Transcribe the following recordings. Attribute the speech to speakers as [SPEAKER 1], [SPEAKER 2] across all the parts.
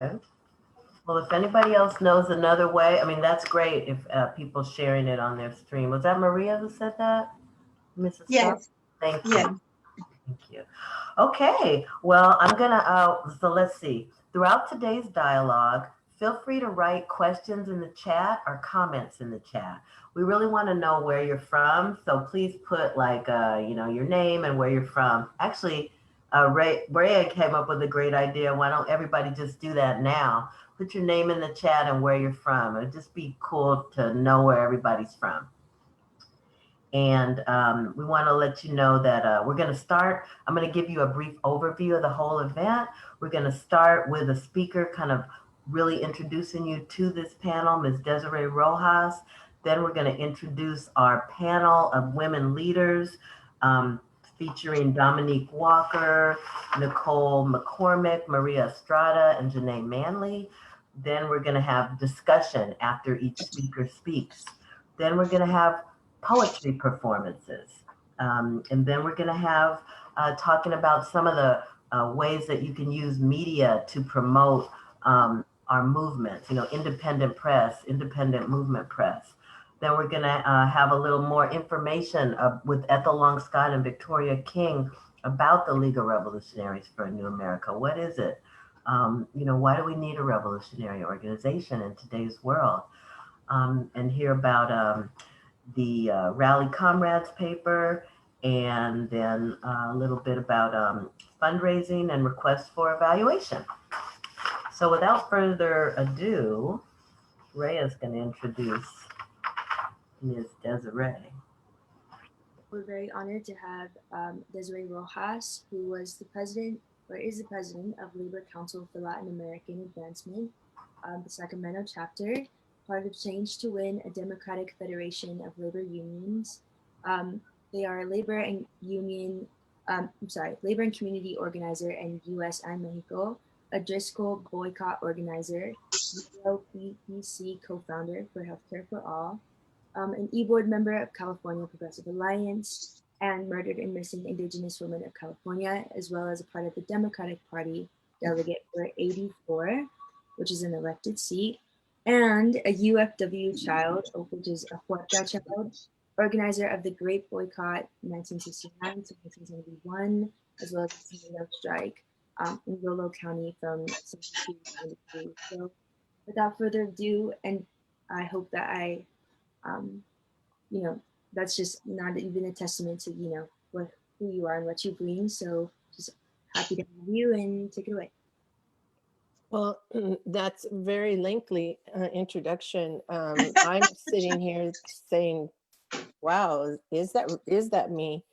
[SPEAKER 1] Okay. Well, if anybody else knows another way, I mean, that's great if people sharing it on their stream. Was that Maria who said that? Mrs. Scott?
[SPEAKER 2] Yes,
[SPEAKER 1] Thank you.
[SPEAKER 2] yes.
[SPEAKER 1] Thank you. Okay. Well, I'm going to, so let's see. Throughout today's dialogue, feel free to write questions in the chat or comments in the chat. We really want to know where you're from. So please put like, your name and where you're from. Actually, Ray came up with a great idea. Why don't everybody just do that now? Put your name in the chat and where you're from. It'd just be cool to know where everybody's from. And we want to let you know that we're going to start. I'm going to give you a brief overview of the whole event. We're going to start with a speaker kind of really introducing you to this panel, Ms. Desiree Rojas. Then we're going to introduce our panel of women leaders, featuring Dominique Walker, Nicole McCormick, Maria Estrada, and Janae Manley. Then we're going to have discussion after each speaker speaks. Then we're going to have poetry performances. And then we're going to have talking about some of the ways that you can use media to promote our movements, independent press, independent movement press. Then we're going to have a little more information with Ethel Long Scott and Victoria King about the League of Revolutionaries for a New America. What is it? Why do we need a revolutionary organization in today's world? And hear about the Rally Comrades paper, and then a little bit about fundraising and requests for evaluation. So without further ado, Ray is going to introduce Ms. Desiree.
[SPEAKER 3] We're very honored to have Desiree Rojas, who was the president or is the president of Labor Council for Latin American Advancement, the Sacramento chapter, part of Change to Win, a democratic federation of labor unions. They are labor and labor and community organizer in U.S. and Mexico, a Driscoll boycott organizer, ULPPC co-founder for Healthcare for All, an e-board member of California Progressive Alliance, and Murdered and Missing Indigenous Women of California, as well as a part of the Democratic Party delegate for 84, which is an elected seat, and a UFW child, which is a Huerta child, organizer of the Great Boycott 1969 to 1971, as well as the Tomato Strike in Yolo County from 72 to 73. So without further ado, and I hope that um, that's just not even a testament to, who you are and what you bring. So just happy to have you and take it away.
[SPEAKER 4] Well, that's a very lengthy introduction. I'm sitting here saying, wow, is that me?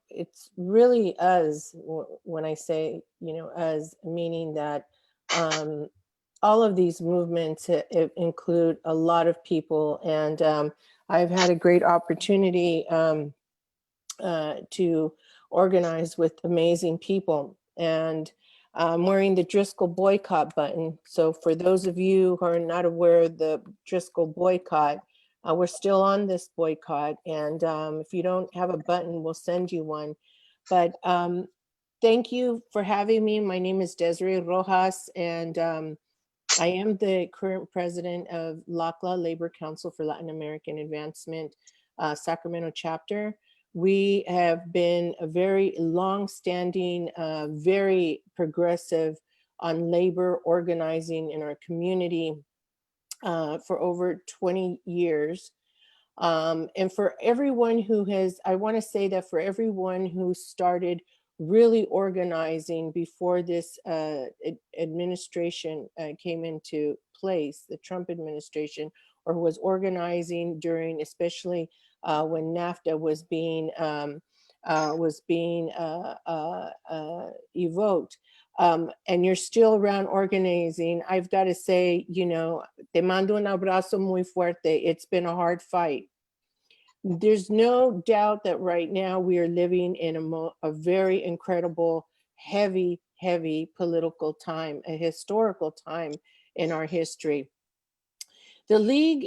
[SPEAKER 4] It's really us when I say, us, meaning that all of these movements include a lot of people. And I've had a great opportunity to organize with amazing people. And I'm wearing the Driscoll boycott button. So for those of you who are not aware of the Driscoll boycott, we're still on this boycott. And if you don't have a button, we'll send you one. But thank you for having me. My name is Desiree Rojas, and I am the current president of LACLA, Labor Council for Latin American Advancement, Sacramento chapter. We have been a very long-standing, very progressive on labor organizing in our community for over 20 years. And for everyone who has, I want to say that for everyone who started really organizing before this administration came into place, the Trump administration, or was organizing during, especially when NAFTA was being evoked, and you're still around organizing, I've got to say, te mando un abrazo muy fuerte. It's been a hard fight. There's no doubt that right now we are living in a very incredible, heavy political time, a historical time in our history. The League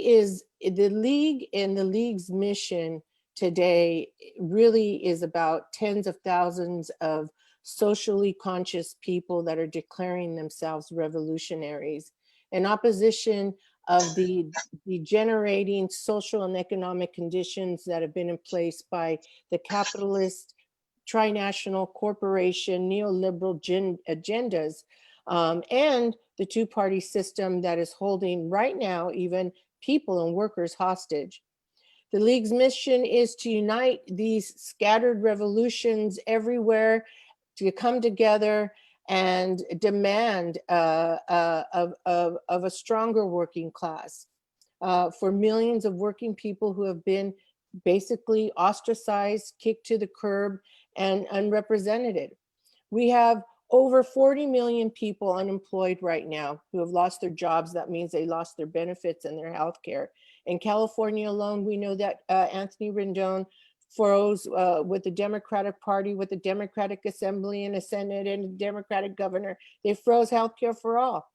[SPEAKER 4] and the League's mission today really is about tens of thousands of socially conscious people that are declaring themselves revolutionaries in opposition of the degenerating social and economic conditions that have been in place by the capitalist, trinational corporation, neoliberal agendas, and the two-party system that is holding right now even people and workers hostage. The League's mission is to unite these scattered revolutions everywhere, to come together and demand of a stronger working class for millions of working people who have been basically ostracized, kicked to the curb, and unrepresented. We have over 40 million people unemployed right now who have lost their jobs. That means they lost their benefits and their health care. In California alone, we know that Anthony Rendon froze with the Democratic Party, with the Democratic Assembly and a Senate and a Democratic governor. They froze healthcare for all.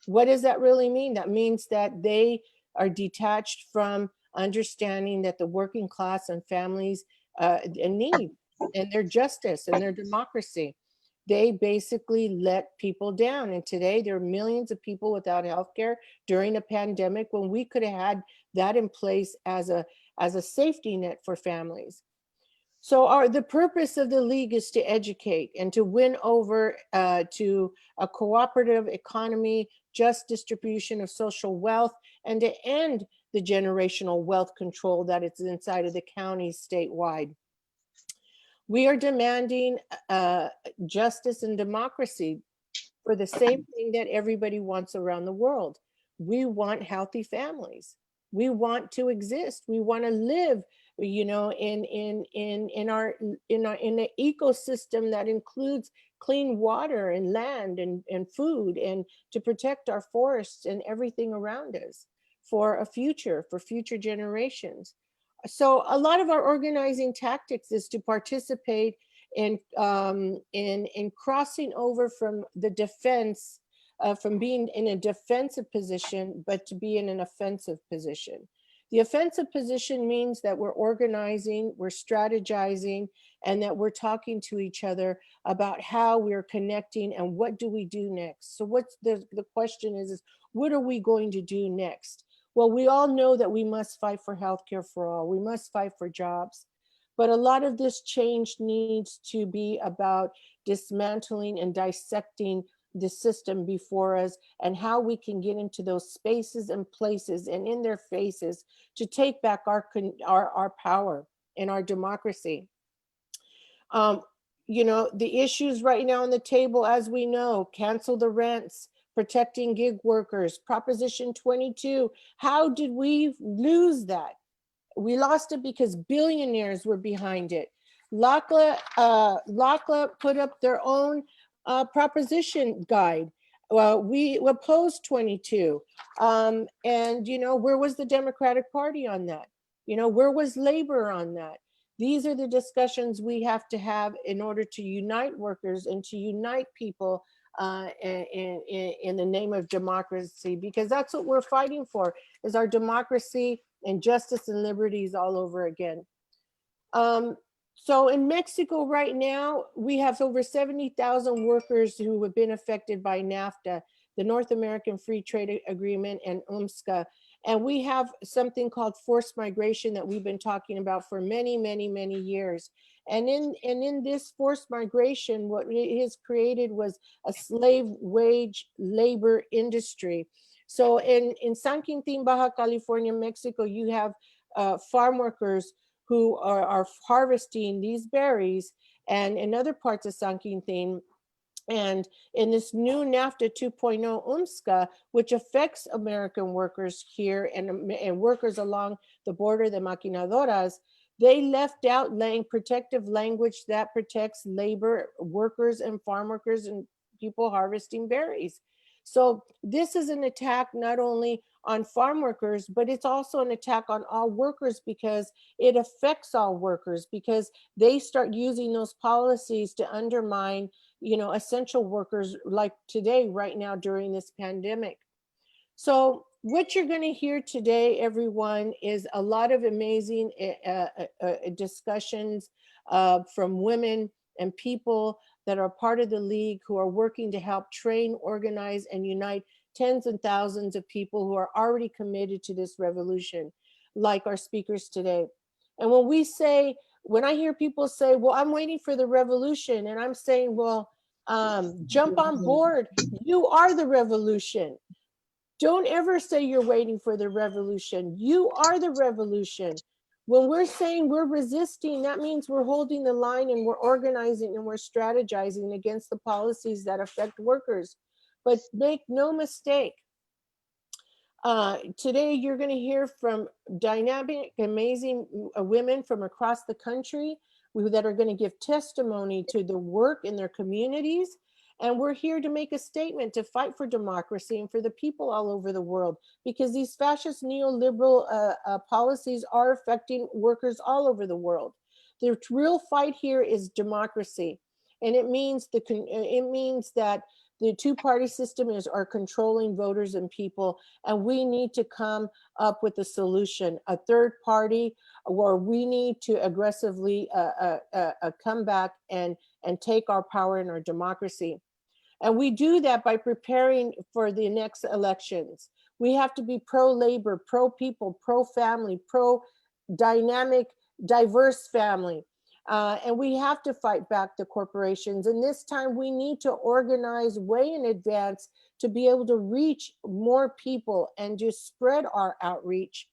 [SPEAKER 4] What does that really mean? That means that they are detached from understanding that the working class and families need and their justice and their democracy. They basically let people down. And today there are millions of people without health care during a pandemic when we could have had that in place as a safety net for families. So the purpose of the League is to educate and to win over to a cooperative economy, just distribution of social wealth, and to end the generational wealth control that is inside of the counties statewide. We are demanding justice and democracy for the same thing that everybody wants around the world. We want healthy families. We want to exist. We want to live, you know, in an ecosystem that includes clean water and land and food, and to protect our forests and everything around us for future generations. So a lot of our organizing tactics is to participate in crossing over from the defense, from being in a defensive position, but to be in an offensive position. The offensive position means that we're organizing, we're strategizing, and that we're talking to each other about how we're connecting and what do we do next. So what's the question is what are we going to do next? Well, we all know that we must fight for healthcare for all. We must fight for jobs. But a lot of this change needs to be about dismantling and dissecting the system before us and how we can get into those spaces and places and in their faces to take back our power and our democracy. You know, the issues right now on the table, as we know, cancel the rents, protecting gig workers, Proposition 22. How did we lose that? We lost it because billionaires were behind it. LACLA put up their own proposition guide. Well, we opposed 22. And, you know, where was the Democratic Party on that? You know, where was labor on that? These are the discussions we have to have in order to unite workers and to unite people in the name of democracy, because that's what we're fighting for, is our democracy and justice and liberties all over again. So in Mexico right now, we have over 70,000 workers who have been affected by NAFTA, the North American Free Trade Agreement, and UMSCA. And we have something called forced migration that we've been talking about for many, many, many years. And in this forced migration, what it has created was a slave wage labor industry. So in San Quintin, Baja California, Mexico, you have farm workers who are harvesting these berries, and in other parts of San Quintin. And in this new NAFTA 2.0 UMSCA, which affects American workers here and workers along the border, the maquinadoras, they left out protective language that protects labor workers and farm workers and people harvesting berries. So this is an attack not only on farm workers, but it's also an attack on all workers, because it affects all workers, because they start using those policies to undermine, you know, essential workers like today, right now, during this pandemic. So what you're going to hear today, everyone, is a lot of amazing discussions from women and people that are part of the League who are working to help train, organize, and unite tens and thousands of people who are already committed to this revolution, like our speakers today. And when I hear people say, well, I'm waiting for the revolution, and I'm saying, well, jump on board. You are the revolution. Don't ever say you're waiting for the revolution. You are the revolution. When we're saying we're resisting, that means we're holding the line and we're organizing and we're strategizing against the policies that affect workers. But make no mistake, today you're going to hear from dynamic, amazing women from across the country that are going to give testimony to the work in their communities. And we're here to make a statement to fight for democracy and for the people all over the world, because these fascist neoliberal policies are affecting workers all over the world. The real fight here is democracy. And it means that the two-party system are controlling voters and people, and we need to come up with a solution, a third party, where we need to aggressively come back and take our power and our democracy. And we do that by preparing for the next elections. We have to be pro-labor, pro-people, pro-family, pro-dynamic, diverse family. And we have to fight back the corporations. And this time we need to organize way in advance to be able to reach more people and just spread our outreach.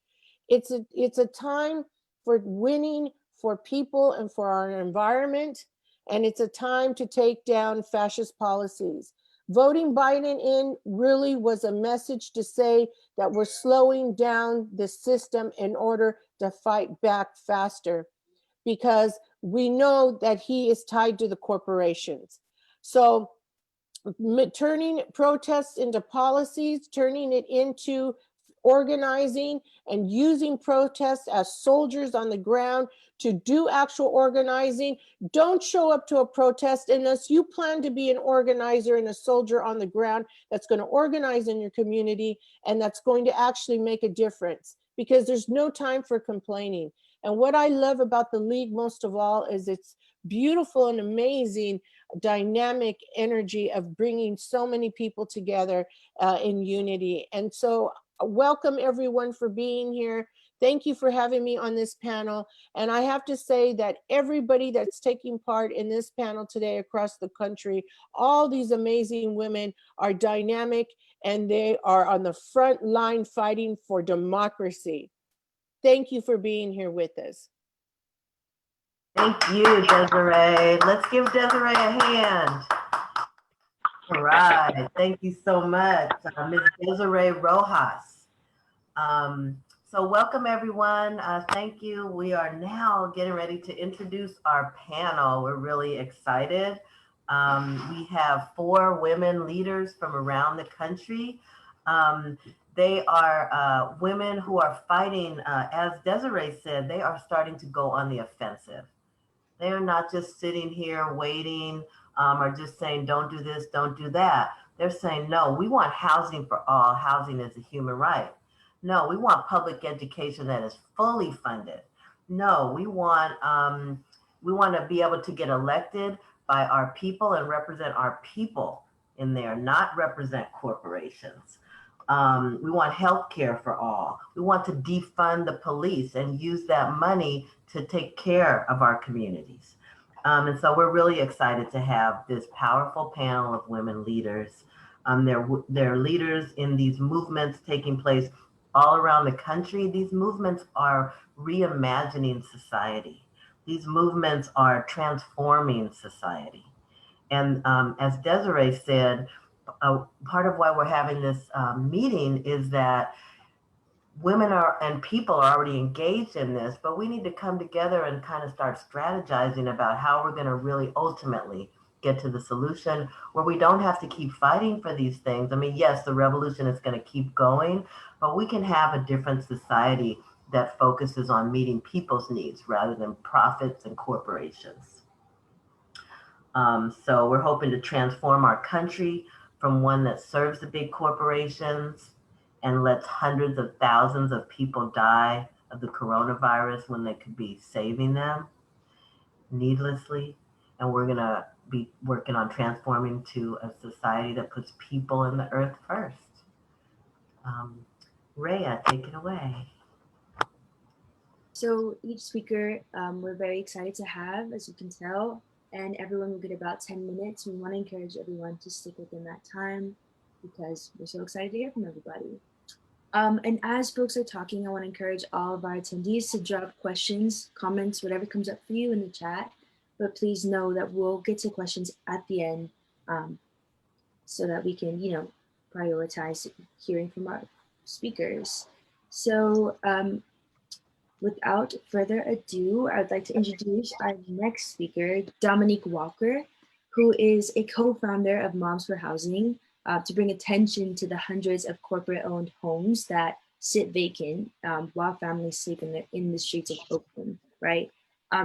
[SPEAKER 4] It's a time for winning for people and for our environment. And it's a time to take down fascist policies. Voting Biden in really was a message to say that we're slowing down the system in order to fight back faster, because we know that he is tied to the corporations. So turning protests into policies, turning it into organizing, and using protests as soldiers on the ground to do actual organizing. Don't show up to a protest unless you plan to be an organizer and a soldier on the ground that's going to organize in your community and that's going to actually make a difference, because there's no time for complaining. And what I love about the League most of all is its beautiful and amazing dynamic energy of bringing so many people together in unity. And so welcome everyone for being here. Thank you for having me on this panel. And I have to say that everybody that's taking part in this panel today across the country, all these amazing women are dynamic and they are on the front line fighting for democracy. Thank you for being here with us.
[SPEAKER 1] Thank you, Desiree. Let's give Desiree a hand. All right, thank you so much, Ms. Desiree Rojas. So welcome everyone, thank you. We are now getting ready to introduce our panel. We're really excited. We have 4 women leaders from around the country. They are women who are fighting, as Desiree said, they are starting to go on the offensive. They are not just sitting here waiting or just saying, don't do this, don't do that. They're saying, no, we want housing for all. Housing is a human right. No, we want public education that is fully funded. No, we want to be able to get elected by our people and represent our people in there, not represent corporations. We want health care for all. We want to defund the police and use that money to take care of our communities. And so we're really excited to have this powerful panel of women leaders. They're leaders in these movements taking place all around the country. These movements are reimagining society. These movements are transforming society. And as Desiree said, part of why we're having this meeting is that women and people are already engaged in this, but we need to come together and kind of start strategizing about how we're going to really ultimately get to the solution where we don't have to keep fighting for these things. I mean, yes, the revolution is going to keep going, but we can have a different society that focuses on meeting people's needs rather than profits and corporations. So we're hoping to transform our country from one that serves the big corporations and lets hundreds of thousands of people die of the coronavirus when they could be saving them needlessly. And we're going to be working on transforming to a society that puts people and the earth first. Rhea, take it away.
[SPEAKER 3] So each speaker we're very excited to have, as you can tell, and everyone will get about 10 minutes. We want to encourage everyone to stick within that time because we're so excited to hear from everybody. And as folks are talking, I want to encourage all of our attendees to drop questions, comments, whatever comes up for you in the chat. But please know that we'll get to questions at the end so that we can, prioritize hearing from our speakers. So without further ado, I'd like to introduce our next speaker, Dominique Walker, who is a co-founder of Moms for Housing, to bring attention to the hundreds of corporate-owned homes that sit vacant while families sleep in the streets of Oakland, right?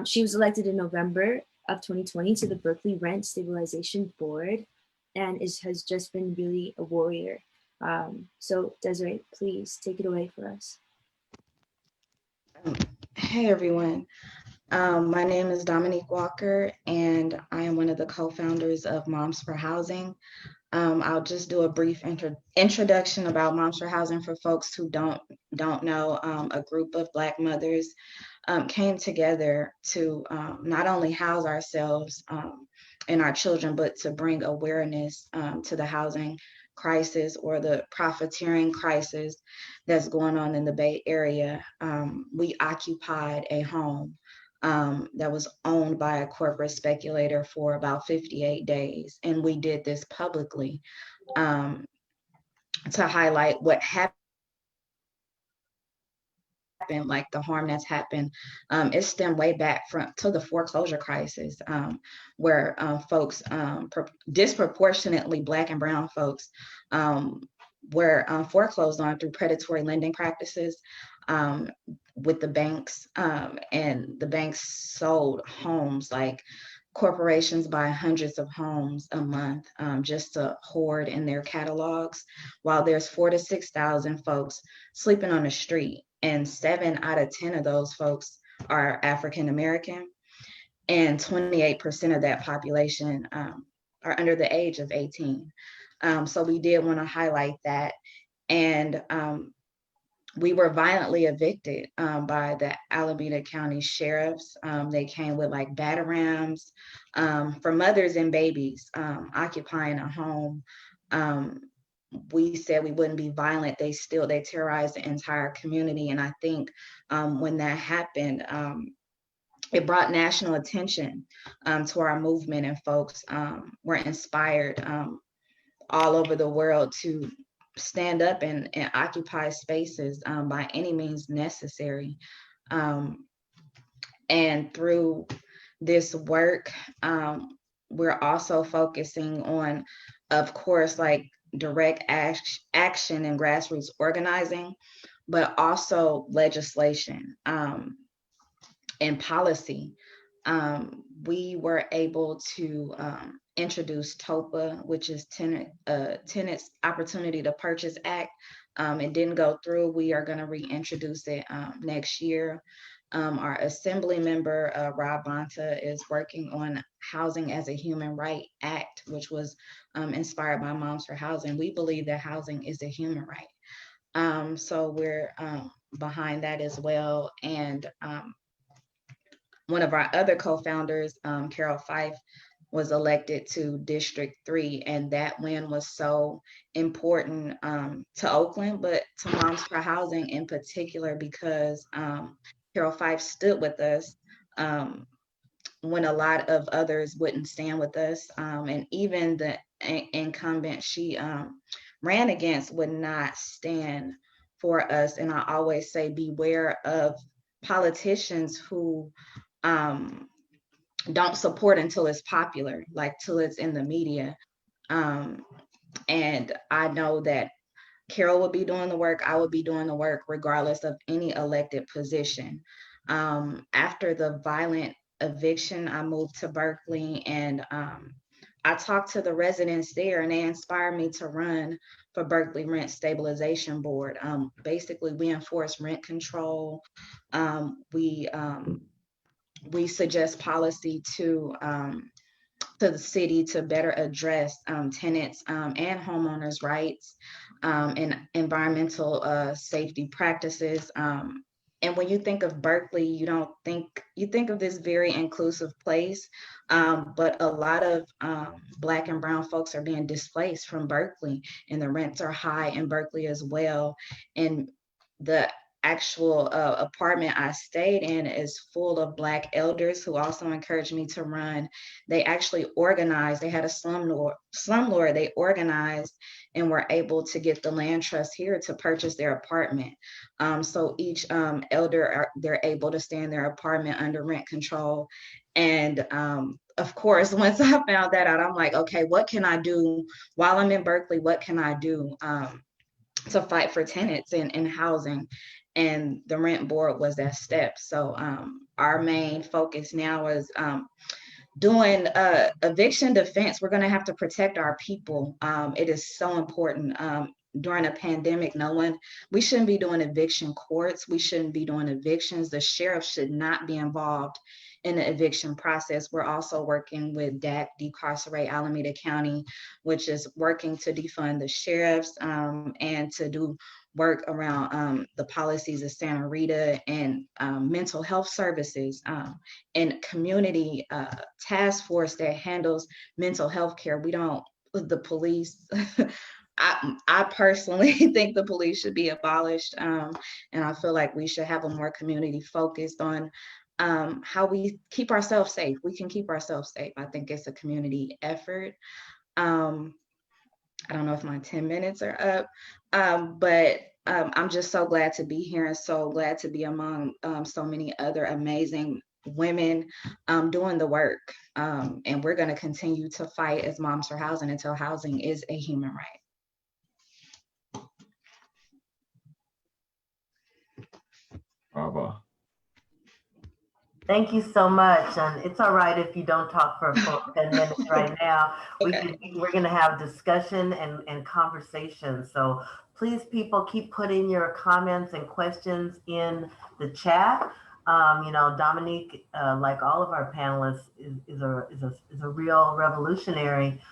[SPEAKER 3] She was elected in November of 2020 to the Berkeley Rent Stabilization Board and has just been really a warrior. So Desiree, please take it away for us.
[SPEAKER 2] Hey everyone, my name is Dominique Walker and I am one of the co-founders of Moms for Housing. I'll just do a brief introduction about Moms for Housing for folks who don't know. A group of Black mothers came together to not only house ourselves and our children, but to bring awareness to the housing crisis or the profiteering crisis that's going on in the Bay Area. We occupied a home that was owned by a corporate speculator for about 58 days. And we did this publicly to highlight what happened, like the harm that's happened. It stemmed way back to the foreclosure crisis, where folks, disproportionately Black and brown folks, were foreclosed on through predatory lending practices with the banks, and the banks sold homes, like corporations buy hundreds of homes a month just to hoard in their catalogs, while there's 4,000 to 6,000 folks sleeping on the street, and 7 out of 10 of those folks are African American, and 28% of that population are under the age of 18. So we did want to highlight that. And we were violently evicted by the Alameda County sheriffs. They came with like batarangs for mothers and babies occupying a home. We said we wouldn't be violent. They terrorized the entire community. And I think when that happened, it brought national attention to our movement, and folks were inspired all over the world to stand up and occupy spaces by any means necessary. And through this work, we're also focusing on, of course, like direct action and grassroots organizing, but also legislation and policy. We were able to introduce TOPA, which is Tenants Opportunity to Purchase Act. It didn't go through. We are going to reintroduce it next year. Our Assembly member, Rob Bonta, is working on Housing as a Human Right Act, which was inspired by Moms for Housing. We believe that housing is a human right. So we're behind that as well. And one of our other co-founders, Carol Fife, was elected to District 3, and that win was so important to Oakland, but to Moms for Housing in particular, because Carol Fife stood with us when a lot of others wouldn't stand with us, and even the incumbent she ran against would not stand for us. And I always say, beware of politicians who don't support until it's popular, like till it's in the media. And I know that Carol would be doing the work, I would be doing the work, regardless of any elected position. After the violent eviction, I moved to Berkeley, and I talked to the residents there, and they inspired me to run for Berkeley Rent Stabilization Board. Basically, we enforce rent control. We suggest policy to to the city to better address tenants and homeowners' rights and environmental safety practices. And when you think of Berkeley, you think of this very inclusive place, but a lot of Black and brown folks are being displaced from Berkeley, and the rents are high in Berkeley as well. And the actual apartment I stayed in is full of Black elders who also encouraged me to run. They actually organized, they had a slumlord, they organized and were able to get the land trust here to purchase their apartment. So each elder, they're able to stay in their apartment under rent control. And of course, once I found that out, I'm like, okay, what can I do while I'm in Berkeley? What can I do to fight for tenants and housing? And the rent board was that step. So our main focus now is doing eviction defense. We're going to have to protect our people. It is so important. During a pandemic, we shouldn't be doing eviction courts. We shouldn't be doing evictions. The sheriff should not be involved in the eviction process. We're also working with DAC, Decarcerate Alameda County, which is working to defund the sheriffs and to do work around the policies of Santa Rita and mental health services and community task force that handles mental health care. The police, I personally think the police should be abolished. And I feel like we should have a more community focused on how we keep ourselves safe. We can keep ourselves safe. I think it's a community effort. I don't know if my 10 minutes are up, but I'm just so glad to be here and so glad to be among so many other amazing women doing the work. And we're going to continue to fight as Moms for Housing until housing is a human right.
[SPEAKER 5] Bravo.
[SPEAKER 1] Thank you so much. And it's all right if you don't talk for a full 10 minutes right now.
[SPEAKER 2] Okay.
[SPEAKER 1] We're going to have discussion and conversation. So please, people, keep putting your comments and questions in the chat. Dominique, like all of our panelists, is a real revolutionary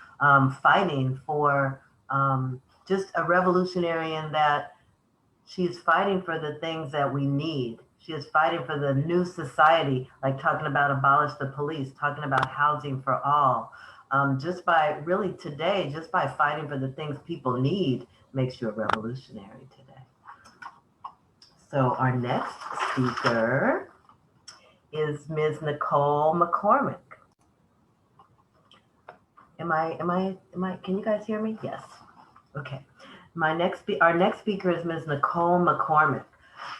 [SPEAKER 1] fighting for just a revolutionary in that she's fighting for the things that we need. She is fighting for the new society, like talking about abolish the police, talking about housing for all. Just by fighting for the things people need makes you a revolutionary today. So our next speaker is Ms. Nicole McCormick. Can you guys hear me? Yes. Okay. Our next speaker is Ms. Nicole McCormick.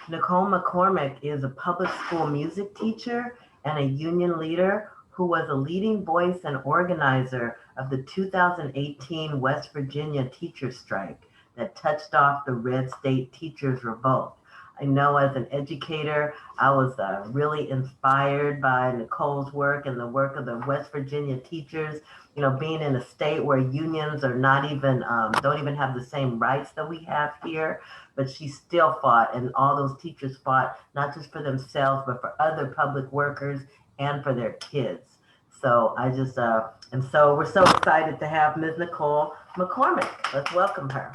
[SPEAKER 1] Nicole McCormick is a public school music teacher and a union leader who was a leading voice and organizer of the 2018 West Virginia teachers strike that touched off the Red State Teachers Revolt. I know as an educator, I was really inspired by Nicole's work and the work of the West Virginia teachers, being in a state where unions are not even, don't even have the same rights that we have here, but she still fought, and all those teachers fought, not just for themselves, but for other public workers and for their kids. So we're so excited to have Ms. Nicole McCormick. Let's welcome her,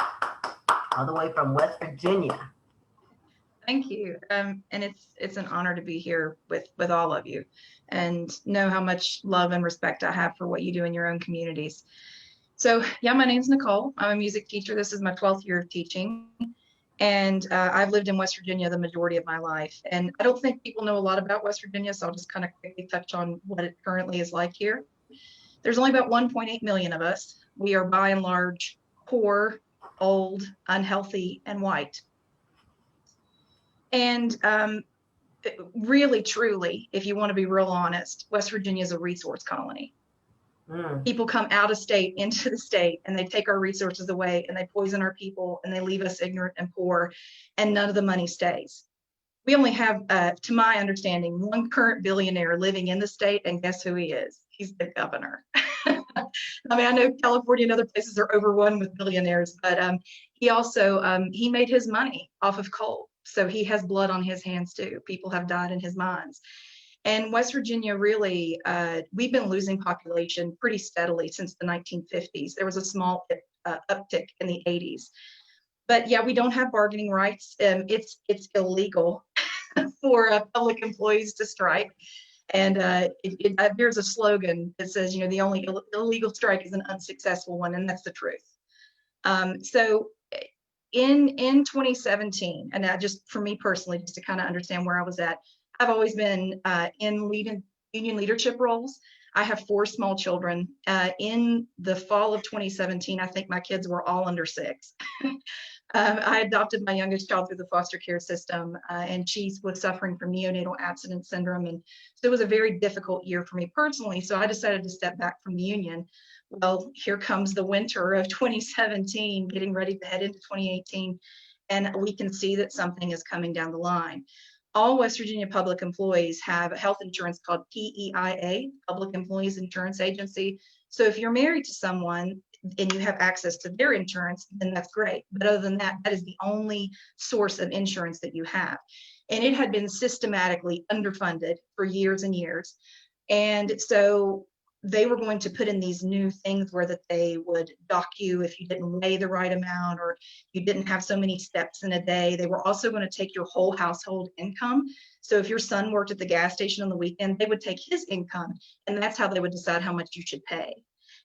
[SPEAKER 1] all the way from West Virginia.
[SPEAKER 6] Thank you. And it's an honor to be here with all of you and know how much love and respect I have for what you do in your own communities. So yeah, my name's Nicole. I'm a music teacher. This is my 12th year of teaching. And I've lived in West Virginia the majority of my life. And I don't think people know a lot about West Virginia, so I'll just kind of quickly touch on what it currently is like here. There's only about 1.8 million of us. We are by and large poor, old, unhealthy, and white. And really, truly, if you want to be real honest, West Virginia is a resource colony. People come out of state into the state and they take our resources away and they poison our people and they leave us ignorant and poor, and none of the money stays. We only have, to my understanding, one current billionaire living in the state, and guess who he is? He's the governor. I mean, I know California and other places are overrun with billionaires, but he also, he made his money off of coal. So he has blood on his hands too. People have died in his mines. And West Virginia really, we've been losing population pretty steadily since the 1950s. There was a small uptick in the 80s. But yeah, we don't have bargaining rights. It's illegal for public employees to strike. And there's a slogan that says, you know, the only illegal strike is an unsuccessful one, and that's the truth. So in 2017, and that just for me personally, just to kind of understand where I was at, I've always been in union leadership roles. I have 4 small children. In the fall of 2017, I think my kids were all under 6. I adopted my youngest child through the foster care system, and she was suffering from neonatal abstinence syndrome. And so it was a very difficult year for me personally. So I decided to step back from the union. Well, here comes the winter of 2017, getting ready to head into 2018. And we can see that something is coming down the line. All West Virginia public employees have a health insurance called PEIA, Public Employees Insurance Agency. So if you're married to someone and you have access to their insurance, then that's great. But other than that, that is the only source of insurance that you have. And it had been systematically underfunded for years and years. And so they were going to put in these new things where that they would dock you if you didn't weigh the right amount or you didn't have so many steps in a day. They were also going to take your whole household income. So if your son worked at the gas station on the weekend, they would take his income, and that's how they would decide how much you should pay.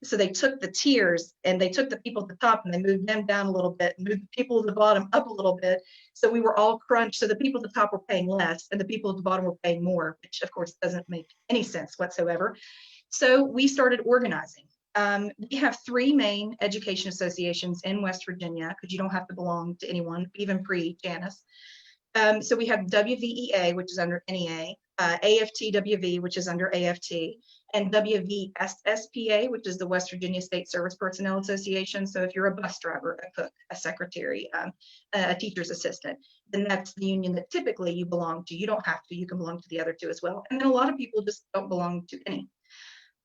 [SPEAKER 6] So they took the tiers and they took the people at the top and they moved them down a little bit, moved the people at the bottom up a little bit. So we were all crunched. So the people at the top were paying less and the people at the bottom were paying more, which of course doesn't make any sense whatsoever. So we started organizing. We have 3 main education associations in West Virginia, because you don't have to belong to anyone, even pre-Janice. So we have WVEA, which is under NEA, AFTWV, which is under AFT, and WVSSPA, which is the West Virginia State Service Personnel Association. So if you're a bus driver, a cook, a secretary, a teacher's assistant, then that's the union that typically you belong to. You don't have to, you can belong to the other 2 as well. And then a lot of people just don't belong to any.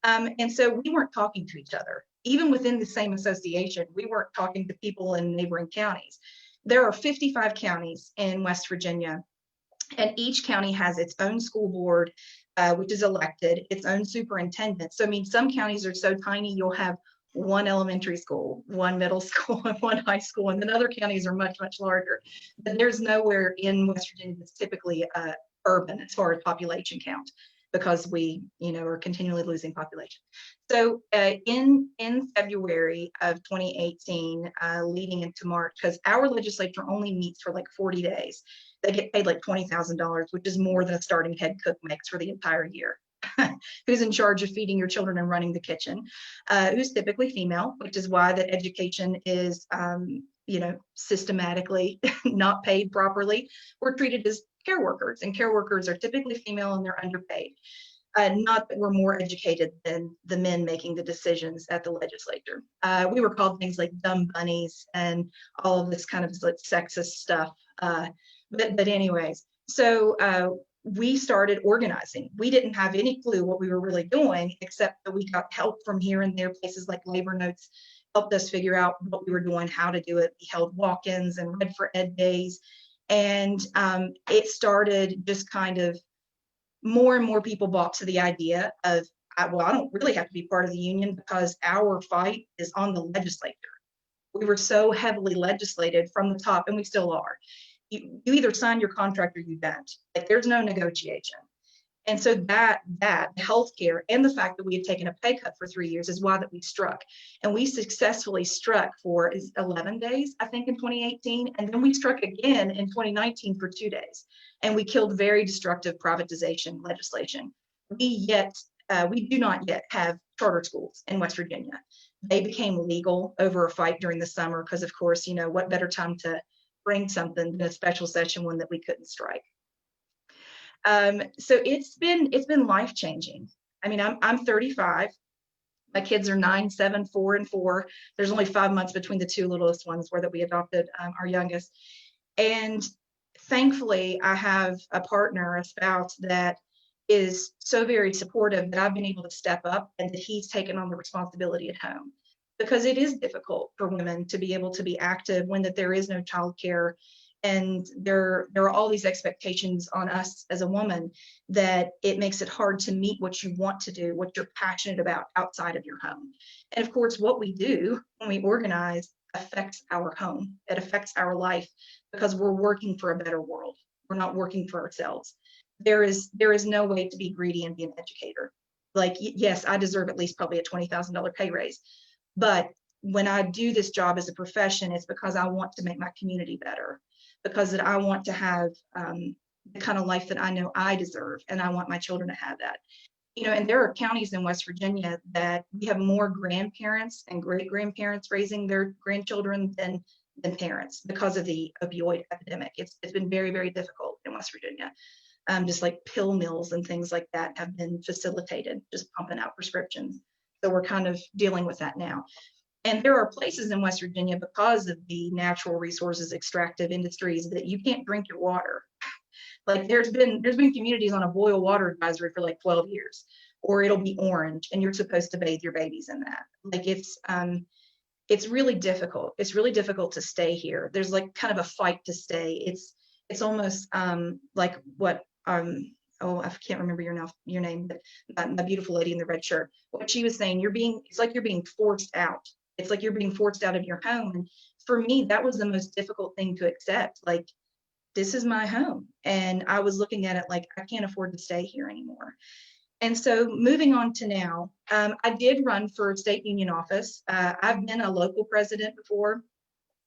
[SPEAKER 6] And so we weren't talking to each other. Even within the same association, we weren't talking to people in neighboring counties. There are 55 counties in West Virginia, and each county has its own school board, which is elected, its own superintendent. So, I mean, some counties are so tiny, you'll have 1 elementary school, 1 middle school, and 1 high school, and then other counties are much, much larger. But there's nowhere in West Virginia that's typically urban as far as population count, because we, you know, are continually losing population. So in February of 2018, leading into March, because our legislature only meets for like 40 days, they get paid like $20,000, which is more than a starting head cook makes for the entire year. Who's in charge of feeding your children and running the kitchen, who's typically female, which is why that education is, you know, systematically not paid properly. We're treated as care workers, and care workers are typically female and they're underpaid. Not that we're more educated than the men making the decisions at the legislature. We were called things like dumb bunnies and all of this kind of like sexist stuff. But anyways, so we started organizing. We didn't have any clue what we were really doing, except that we got help from here and there. Places like Labor Notes helped us figure out what we were doing, how to do it. We held walk-ins and read for ed days. And it started just kind of more and more people bought to the idea of, well, I don't really have to be part of the union because our fight is on the legislature. We were so heavily legislated from the top, and we still are. You either sign your contract or you don't. Like, there's no negotiation. And so that healthcare and the fact that we had taken a pay cut for 3 years is why that we struck. And we successfully struck for 11 days, I think, in 2018. And then we struck again in 2019 for 2 days. And we killed very destructive privatization legislation. We do not yet have charter schools in West Virginia. They became legal over a fight during the summer because, of course, you know, what better time to bring something than a special session one that we couldn't strike. So it's been life-changing. I mean, I'm 35. My kids are 9, 7, 4, and 4. There's only 5 months between the 2 littlest ones where that we adopted our youngest. And thankfully, I have a partner, a spouse that is so very supportive that I've been able to step up and that he's taken on the responsibility at home. Because it is difficult for women to be able to be active when that there is no childcare And there are all these expectations on us as a woman that it makes it hard to meet what you want to do, what you're passionate about outside of your home. And of course, what we do when we organize affects our home. It affects our life because we're working for a better world. We're not working for ourselves. There is no way to be greedy and be an educator. Like, yes, I deserve at least probably a $20,000 pay raise, but when I do this job as a profession, it's because I want to make my community better, because that I want to have the kind of life that I know I deserve, and I want my children to have that. You know, and there are counties in West Virginia that we have more grandparents and great grandparents raising their grandchildren than parents because of the opioid epidemic. It's been very, very difficult in West Virginia. Just like pill mills and things like that have been facilitated, just pumping out prescriptions. So we're kind of dealing with that now. And there are places in West Virginia, because of the natural resources extractive industries, that you can't drink your water. Like there's been communities on a boil water advisory for like 12 years, or it'll be orange and you're supposed to bathe your babies in that. Like it's really difficult. It's really difficult to stay here. There's like kind of a fight to stay. It's almost like what oh, I can't remember your name, but my beautiful lady in the red shirt, what she was saying, it's like you're being forced out. It's like you're being forced out of your home. And for me, that was the most difficult thing to accept. Like, this is my home. And I was looking at it like, I can't afford to stay here anymore. And so moving on to now, I did run for state union office. I've been a local president before.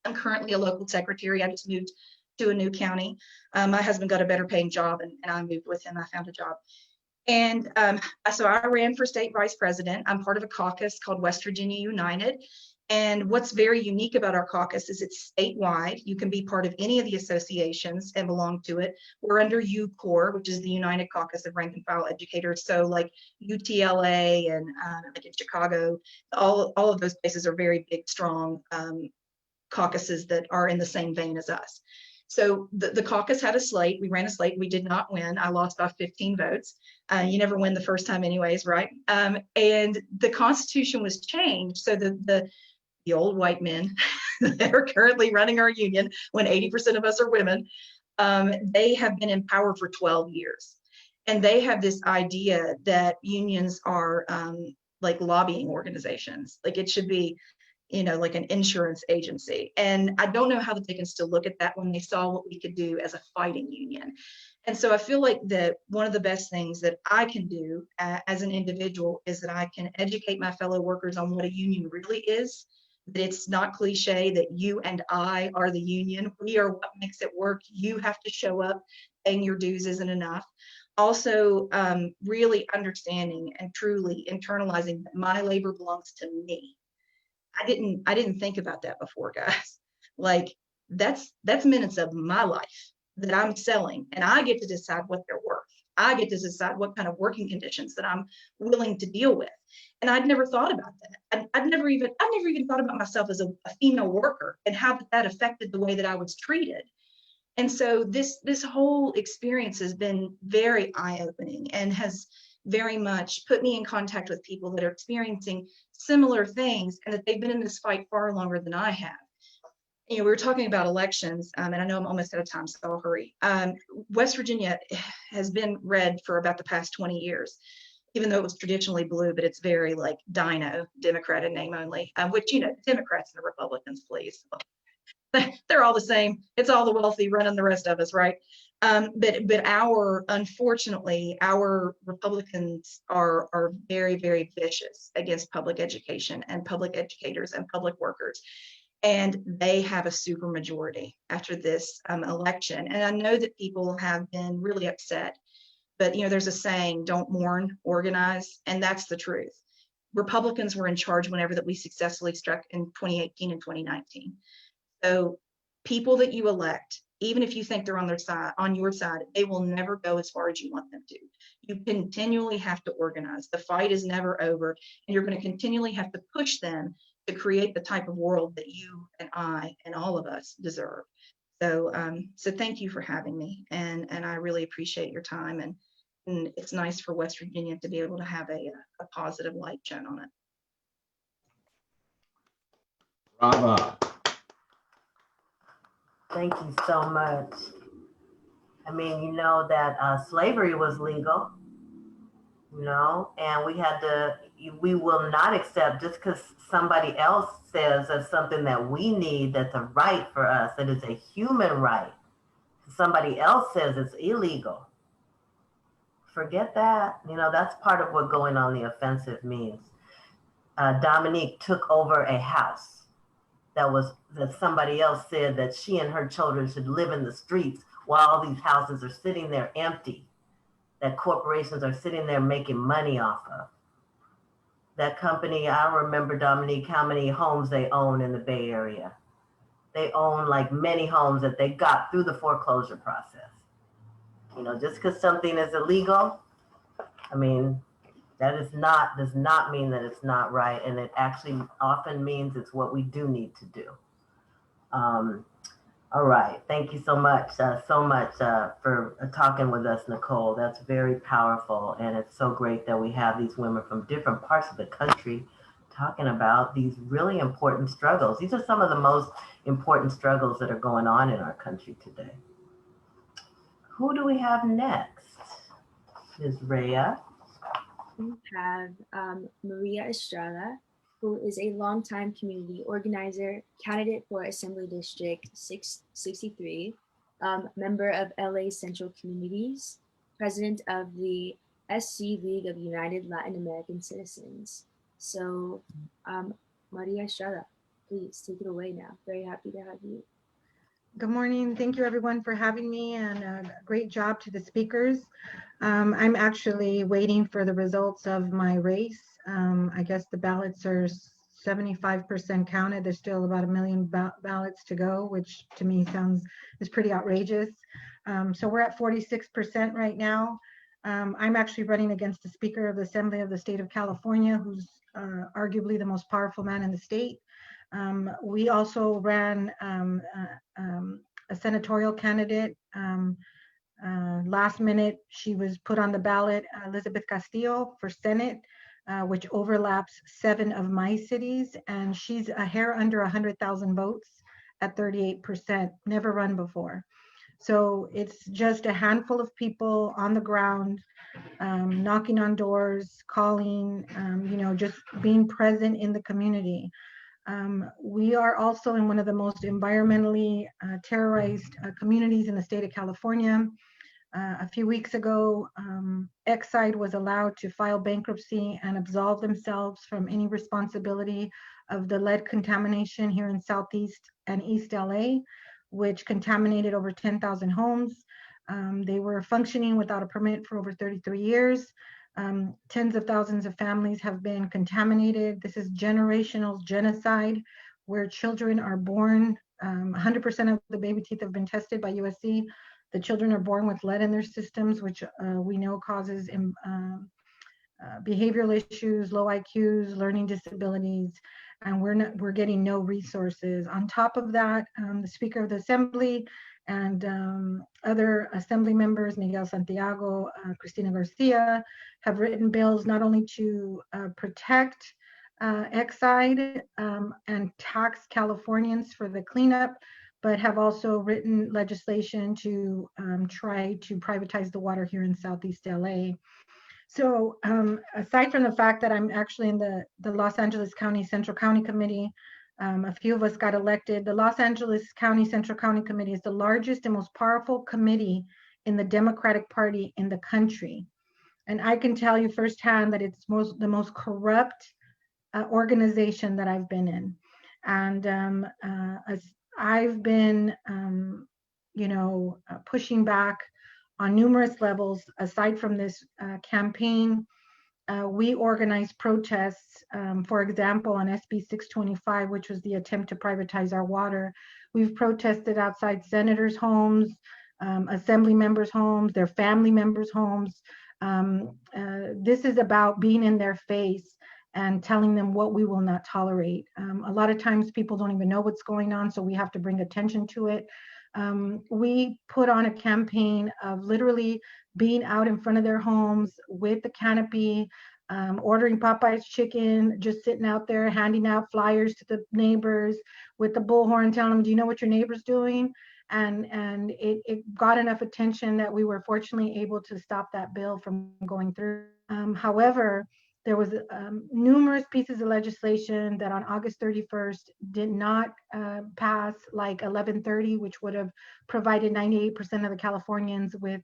[SPEAKER 6] I'm currently a local secretary. I just moved to a new county. My husband got a better paying job, and I moved with him. I found a job. And so I ran for state vice president. I'm part of a caucus called West Virginia United. And what's very unique about our caucus is it's statewide. You can be part of any of the associations and belong to it. We're under UCORE, which is the United Caucus of Rank and File Educators. So like UTLA and like in Chicago, all of those places are very big, strong caucuses that are in the same vein as us. So the caucus had a slate. We ran a slate. We did not win. I lost by 15 votes. You never win the first time anyways, right? And the Constitution was changed. So the old white men that are currently running our union, when 80% of us are women, they have been in power for 12 years. And they have this idea that unions are like lobbying organizations. Like it should be, you know, like an insurance agency. And I don't know how that they can still look at that when they saw what we could do as a fighting union. And so I feel like that one of the best things that I can do as an individual is that I can educate my fellow workers on what a union really is, that it's not cliche that you and I are the union. We are what makes it work. You have to show up. Paying your dues isn't enough. Also, really understanding and truly internalizing that my labor belongs to me. I didn't think about that before, guys. Like that's minutes of my life that I'm selling, and I get to decide what they're worth. I get to decide what kind of working conditions that I'm willing to deal with. And I'd never thought about that. I've never even thought about myself as a female worker and how that affected the way that I was treated. And so this whole experience has been very eye-opening and has very much put me in contact with people that are experiencing similar things and that they've been in this fight far longer than I have. You know, we were talking about elections, and I know I'm almost out of time, so I'll hurry. West Virginia has been red for about the past 20 years, even though it was traditionally blue, but it's very like Dino, Democrat in name only, which, you know, Democrats and the Republicans, please. They're all the same. It's all the wealthy running the rest of us, right? But unfortunately, our Republicans are very, very vicious against public education and public educators and public workers. And they have a super majority after this election. And I know that people have been really upset, but you know, there's a saying, don't mourn, organize. And that's the truth. Republicans were in charge whenever that we successfully struck in 2018 and 2019. So people that you elect, even if you think they're on your side, they will never go as far as you want them to. You continually have to organize. The fight is never over, and you're going to continually have to push them to create the type of world that you and I and all of us deserve. So thank you for having me, and I really appreciate your time, and it's nice for West Virginia to be able to have a positive light shone on it.
[SPEAKER 5] Brava.
[SPEAKER 1] Thank you so much. I mean, you know that slavery was legal, you know, and we will not accept just because somebody else says that's something that we need, that's a right for us, that is a human right. Somebody else says it's illegal. Forget that. You know, that's part of what going on the offensive means. Dominique took over a house that somebody else said that she and her children should live in the streets while all these houses are sitting there empty, that corporations are sitting there making money off of. That company, I don't remember, Dominique, how many homes they own in the Bay Area. They own like many homes that they got through the foreclosure process. You know, just because something is illegal, I mean, does not mean that it's not right, and it actually often means it's what we do need to do. Um, all right, thank you so much, for talking with us, Nicole. That's very powerful, and it's so great that we have these women from different parts of the country talking about these really important struggles. These are some of the most important struggles that are going on in our country today. Who do we have next? Ms. Rhea.
[SPEAKER 3] We have Maria Estrada, who is a longtime community organizer, candidate for Assembly District 663, member of LA Central Communities, president of the SC League of United Latin American Citizens. So, Maria Estrada, please take it away now. Very happy to have you.
[SPEAKER 7] Good morning. Thank you everyone for having me, and a great job to the speakers. I'm actually waiting for the results of my race. I guess the ballots are 75% counted. There's still about 1 million ballots to go, which to me is pretty outrageous. So we're at 46% right now. I'm actually running against the Speaker of the Assembly of the State of California, who's arguably the most powerful man in the state. We also ran a senatorial candidate. Last minute, she was put on the ballot, Elizabeth Castillo, for Senate, which overlaps 7 of my cities, and she's a hair under 100,000 votes at 38%, never run before. So it's just a handful of people on the ground, knocking on doors, calling, just being present in the community. We are also in one of the most environmentally terrorized communities in the state of California. A few weeks ago, Exide was allowed to file bankruptcy and absolve themselves from any responsibility of the lead contamination here in Southeast and East LA, which contaminated over 10,000 homes. They were functioning without a permit for over 33 years. Tens of thousands of families have been contaminated. This is generational genocide, where children are born, 100% of the baby teeth have been tested by USC. The children are born with lead in their systems, which we know causes behavioral issues, low IQs, learning disabilities, and we're getting no resources. On top of that, the Speaker of the Assembly and other Assembly members, Miguel Santiago, Cristina Garcia, have written bills not only to protect Exide and tax Californians for the cleanup, but have also written legislation to try to privatize the water here in Southeast LA. So aside from the fact that I'm actually in the Los Angeles County Central County Committee, a few of us got elected. The Los Angeles County Central County Committee is the largest and most powerful committee in the Democratic Party in the country. And I can tell you firsthand that it's the most corrupt organization that I've been in. And I've been, pushing back on numerous levels. Aside from this campaign, we organized protests, for example, on SB 625, which was the attempt to privatize our water. We've protested outside senators' homes, assembly members' homes, their family members' homes. This is about being in their face and telling them what we will not tolerate. A lot of times people don't even know what's going on, so we have to bring attention to it. We put on a campaign of literally being out in front of their homes with the canopy, ordering Popeye's chicken, just sitting out there handing out flyers to the neighbors with the bullhorn, telling them, do you know what your neighbor's doing? and it got enough attention that we were fortunately able to stop that bill from going through. However, there was numerous pieces of legislation that on August 31st did not pass, like 1130, which would have provided 98% of the Californians with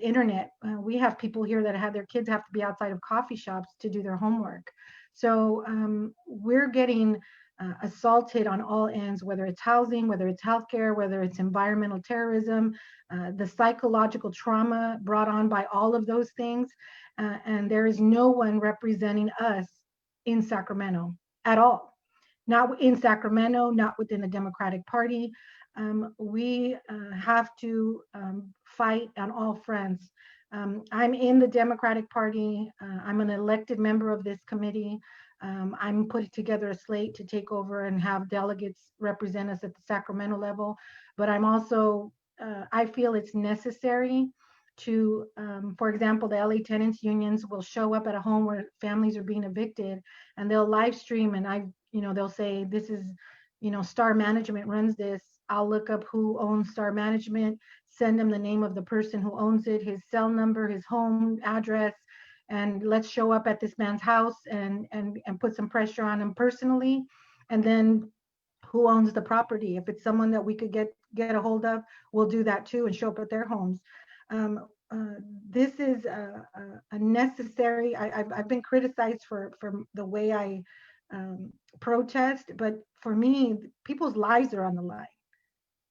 [SPEAKER 7] internet. We have people here that have their kids have to be outside of coffee shops to do their homework. So we're getting assaulted on all ends, whether it's housing, whether it's healthcare, whether it's environmental terrorism, the psychological trauma brought on by all of those things. And there is no one representing us in Sacramento at all. Not in Sacramento, not within the Democratic Party. We have to fight on all fronts. I'm in the Democratic Party. I'm an elected member of this committee. I'm putting together a slate to take over and have delegates represent us at the Sacramento level. But I'm also, I feel it's necessary to, for example, the LA tenants unions will show up at a home where families are being evicted, and they'll live stream, and they'll say, this is, Star Management runs this. I'll look up who owns Star Management, send them the name of the person who owns it, his cell number, his home address, and let's show up at this man's house and put some pressure on him personally. And then who owns the property? If it's someone that we could get a hold of, we'll do that too and show up at their homes. This is a necessary. I've been criticized for the way I protest, but for me, people's lives are on the line.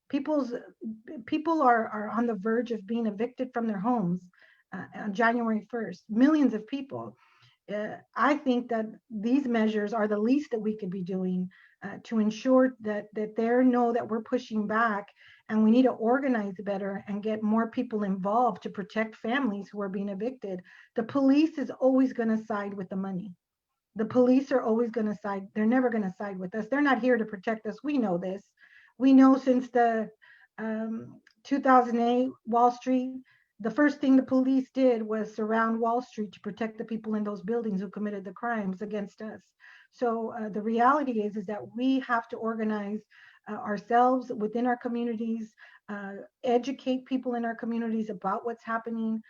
[SPEAKER 7] People are on the verge of being evicted from their homes on January 1st. Millions of people. I think that these measures are the least that we could be doing to ensure that they know that we're pushing back, and we need to organize better and get more people involved to protect families who are being evicted. The police is always going to side with the money. The police are always going to side. They're never going to side with us. They're not here to protect us. We know this. We know since the 2008 Wall Street, the first thing the police did was surround Wall Street to protect the people in those buildings who committed the crimes against us. So the reality is that we have to organize ourselves within our communities, educate people in our communities about what's happening.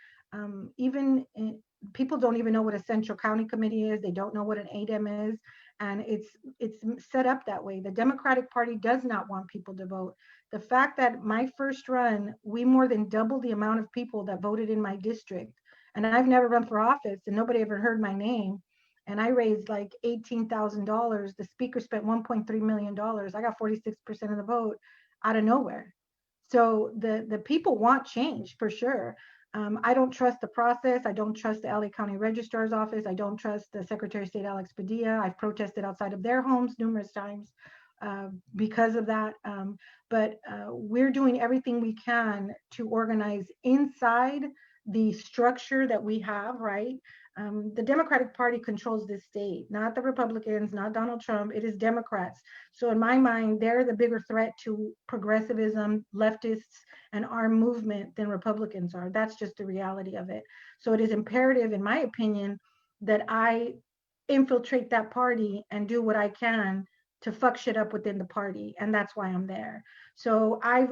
[SPEAKER 7] People don't even know what a Central County Committee is. They don't know what an ADEM is. And it's set up that way. The Democratic Party does not want people to vote. The fact that my first run, we more than doubled the amount of people that voted in my district. And I've never run for office and nobody ever heard my name. And I raised like $18,000. The speaker spent $1.3 million. I got 46% of the vote out of nowhere. So the people want change for sure. I don't trust the process. I don't trust the LA County Registrar's Office. I don't trust the Secretary of State, Alex Padilla. I've protested outside of their homes numerous times because of that. But we're doing everything we can to organize inside the structure that we have, right? The Democratic Party controls this state, not the Republicans, not Donald Trump. It is Democrats. So in my mind, they're the bigger threat to progressivism, leftists, and our movement than Republicans are. That's just the reality of it. So it is imperative, in my opinion, that I infiltrate that party and do what I can to fuck shit up within the party. And that's why I'm there. So I've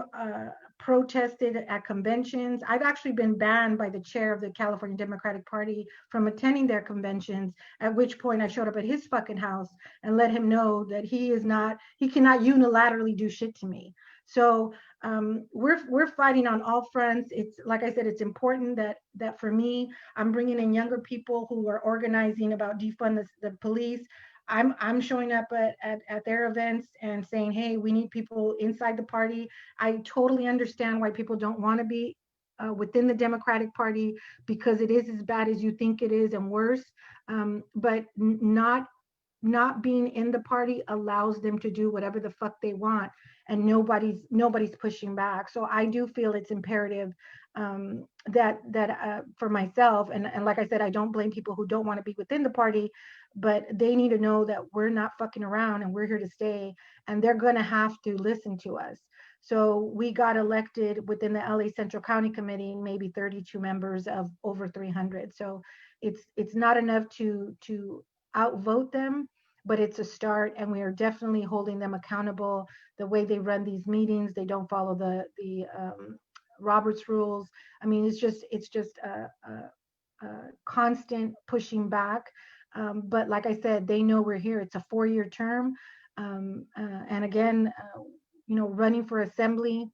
[SPEAKER 7] protested at conventions. I've actually been banned by the chair of the California Democratic Party from attending their conventions, at which point I showed up at his fucking house and let him know that he cannot unilaterally do shit to me. So we're fighting on all fronts. It's like I said, it's important that for me, I'm bringing in younger people who are organizing about defund the police. I'm showing up at their events and saying, hey, we need people inside the party. I totally understand why people don't want to be within the Democratic Party, because it is as bad as you think it is and worse. But not being in the party allows them to do whatever the fuck they want, and nobody's pushing back. So I do feel it's imperative that for myself, and like I said, I don't blame people who don't want to be within the party, but they need to know that we're not fucking around and we're here to stay, and they're gonna have to listen to us. So we got elected within the LA Central County Committee, maybe 32 members of over 300. So it's not enough to outvote them, but it's a start, and we are definitely holding them accountable. The way they run these meetings, they don't follow the Roberts rules. I mean, it's just a constant pushing back. But like I said, they know we're here. It's a 4-year term. And again, running for assembly,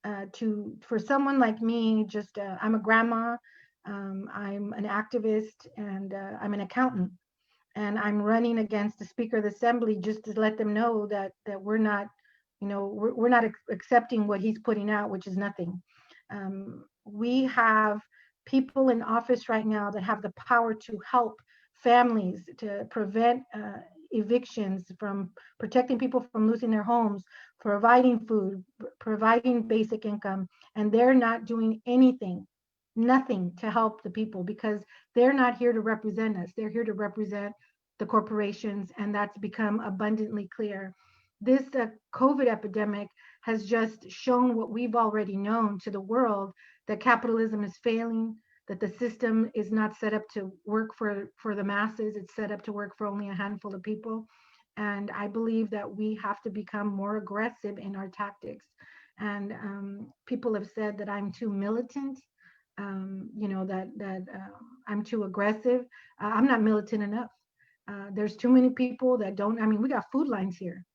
[SPEAKER 7] for someone like me, just I'm a grandma, I'm an activist, and I'm an accountant, and I'm running against the Speaker of the Assembly just to let them know that we're not, we're not accepting what he's putting out, which is nothing. We have people in office right now that have the power to help families, to prevent evictions, from protecting people from losing their homes, providing food, providing basic income, and they're not doing anything, nothing to help the people, because they're not here to represent us. They're here to represent the corporations, and that's become abundantly clear. This COVID epidemic has just shown what we've already known to the world, that capitalism is failing, that the system is not set up to work for the masses. It's set up to work for only a handful of people. And I believe that we have to become more aggressive in our tactics. And people have said that I'm too militant, that I'm too aggressive. I'm not militant enough. There's too many people that don't. I mean, we got food lines here.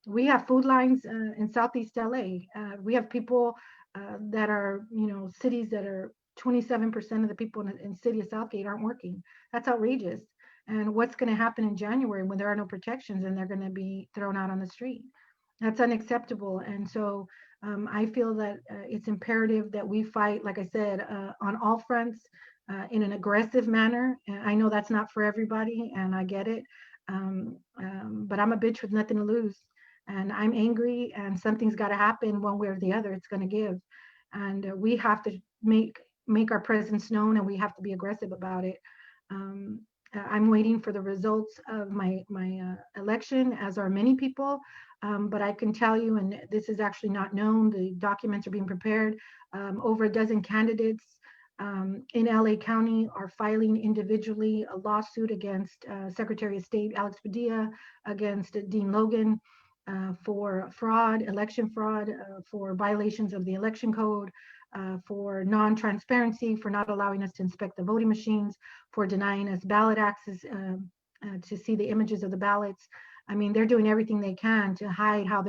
[SPEAKER 7] We have food lines in Southeast LA. We have people that are, cities that are 27% of the people in the city of Southgate aren't working. That's outrageous. And what's going to happen in January when there are no protections and they're going to be thrown out on the street? That's unacceptable. And so I feel that it's imperative that we fight, like I said, on all fronts, in an aggressive manner. And I know that's not for everybody, and I get it. But I'm a bitch with nothing to lose. And I'm angry, and something's got to happen one way or the other. It's going to give. And we have to make our presence known, and we have to be aggressive about it. I'm waiting for the results of my election, as are many people. But I can tell you, and this is actually not known, the documents are being prepared. Over a dozen candidates in LA County are filing individually a lawsuit against Secretary of State Alex Padilla, against Dean Logan, for fraud, election fraud, for violations of the election code, for non-transparency, for not allowing us to inspect the voting machines, for denying us ballot access to see the images of the ballots. I mean, they're doing everything they can to hide how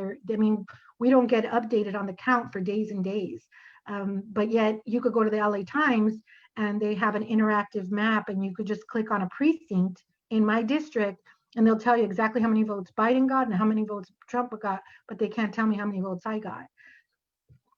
[SPEAKER 7] we don't get updated on the count for days and days. But yet you could go to the LA Times and they have an interactive map, and you could just click on a precinct in my district and they'll tell you exactly how many votes Biden got and how many votes Trump got, but they can't tell me how many votes I got.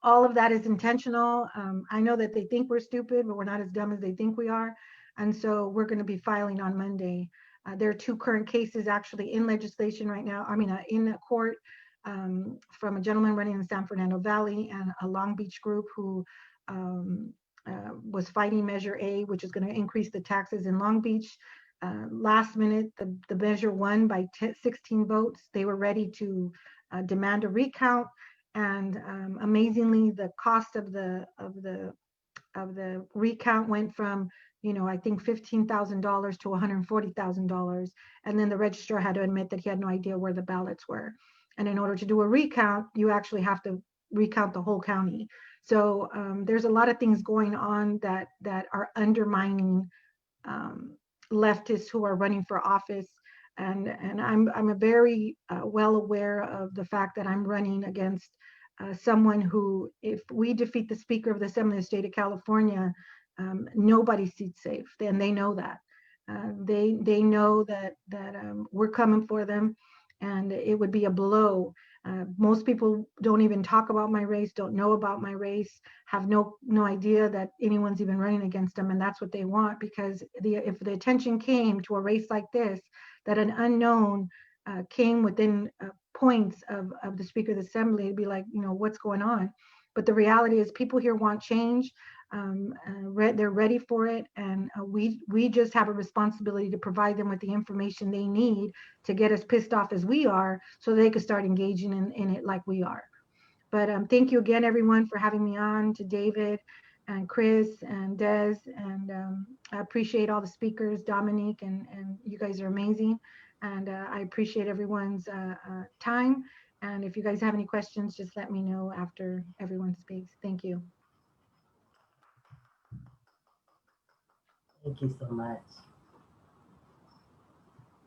[SPEAKER 7] All of that is intentional. I know that they think we're stupid, but we're not as dumb as they think we are. And so we're going to be filing on Monday. There are 2 current cases actually in legislation right now. In court, from a gentleman running in the San Fernando Valley and a Long Beach group who was fighting Measure A, which is going to increase the taxes in Long Beach. Last minute, the measure won by 16 votes. They were ready to demand a recount, and amazingly, the cost of the recount went from, I think $15,000 to $140,000, and then the registrar had to admit that he had no idea where the ballots were. And in order to do a recount, you actually have to recount the whole county. So there's a lot of things going on that are undermining leftists who are running for office. And I'm very well aware of the fact that I'm running against someone who, if we defeat the Speaker of the Assembly of the State of California, nobody's seat safe, and they know that. They know that we're coming for them, and it would be a blow. Most people don't even talk about my race, don't know about my race, have no idea that anyone's even running against them, and that's what they want, because if the attention came to a race like this, that an unknown came within points of the Speaker of the Assembly, it'd be like, what's going on? But the reality is people here want change. They're ready for it, and we just have a responsibility to provide them with the information they need to get as pissed off as we are, so they could start engaging in it like we are. But thank you again, everyone, for having me on, to David and Chris and Des, and I appreciate all the speakers, Dominique, and you guys are amazing. And I appreciate everyone's time. And if you guys have any questions, just let me know after everyone speaks. Thank you.
[SPEAKER 1] Thank you so much.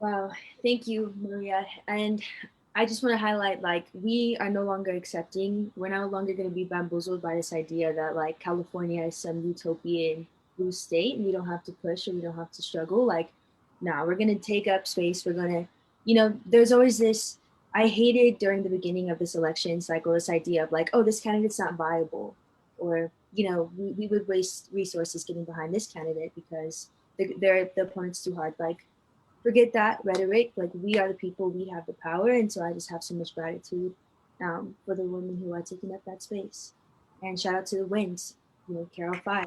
[SPEAKER 3] Wow, thank you, Maria. And I just want to highlight, like, we are no longer accepting, we're no longer going to be bamboozled by this idea that, like, California is some utopian blue state and we don't have to push or we don't have to struggle. Like, nah, we're going to take up space. We're going to, there's always this, I hated during the beginning of this election cycle, this idea of like, oh, this candidate's not viable. Or, we would waste resources getting behind this candidate because the opponent's too hard. Like, forget that rhetoric. Like, we are the people, we have the power. And so I just have so much gratitude for the women who are taking up that space. And shout out to the wins, Carol Five.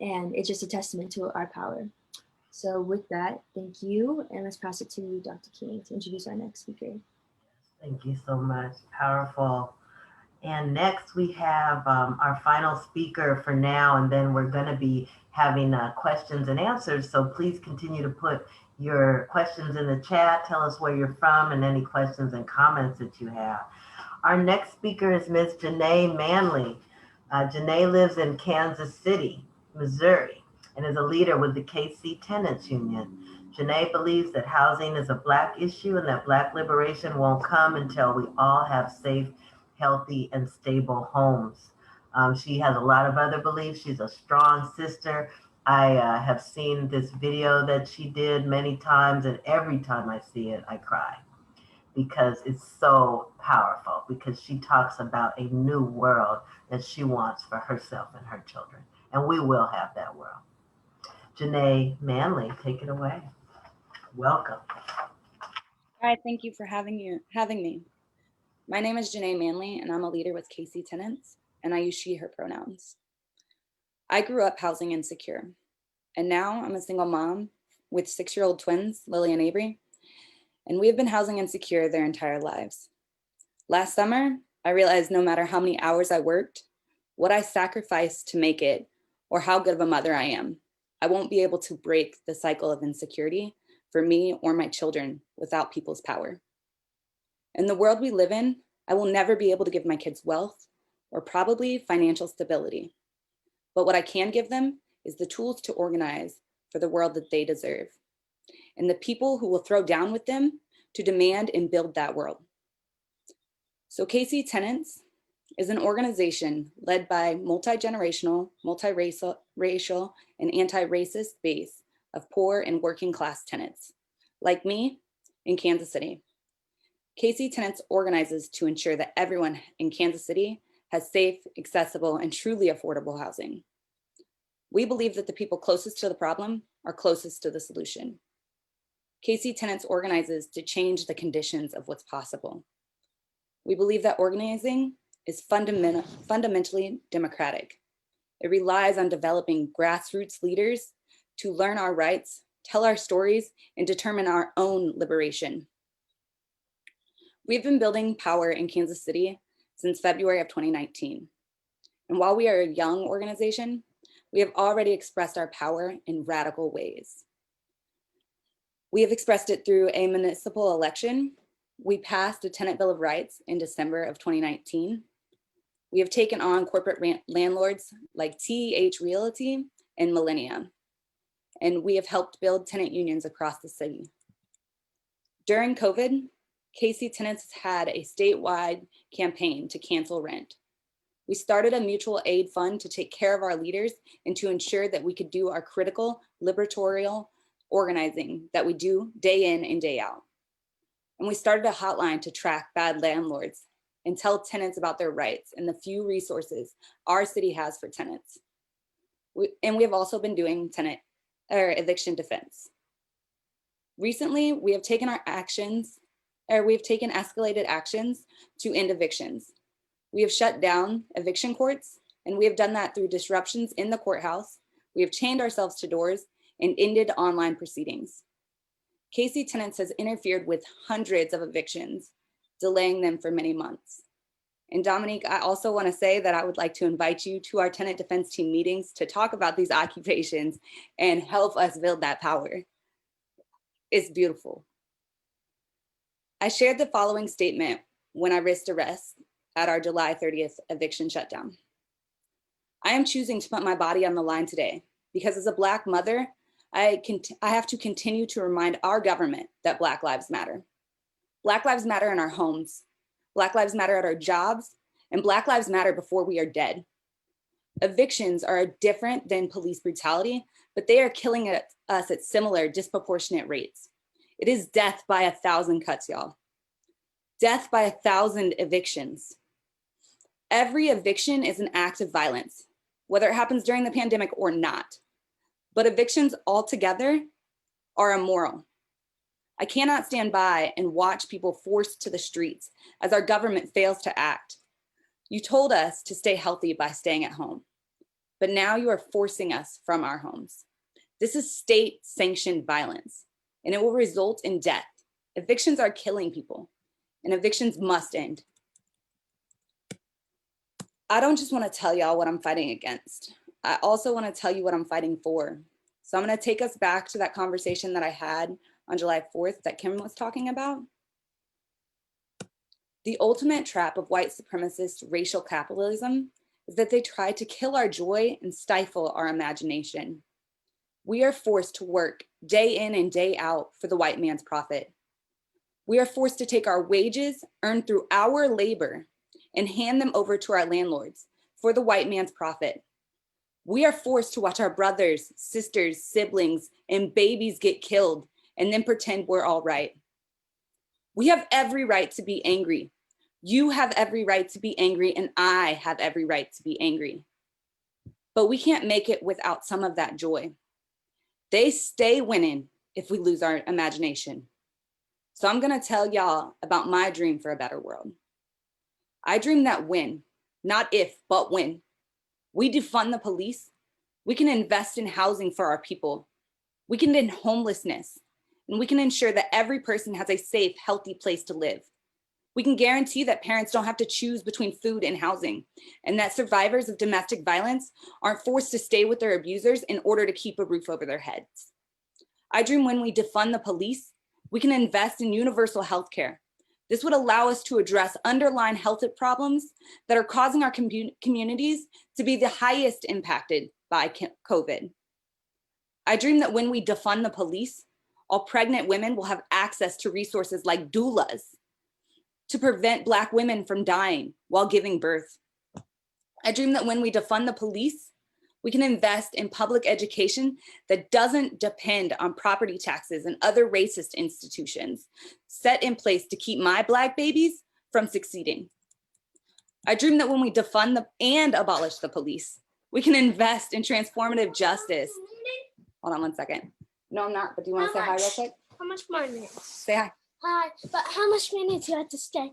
[SPEAKER 3] And it's just a testament to our power. So with that, thank you. And let's pass it to Dr. King to introduce our next speaker.
[SPEAKER 1] Thank you so much. Powerful. And next we have our final speaker for now, and then we're going to be having questions and answers. So please continue to put your questions in the chat. Tell us where you're from and any questions and comments that you have. Our next speaker is Ms. Janae Manley. Janae lives in Kansas City, Missouri, and is a leader with the KC Tenants Union. Janae believes that housing is a Black issue and that Black liberation won't come until we all have safe, healthy, and stable homes. She has a lot of other beliefs. She's a strong sister. I have seen this video that she did many times, and every time I see it, I cry because it's so powerful, because she talks about a new world that she wants for herself and her children. And we will have that world. Janae Manley, take it away. Welcome.
[SPEAKER 8] All right, thank you for having me. My name is Janae Manley, and I'm a leader with KC Tenants, and I use she, her pronouns. I grew up housing insecure, and now I'm a single mom with 6-year-old twins, Lily and Avery, and we have been housing insecure their entire lives. Last summer, I realized no matter how many hours I worked, what I sacrificed to make it, or how good of a mother I am, I won't be able to break the cycle of insecurity for me or my children without people's power. In the world we live in, I will never be able to give my kids wealth or probably financial stability. But what I can give them is the tools to organize for the world that they deserve, and the people who will throw down with them to demand and build that world. So KC Tenants is an organization led by multi-generational, multiracial, and anti-racist base of poor and working class tenants, like me in Kansas City. KC Tenants organizes to ensure that everyone in Kansas City has safe, accessible, and truly affordable housing. We believe that the people closest to the problem are closest to the solution. KC Tenants organizes to change the conditions of what's possible. We believe that organizing is fundamentally democratic. It relies on developing grassroots leaders to learn our rights, tell our stories, and determine our own liberation. We've been building power in Kansas City since February of 2019. And while we are a young organization, we have already expressed our power in radical ways. We have expressed it through a municipal election. We passed a tenant bill of rights in December of 2019. We have taken on corporate landlords like TEH Realty and Millennia, and we have helped build tenant unions across the city. During COVID, KC Tenants had a statewide campaign to cancel rent. We started a mutual aid fund to take care of our leaders and to ensure that we could do our critical liberatorial organizing that we do day in and day out. And we started a hotline to track bad landlords and tell tenants about their rights and the few resources our city has for tenants. We have also been doing eviction defense. Recently, we have taken escalated actions to end evictions. We have shut down eviction courts, and we have done that through disruptions in the courthouse. We have chained ourselves to doors and ended online proceedings. KC Tenants has interfered with hundreds of evictions, delaying them for many months. And Dominique, I also want to say that I would like to invite you to our tenant defense team meetings to talk about these occupations and help us build that power. is beautiful. I shared the following statement when I risked arrest at our July 30th eviction shutdown. I am choosing to put my body on the line today because as a Black mother, I have to continue to remind our government that Black lives matter. Black lives matter in our homes, Black lives matter at our jobs, and Black lives matter before we are dead. Evictions are different than police brutality, but they are killing us at similar disproportionate rates. It is death by 1,000 cuts, y'all. Death by 1,000 evictions. Every eviction is an act of violence, whether it happens during the pandemic or not. But evictions altogether are immoral. I cannot stand by and watch people forced to the streets as our government fails to act. You told us to stay healthy by staying at home, but now you are forcing us from our homes. This is state-sanctioned violence, and it will result in death. Evictions are killing people, and evictions must end. I don't just want to tell y'all what I'm fighting against. I also want to tell you what I'm fighting for. So I'm going to take us back to that conversation that I had on July 4th that Kim was talking about. The ultimate trap of white supremacist racial capitalism is that they try to kill our joy and stifle our imagination. We are forced to work day in and day out for the white man's profit. We are forced to take our wages earned through our labor and hand them over to our landlords for the white man's profit. We are forced to watch our brothers, sisters, siblings, and babies get killed and then pretend we're all right. We have every right to be angry. You have every right to be angry, and I have every right to be angry. But we can't make it without some of that joy. They stay winning if we lose our imagination. So I'm gonna tell y'all about my dream for a better world. I dream that when, not if, but when, we defund the police, we can invest in housing for our people. We can end homelessness, and we can ensure that every person has a safe, healthy place to live. We can guarantee that parents don't have to choose between food and housing, and that survivors of domestic violence aren't forced to stay with their abusers in order to keep a roof over their heads. I dream when we defund the police, we can invest in universal health care. This would allow us to address underlying health problems that are causing our communities to be the highest impacted by COVID. I dream that when we defund the police, all pregnant women will have access to resources like doulas to prevent Black women from dying while giving birth. I dream that when we defund the police, we can invest in public education that doesn't depend on property taxes and other racist institutions set in place to keep my Black babies from succeeding. I dream that when we defund and abolish the police, we can invest in transformative justice. Hold on one second. No, I'm not, but do you want to say hi real quick?
[SPEAKER 9] How much more minutes?
[SPEAKER 8] Say hi.
[SPEAKER 9] Hi, but how much minutes you have to stay?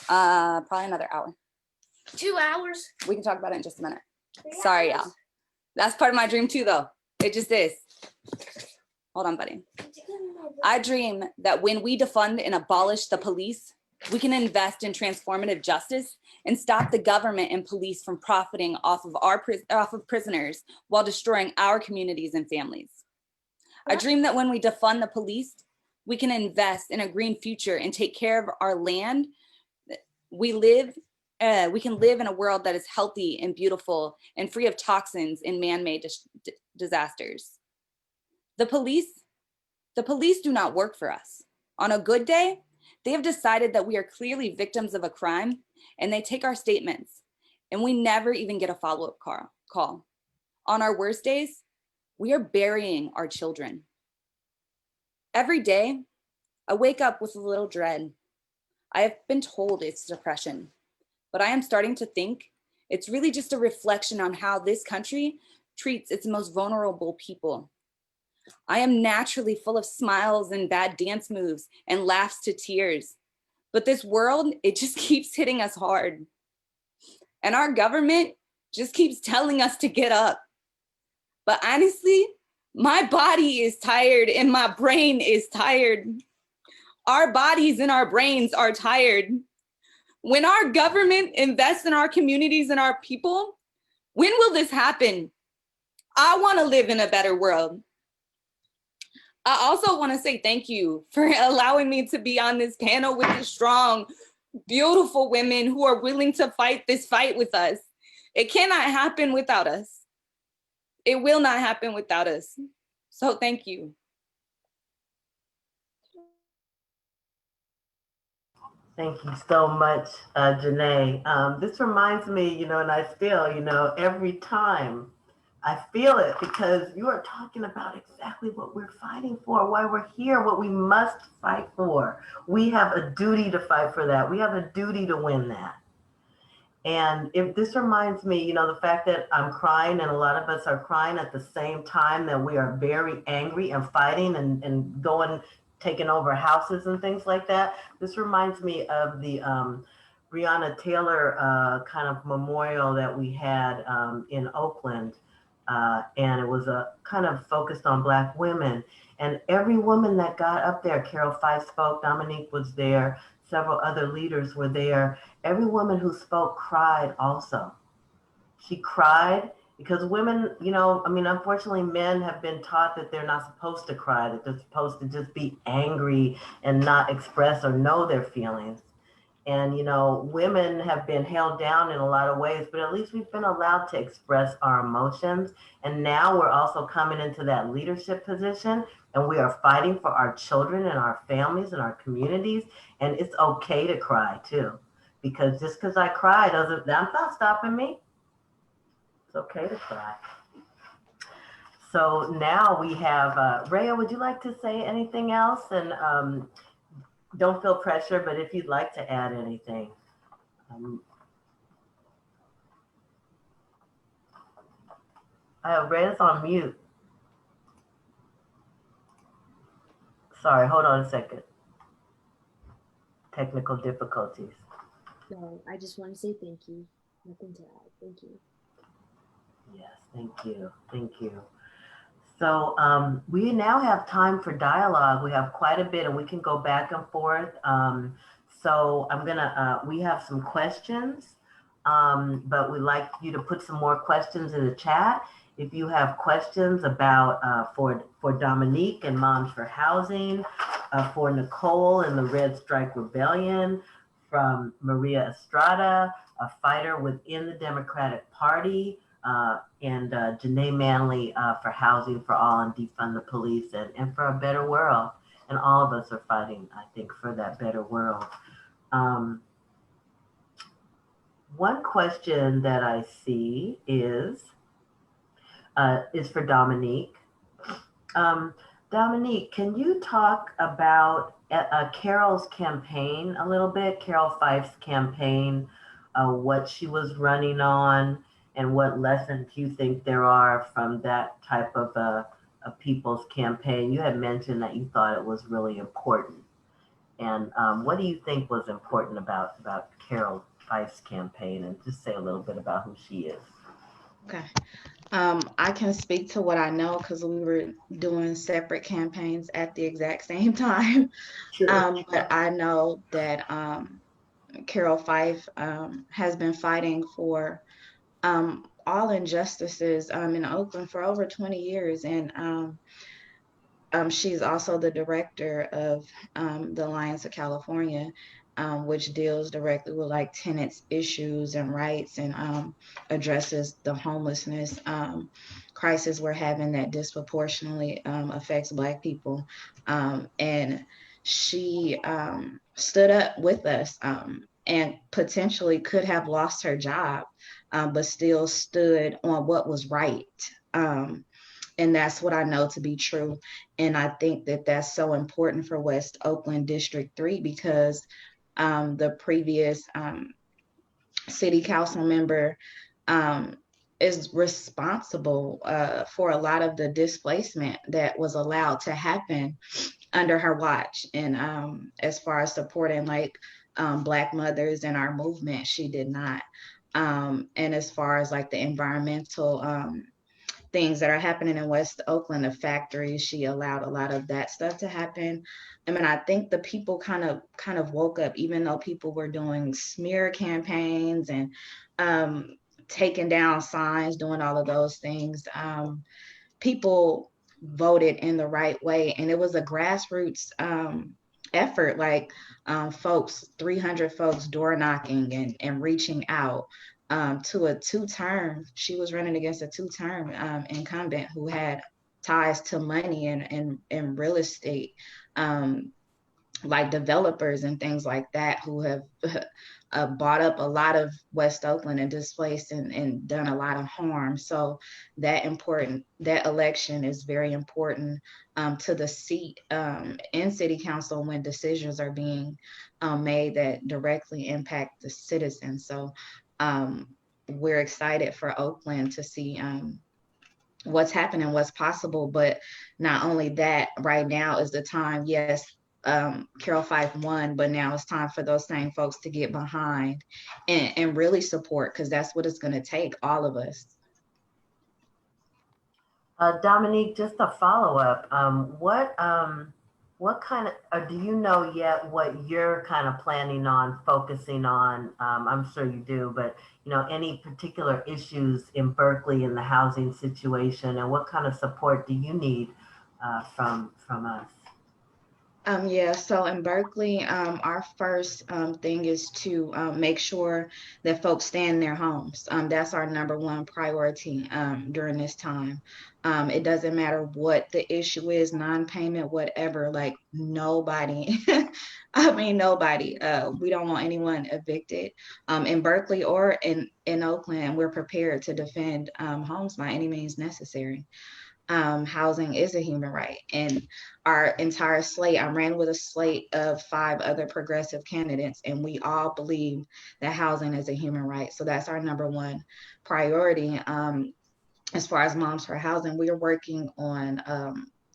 [SPEAKER 8] Probably another hour.
[SPEAKER 9] 2 hours?
[SPEAKER 8] We can talk about it in just a minute.
[SPEAKER 9] 3
[SPEAKER 8] Sorry,
[SPEAKER 9] hours?
[SPEAKER 8] y'all. That's part of my dream too, though. It just is. Hold on, buddy. I dream that when we defund and abolish the police, we can invest in transformative justice and stop the government and police from profiting off of prisoners while destroying our communities and families. I dream that when we defund the police, we can invest in a green future and take care of our land. We can live in a world that is healthy and beautiful and free of toxins and man-made disasters. The police do not work for us. On a good day, they have decided that we are clearly victims of a crime, and they take our statements, and we never even get a follow-up call. On our worst days, we are burying our children. Every day, I wake up with a little dread. I have been told it's depression, but I am starting to think it's really just a reflection on how this country treats its most vulnerable people. I am naturally full of smiles and bad dance moves and laughs to tears, but this world, it just keeps hitting us hard. And our government just keeps telling us to get up. But honestly, my body is tired and my brain is tired. Our bodies and our brains are tired. When our government invests in our communities and our people, when will this happen? I want to live in a better world. I also want to say thank you for allowing me to be on this panel with the strong, beautiful women who are willing to fight this fight with us. It cannot happen without us. It will not happen without us. So thank you.
[SPEAKER 1] Thank you so much, Janae. This reminds me, and I still, every time I feel it because you are talking about exactly what we're fighting for, why we're here, what we must fight for. We have a duty to fight for that. We have a duty to win that. And if this reminds me, the fact that I'm crying and a lot of us are crying at the same time, that we are very angry and fighting and going, taking over houses and things like that. This reminds me of the Breonna Taylor kind of memorial that we had in Oakland. And it was a kind of focused on Black women. And every woman that got up there, Carol Fife spoke, Dominique was there, several other leaders were there. Every woman who spoke cried also. She cried because women, unfortunately, men have been taught that they're not supposed to cry, that they're supposed to just be angry and not express or know their feelings. And, women have been held down in a lot of ways, but at least we've been allowed to express our emotions. And now we're also coming into that leadership position, and we are fighting for our children and our families and our communities. And it's okay to cry too, because just because I cry that's not stopping me. It's okay to cry. So now we have, Rhea, would you like to say anything else? And don't feel pressure, but if you'd like to add anything. Rhea's on mute. Sorry, hold on a second. Technical difficulties.
[SPEAKER 3] No, I just want to say thank you. Nothing to add. Thank you.
[SPEAKER 1] Yes, thank you. Thank you. So we now have time for dialogue. We have quite a bit and we can go back and forth. So we have some questions, but we'd like you to put some more questions in the chat. If you have questions about for Dominique and Moms for Housing, for Nicole and the Red Stripe Rebellion, from Maria Estrada, a fighter within the Democratic Party, and Janae Manley for Housing for All and Defund the Police and for a better world. And all of us are fighting, I think, for that better world. One question that I see is for Dominique. Dominique, can you talk about Carol's campaign a little bit? Carol Fife's campaign, what she was running on, and what lessons you think there are from that type of a people's campaign? You had mentioned that you thought it was really important. And what do you think was important about Carol Fife's campaign? And just say a little bit about who she is.
[SPEAKER 2] Okay. I can speak to what I know because we were doing separate campaigns at the exact same time. Sure. But I know that Carol Fife has been fighting for all injustices in Oakland for over 20 years. And she's also the director of the Alliance of California, which deals directly with like tenants' issues and rights and addresses the homelessness crisis we're having that disproportionately affects Black people. And she stood up with us and potentially could have lost her job, but still stood on what was right. And that's what I know to be true. And I think that that's so important for West Oakland District 3 because the previous city council member is responsible for a lot of the displacement that was allowed to happen under her watch. And as far as supporting like Black mothers in our movement, she did not. And as far as like the environmental things that are happening in West Oakland, the factories, she allowed a lot of that stuff to happen. I mean, I think the people kind of woke up, even though people were doing smear campaigns and taking down signs, doing all of those things. People voted in the right way. And it was a grassroots effort, like folks, 300 folks door knocking and reaching out to a two-term. She was running against a two-term incumbent who had ties to money and real estate, like developers and things like that, who have bought up a lot of West Oakland and displaced and done a lot of harm. So that election is very important to the seat in city council when decisions are being made that directly impact the citizens. So we're excited for Oakland to see what's happening, what's possible. But not only that, right now is the time, yes, Carol Fife won, but now it's time for those same folks to get behind and really support, because that's what it's going to take, all of us.
[SPEAKER 1] Dominique, just a follow-up. What kind of, or do you know yet what you're kind of planning on focusing on? I'm sure you do, but any particular issues in Berkeley in the housing situation, and what kind of support do you need from us?
[SPEAKER 2] Yeah, so in Berkeley, our first thing is to make sure that folks stay in their homes. That's our number one priority during this time. It doesn't matter what the issue is, non-payment, whatever, like nobody, I mean, nobody, we don't want anyone evicted in Berkeley or in Oakland. We're prepared to defend homes by any means necessary. Housing is a human right. And our entire slate, I ran with a slate of 5 other progressive candidates, and we all believe that housing is a human right. So that's our number one priority. As far as Moms for Housing, we are working on,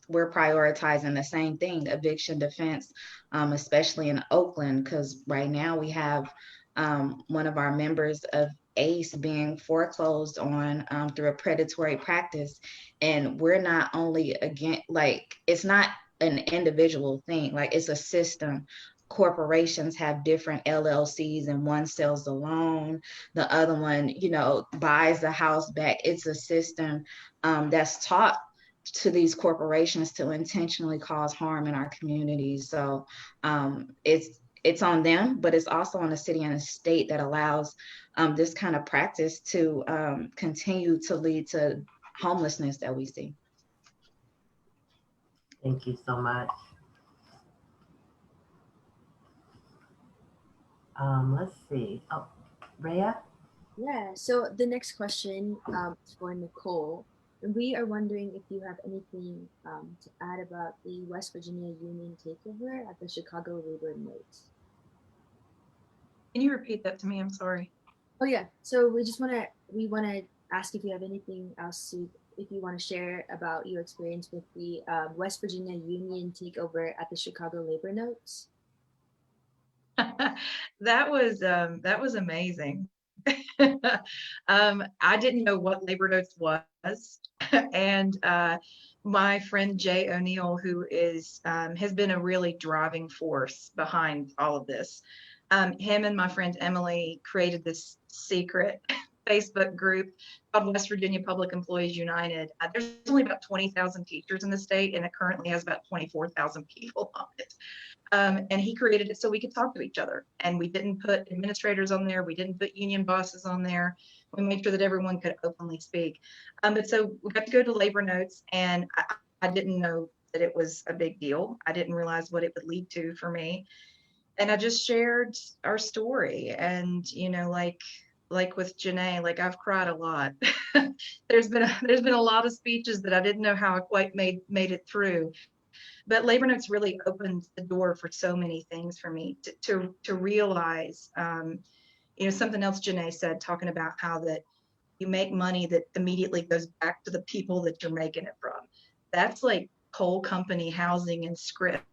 [SPEAKER 2] we're prioritizing the same thing, eviction defense, especially in Oakland, because right now we have one of our members of ACE being foreclosed on through a predatory practice. And we're not only, again, like, it's not an individual thing, like it's a system. Corporations have different LLCs, and one sells the loan, the other one, buys the house back. It's a system that's taught to these corporations to intentionally cause harm in our communities. So it's on them, but it's also on the city and the state that allows this kind of practice to continue to lead to homelessness that we see.
[SPEAKER 1] Thank you so much. Let's see. Oh, Rhea?
[SPEAKER 3] Yeah, so the next question is for Nicole. And we are wondering if you have anything to add about the West Virginia union takeover at the Chicago labor notes.
[SPEAKER 6] Can you repeat that to me? I'm sorry.
[SPEAKER 3] Oh yeah, so we wanna ask if you have anything else if you want to share about your experience with the West Virginia union takeover at the Chicago labor notes.
[SPEAKER 6] That was amazing. I didn't know what labor notes was, and my friend Jay O'Neill, who is has been a really driving force behind all of this. Him and my friend Emily created this secret Facebook group called West Virginia Public Employees United. There's only about 20,000 teachers in the state, and it currently has about 24,000 people on it. And he created it so we could talk to each other. And we didn't put administrators on there. We didn't put union bosses on there. We made sure that everyone could openly speak. But so we got to go to labor notes, and I didn't know that it was a big deal. I didn't realize what it would lead to for me. And I just shared our story. And, like with Janae, like I've cried a lot. there's been a lot of speeches that I didn't know how I quite made it through. But labor notes really opened the door for so many things for me to realize, something else Janae said, talking about how that you make money that immediately goes back to the people that you're making it from. That's like coal company housing and script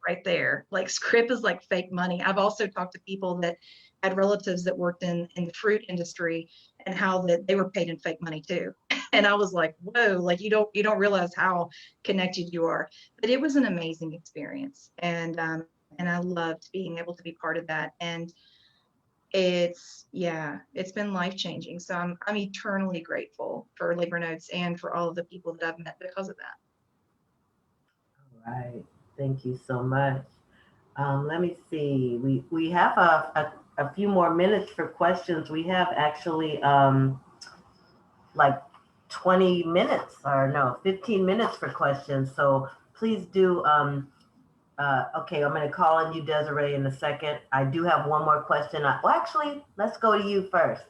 [SPEAKER 6] right there. Like script is like fake money. I've also talked to people that had relatives that worked in the fruit industry, and how that they were paid in fake money too. And I was like, whoa, like you don't realize how connected you are. But it was an amazing experience, and I loved being able to be part of that. And it's been life-changing. So I'm eternally grateful for labor notes and for all of the people that I've met because of that.
[SPEAKER 1] Right. Thank you so much. Let me see. We have a few more minutes for questions. We have actually like 20 minutes or no, 15 minutes for questions. So please do. Okay, I'm going to call on you, Desiree, in a second. I do have one more question. Well, actually, let's go to you first,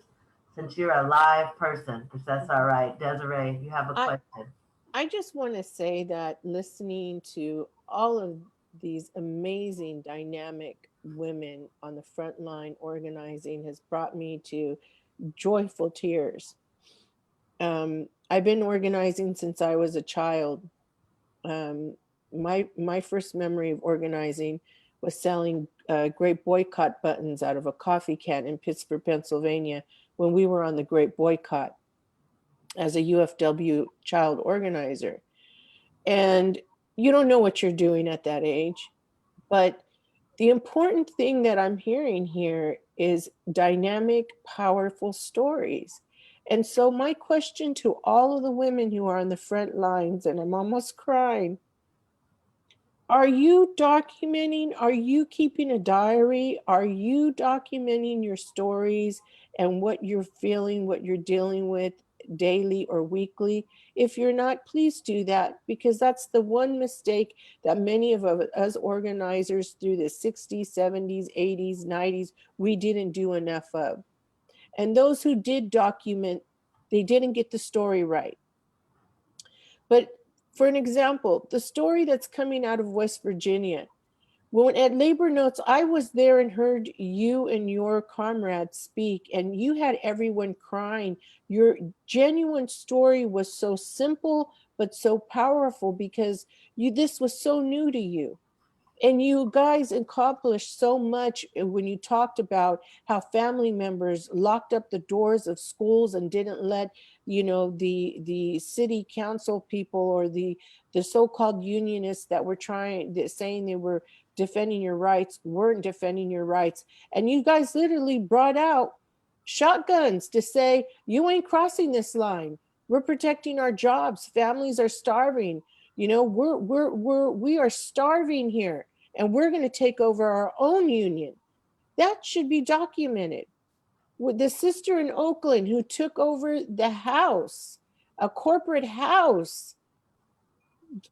[SPEAKER 1] since you're a live person, if that's all right. Desiree, you have a
[SPEAKER 4] I,
[SPEAKER 1] question.
[SPEAKER 4] I just want to say that listening to all of these amazing, dynamic women on the front line organizing has brought me to joyful tears. I've been organizing since I was a child. Um, my first memory of organizing was selling Great Boycott buttons out of a coffee can in Pittsburgh, Pennsylvania, when we were on the Great Boycott as a UFW child organizer. And you don't know what you're doing at that age, but the important thing that I'm hearing here is dynamic, powerful stories. And so, my question to all of the women who are on the front lines, and I'm almost crying, are you documenting? Are you keeping a diary? Are you documenting your stories and what you're feeling, what you're dealing with daily or weekly? If you're not, please do that, because that's the one mistake that many of us organizers through the 60s, 70s, 80s, 90s, we didn't do enough of. And those who did document, they didn't get the story right. But for an example, the story that's coming out of West Virginia, when at Labor Notes, I was there and heard you and your comrades speak, and you had everyone crying. Your genuine story was so simple, but so powerful because this was so new to you. And you guys accomplished so much when you talked about how family members locked up the doors of schools and didn't let the city council people or the so-called unionists that were saying they were defending your rights weren't defending your rights. And you guys literally brought out shotguns to say, you ain't crossing this line. We're protecting our jobs. Families are starving. We are starving here, and we're going to take over our own union. That should be documented. With the sister in Oakland who took over the house, a corporate house.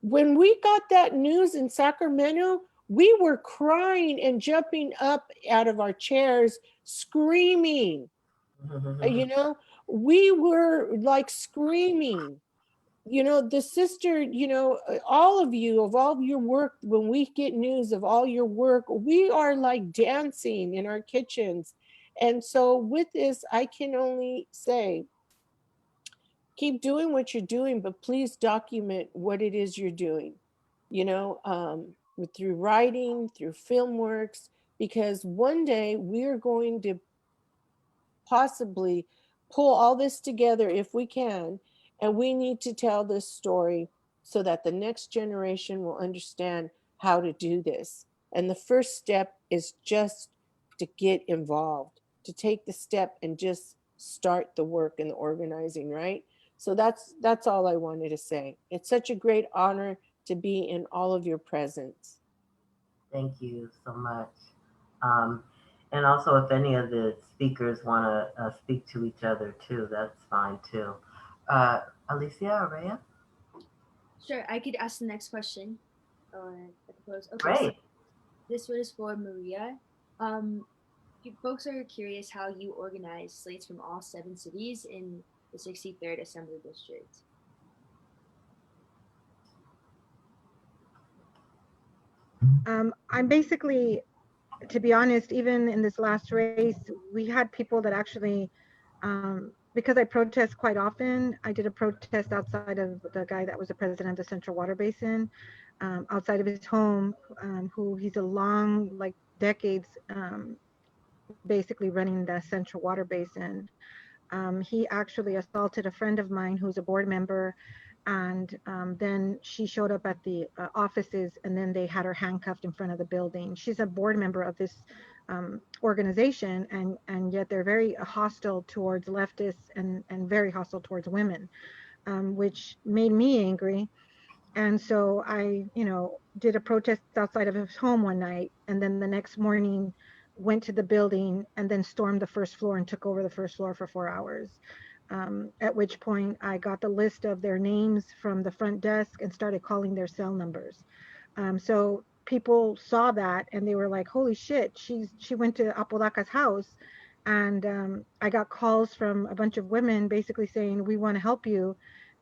[SPEAKER 4] When we got that news in Sacramento, we were crying and jumping up out of our chairs, screaming. You know, we were like screaming. The sister, all of you, of all of your work, when we get news of all your work, we are like dancing in our kitchens. And so with this, I can only say, keep doing what you're doing, but please document what it is you're doing, through writing, through film works, because one day we're going to possibly pull all this together if we can. And we need to tell this story so that the next generation will understand how to do this. And the first step is just to get involved, to take the step and just start the work and the organizing, right? So that's all I wanted to say. It's such a great honor to be in all of your presence.
[SPEAKER 1] Thank you so much. Um, and also, if any of the speakers want to speak to each other too, that's fine too. Uh, Alicia or Rhea?
[SPEAKER 3] Sure, I could ask the next question. Or I suppose. Okay, so
[SPEAKER 1] Great.
[SPEAKER 3] this one is for Maria. Um, folks are curious how you organize slates from all 7 cities in the 63rd Assembly District.
[SPEAKER 7] I'm basically, to be honest, even in this last race, we had people that actually, because I protest quite often, I did a protest outside of the guy that was the president of the Central Water Basin, outside of his home, who he's a long, like decades, basically running the Central Water Basin. He actually assaulted a friend of mine who's a board member, and then she showed up at the offices, and then they had her handcuffed in front of the building. She's a board member of this organization, and yet they're very hostile towards leftists and very hostile towards women, which made me angry. And so I, did a protest outside of his home one night, and then the next morning went to the building and then stormed the first floor and took over the first floor for 4 hours. At which point I got the list of their names from the front desk and started calling their cell numbers. So people saw that and they were like, "Holy shit, she went to Apodaka's house." And I got calls from a bunch of women basically saying, "We want to help you."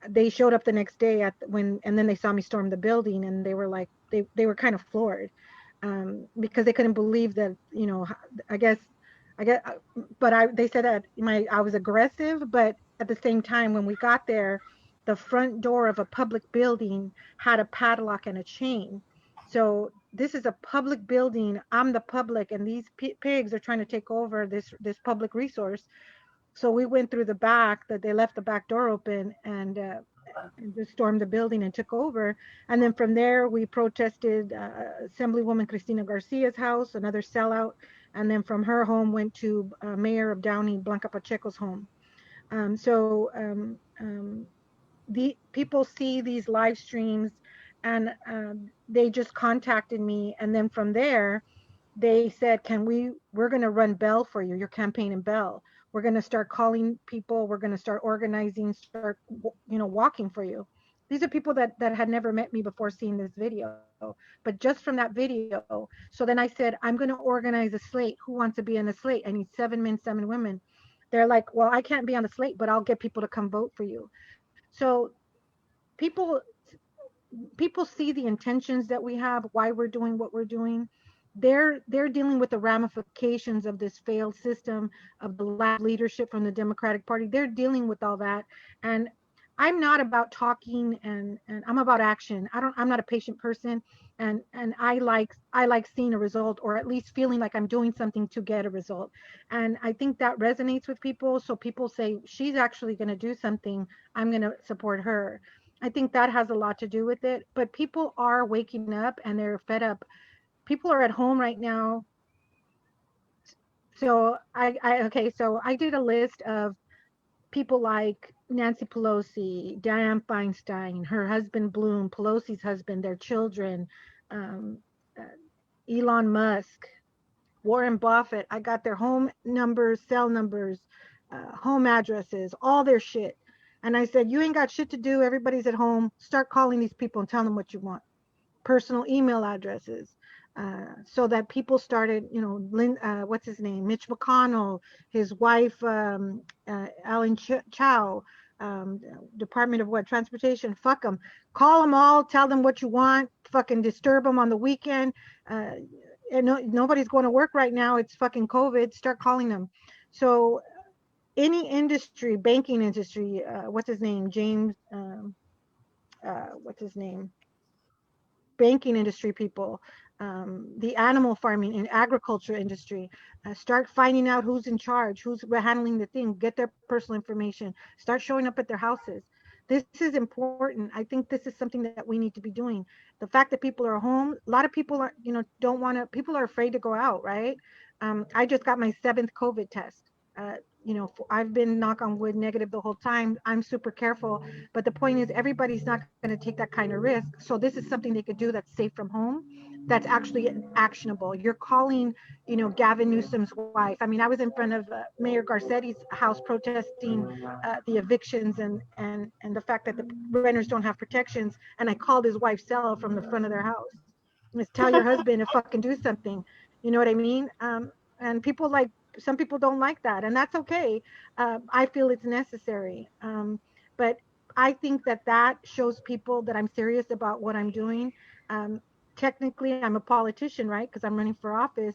[SPEAKER 7] They showed up the next day and then they saw me storm the building, and they were like, they were kind of floored, because they couldn't believe that, I guess, I guess, but they said that I was aggressive, but at the same time, when we got there, the front door of a public building had a padlock and a chain. So this is a public building. I'm the public, and these pigs are trying to take over this public resource. So we went through the back. That they left the back door open, and just stormed the building and took over. And then from there, we protested Assemblywoman Cristina Garcia's house, another sellout. And then from her home, went to Mayor of Downey, Blanca Pacheco's home. So the people see these live streams, and they just contacted me. And then from there, they said, we're going to run Bell for you, your campaign in Bell. We're going to start calling people. We're going to start organizing, start, walking for you. These are people that had never met me before seeing this video. But just from that video, so then I said, I'm going to organize a slate. Who wants to be in the slate? I need 7 men, 7 women. They're like, well, I can't be on the slate, but I'll get people to come vote for you. So people people see the intentions that we have, why we're doing what we're doing. They're dealing with the ramifications of this failed system, of the lack of leadership from the Democratic Party. They're dealing with all that. And I'm not about talking, and I'm about action. I'm not a patient person, and I like seeing a result, or at least feeling like I'm doing something to get a result. And I think that resonates with people. So people say, she's actually going to do something. I'm going to support her. I think that has a lot to do with it. But people are waking up and they're fed up. People are at home right now. So I did a list of people like Nancy Pelosi, Dianne Feinstein, her husband Bloom, Pelosi's husband, their children, um, uh, Elon Musk, Warren Buffett. I got their home numbers, cell numbers, home addresses, all their shit. And I said, you ain't got shit to do. Everybody's at home. Start calling these people and tell them what you want. Personal email addresses. So that people started, what's his name? Mitch McConnell, his wife, Alan Chow, um, Department of what? Transportation. Fuck them. Call them all. Tell them what you want. Fucking disturb them on the weekend. Uh, and nobody's going to work right now. It's fucking COVID. Start calling them. So any industry, banking industry, what's his name? James, what's his name? Banking industry people, the animal farming and agriculture industry, start finding out who's in charge, who's handling the thing, get their personal information, start showing up at their houses. This is important. I think this is something that we need to be doing. The fact that people are home, a lot of people are, don't want to, people are afraid to go out, right? I just got my 7th COVID test. I've been, knock on wood, negative the whole time. I'm super careful. But the point is, everybody's not going to take that kind of risk. So this is something they could do that's safe from home, that's actually actionable. You're calling, Gavin Newsom's wife. I mean, I was in front of Mayor Garcetti's house protesting the evictions and the fact that the renters don't have protections. And I called his wife's cell from the front of their house. Just tell your husband to fucking do something. You know what I mean? And people like, some people don't like that, and that's okay. I feel it's necessary. But I think that shows people that I'm serious about what I'm doing. Um, Technically, I'm a politician, right? Because I'm running for office.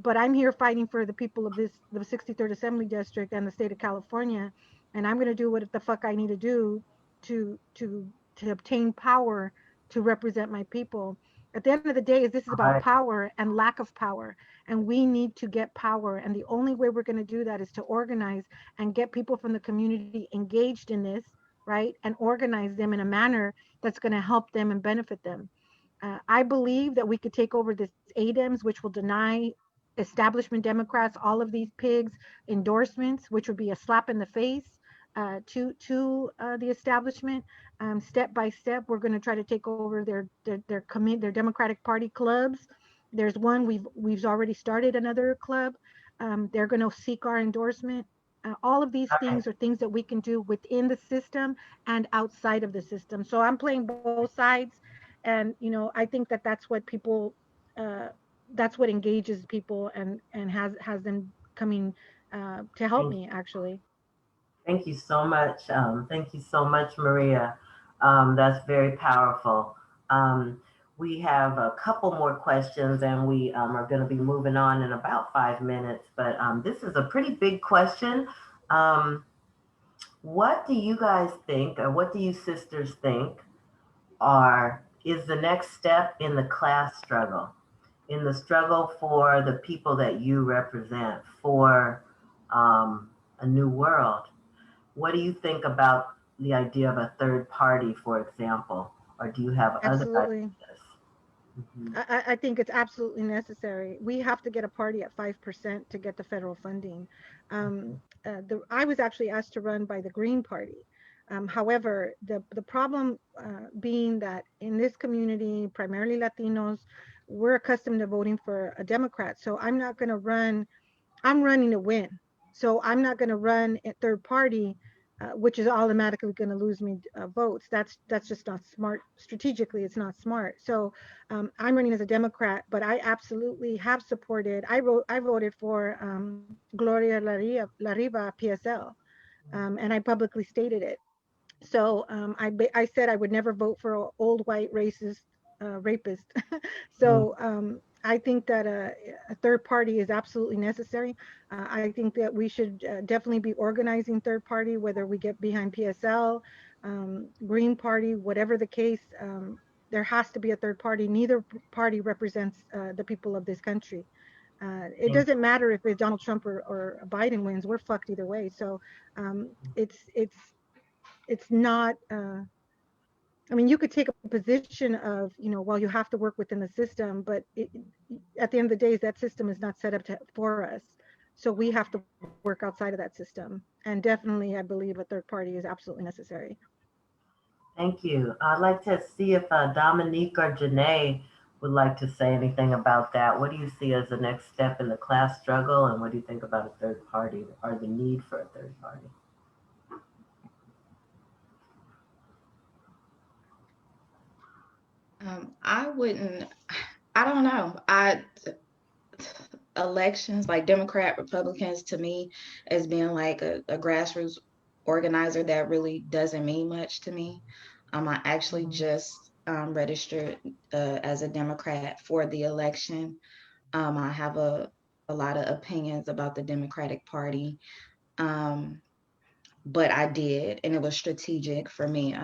[SPEAKER 7] But I'm here fighting for the people of the 63rd Assembly District and the state of California, and I'm going to do what the fuck I need to do to to to obtain power to represent my people. At the end of the day, this is about
[SPEAKER 1] Right.
[SPEAKER 7] power and lack of power, and we need to get power. And the only way we're going to do that is to organize and get people from the community engaged in this, right? And organize them in a manner that's going to help them and benefit them. I believe that we could take over this ADEMS, which will deny establishment Democrats all of these pigs endorsements, which would be a slap in the face. to the establishment. Step by step, we're going to try to take over their Democratic Party clubs. There's one we've already started another club. They're going to seek our endorsement. All of these
[SPEAKER 1] All right.
[SPEAKER 7] things are things that we can do within the system and outside of the system. So I'm playing both sides, and I think that that's what people, that's what engages people and has them coming to help
[SPEAKER 1] Thank,
[SPEAKER 7] me actually.
[SPEAKER 1] thank you so much. Thank you so much, Maria. That's very powerful. Um, we have a couple more questions and we are going to be moving on in about 5 minutes, but this is a pretty big question. Um, what do you guys think, or what do you sisters think is the next step in the class struggle, in the struggle for the people that you represent, for a new world? What do you think about the idea of a third party, for example? Or do you have other
[SPEAKER 7] Absolutely.
[SPEAKER 1] ideas? Mhm.
[SPEAKER 7] I think it's absolutely necessary. We have to get a party at 5% to get the federal funding. I was actually asked to run by the Green Party. However, the problem being that in this community, primarily Latinos, we're accustomed to voting for a Democrat. So I'm not going to run. I'm running to win. So I'm not going to run a third party, which is automatically going to lose me votes. That's just not smart. Strategically, it's not smart. So I'm running as a Democrat, but I absolutely have supported. I voted for Gloria Lariva PSL, and I publicly stated it. So I said I would never vote for an old white racist rapist.
[SPEAKER 1] Mhm.
[SPEAKER 7] So I think that a third party is absolutely necessary. I think that we should definitely be organizing third party, whether we get behind PSL, Green Party, whatever the case. There has to be a third party. Neither party represents the people of this country. It
[SPEAKER 1] Thank
[SPEAKER 7] doesn't matter if it's Donald Trump or Biden wins. We're fucked either way. So it's not I mean, you could take a position of, well, you have to work within the system, but at the end of the day, that system is not set up for us. So we have to work outside of that system. And definitely, I believe a third party is absolutely necessary.
[SPEAKER 1] Thank you. I'd like to see if Dominique or Janae would like to say anything about that. What do you see as the next step in the class struggle, and what do you think about a third party or the need for a third party?
[SPEAKER 2] I wouldn't, I don't know. Elections, like Democrat, Republicans, to me, as being like a grassroots organizer, that really doesn't mean much to me. I actually
[SPEAKER 1] Mhm.
[SPEAKER 2] just registered as a Democrat for the election. I have a lot of opinions about the Democratic Party, but I did, and it was strategic for me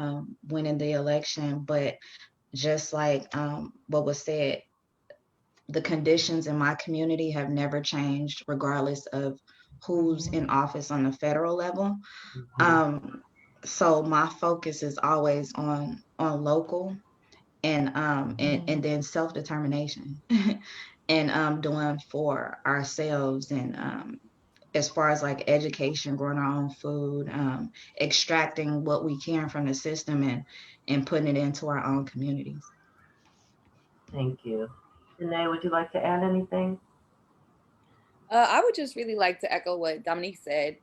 [SPEAKER 2] winning the election. But just like what was said, the conditions in my community have never changed, regardless of who's
[SPEAKER 1] Mhm.
[SPEAKER 2] in office on the federal level.
[SPEAKER 1] Mhm.
[SPEAKER 2] Um, so my focus is always on local and and then self-determination and doing for ourselves and as far as like education, growing our own food, extracting what we can from the system and putting it into our own communities.
[SPEAKER 1] Thank you. Janae, would you like to add anything?
[SPEAKER 8] I would just really like to echo what Dominique said.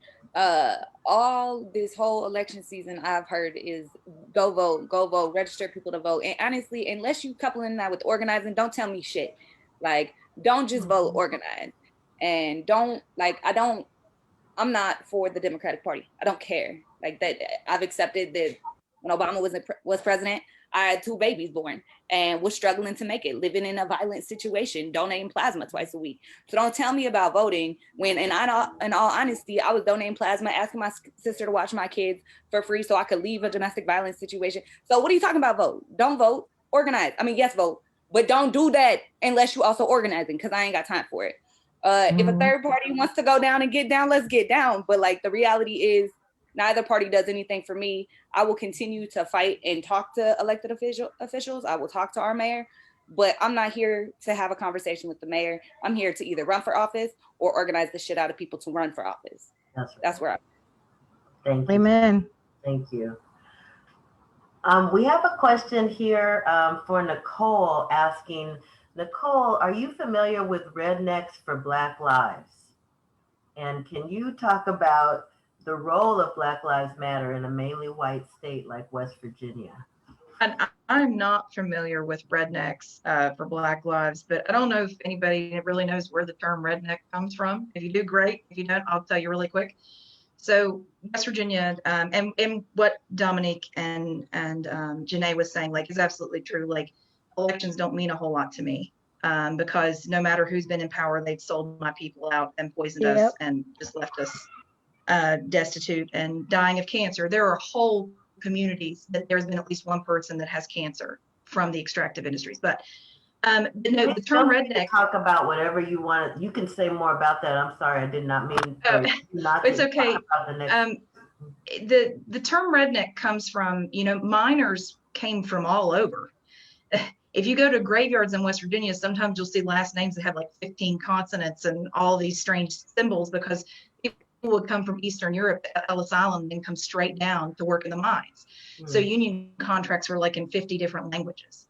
[SPEAKER 8] All this whole election season I've heard is go vote, register people to vote. And honestly, unless you coupling that with organizing, don't tell me shit. Like, don't just vote,
[SPEAKER 1] Mhm.
[SPEAKER 8] organize. And don't like I'm not for the Democratic Party. I don't care. Like that, I've accepted that when Obama was president, I had 2 babies born and was struggling to make it, living in a violent situation, donating plasma twice a week. So don't tell me about voting when, in all honesty, I was donating plasma, asking my sister to watch my kids for free so I could leave a domestic violence situation. So what are you talking about? Vote? Don't vote. Organize. I mean, yes, vote, but don't do that unless you also organizing, because I ain't got time for it. If a
[SPEAKER 1] Mhm.
[SPEAKER 8] third party wants to go down and get down, let's get down. But like the reality is, neither party does anything for me. I will continue to fight and talk to elected officials. I will talk to our mayor, but I'm not here to have a conversation with the mayor. I'm here to either run for office or organize the shit out of people to run for office.
[SPEAKER 1] That's right.
[SPEAKER 8] That's where I'm.
[SPEAKER 1] Thank you.
[SPEAKER 7] Amen.
[SPEAKER 1] Thank you. We have a question here for Nicole asking, Nicole, are you familiar with Rednecks for Black Lives? And can you talk about the role of Black Lives Matter in a mainly white state like West Virginia?
[SPEAKER 6] And I'm not familiar with rednecks for Black Lives, but I don't know if anybody really knows where the term redneck comes from. If you do, great. If you don't, I'll tell you really quick. So West Virginia, and what Dominique and Janae was saying, like, is absolutely true. Like, elections don't mean a whole lot to me because no matter who's been in power, they've sold my people out and poisoned us and just left us destitute and dying of cancer. There are whole communities that there's been at least one person that has cancer from the extractive industries. But no, the term redneck.
[SPEAKER 1] Talk about whatever you want. You can say more about that. I'm sorry, I did not mean for not
[SPEAKER 6] it's
[SPEAKER 1] to
[SPEAKER 6] okay.
[SPEAKER 1] talk about the next.
[SPEAKER 6] The term redneck comes from, miners came from all over. If you go to graveyards in West Virginia, sometimes you'll see last names that have like 15 consonants and all these strange symbols because people would come from Eastern Europe, Ellis Island, and come straight down to work in the mines. So union contracts were like in 50 different languages.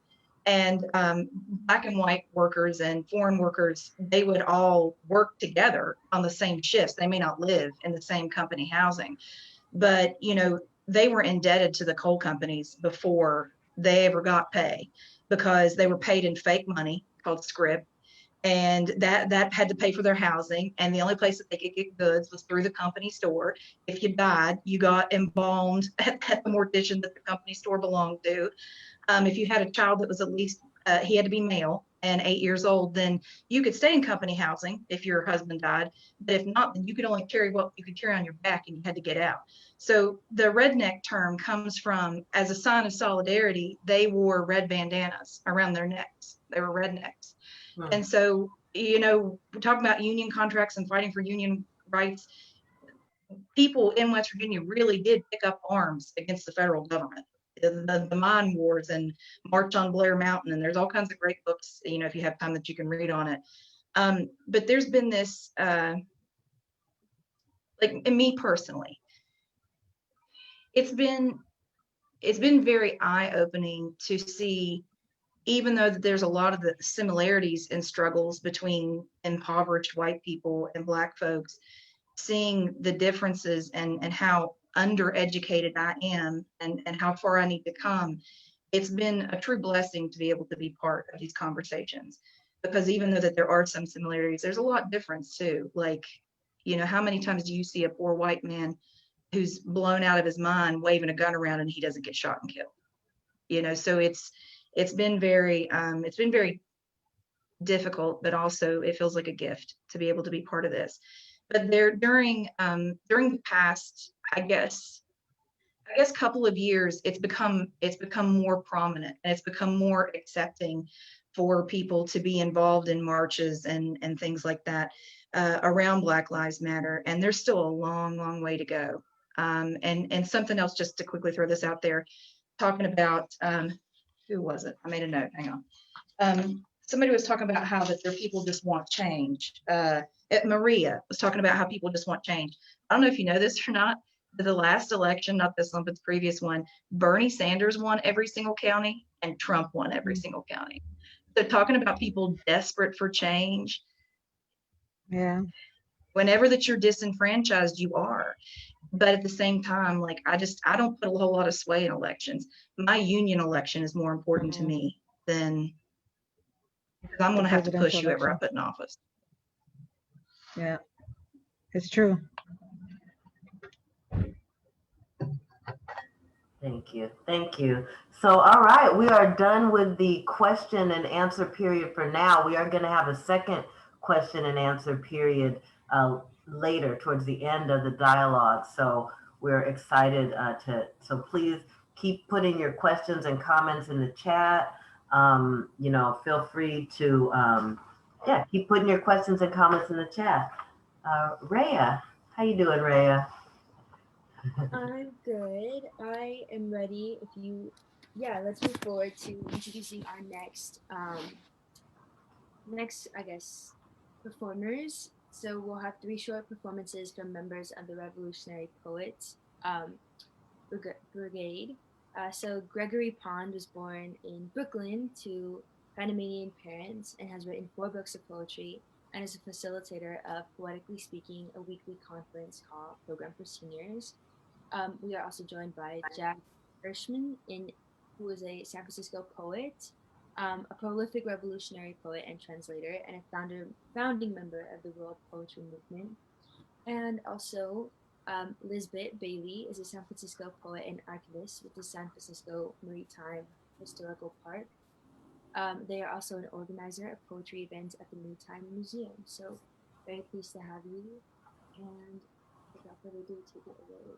[SPEAKER 6] And black and white workers and foreign workers, they would all work together on the same shifts. They may not live in the same company housing, but they were indebted to the coal companies before they ever got pay because they were paid in fake money called scrip, and that had to pay for their housing, and the only place that they could get goods was through the company store. If you died, you got embalmed at the mortician that the company store belonged to. If you had a child that was at least he had to be male and 8 years old, then you could stay in company housing if your husband died. But if not, then you could only carry what you could carry on your back and you had to get out. So the redneck term comes from, as a sign of solidarity, they wore red bandanas around their necks. They were rednecks. And so, we're talking about union contracts and fighting for union rights. People in West Virginia really did pick up arms against the federal government. The mine wars and March on Blair Mountain, and there's all kinds of great books, if you have time, that you can read on it. But there's been this, like, and me personally, it's been very eye-opening to see, even though there's a lot of the similarities and struggles between impoverished white people and Black folks, seeing the differences and how undereducated I am and how far I need to come. It's been a true blessing to be able to be part of these conversations, because even though that there are some similarities, there's a lot of difference too. Like, how many times do you see a poor white man who's blown out of his mind waving a gun around and he doesn't get shot and killed? So it's been very difficult, but also it feels like a gift to be able to be part of this. But during the past, I guess couple of years, it's become more prominent, and it's become more accepting for people to be involved in marches and things like that around Black Lives Matter. And there's still a long way to go. And something else, just to quickly throw this out there, talking about who was it? I made a note. Hang on. Somebody was talking about how that their people just want change. Maria was talking about how people just want change. I don't know if you know this or not, but the last election, not this one, but the previous one, Bernie Sanders won every single county and Trump won every single county. So talking about people desperate for change.
[SPEAKER 7] Yeah.
[SPEAKER 6] Whenever that you're disenfranchised, you are. But at the same time, like, I don't put a whole lot of sway in elections. My union election is more important to me than, because I'm going to have to push whoever I put in office.
[SPEAKER 7] Yeah, it's true.
[SPEAKER 1] Thank you. So, all right, we are done with the question and answer period for now. We are going to have a second question and answer period later towards the end of the dialogue. So we're excited so please keep putting your questions and comments in the chat. Feel free to, keep putting your questions and comments in the chat. Rhea, how you doing, Rhea?
[SPEAKER 3] I'm good. I am ready. Let's move forward to introducing our next, I guess, performers. So we'll have 3 short performances from members of the Revolutionary Poets. um, brigade. So Gregory Pond was born in Brooklyn to Panamanian parents and has written 4 books of poetry and is a facilitator of Poetically Speaking, a weekly conference call program for seniors. We are also joined by Jack Hirschman, who is a San Francisco poet, a prolific revolutionary poet and translator, and a founding member of the World Poetry Movement. And also, Lisbeth Bailey is a San Francisco poet and archivist with the San Francisco Maritime Historical Park. They are also an organizer of poetry events at the Maritime Museum. So, very pleased to have you. And without further ado, take it away.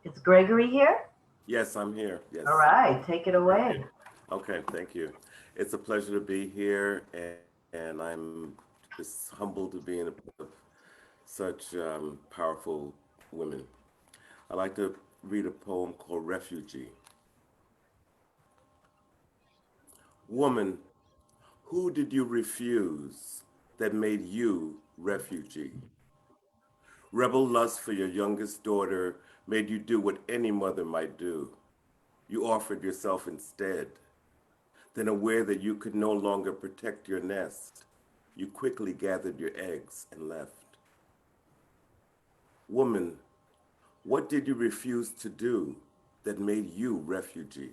[SPEAKER 1] Is Gregory here?
[SPEAKER 10] Yes, I'm here. Yes.
[SPEAKER 1] All right, take it away.
[SPEAKER 10] Okay, thank you. It's a pleasure to be here, and I'm just humbled to be in such powerful women. I'd like to read a poem called Refugee. Woman, who did you refuse that made you refugee? Rebel lust for your youngest daughter made you do what any mother might do. You offered yourself instead. Then, aware that you could no longer protect your nest, you quickly gathered your eggs and left. Woman, what did you refuse to do that made you refugee?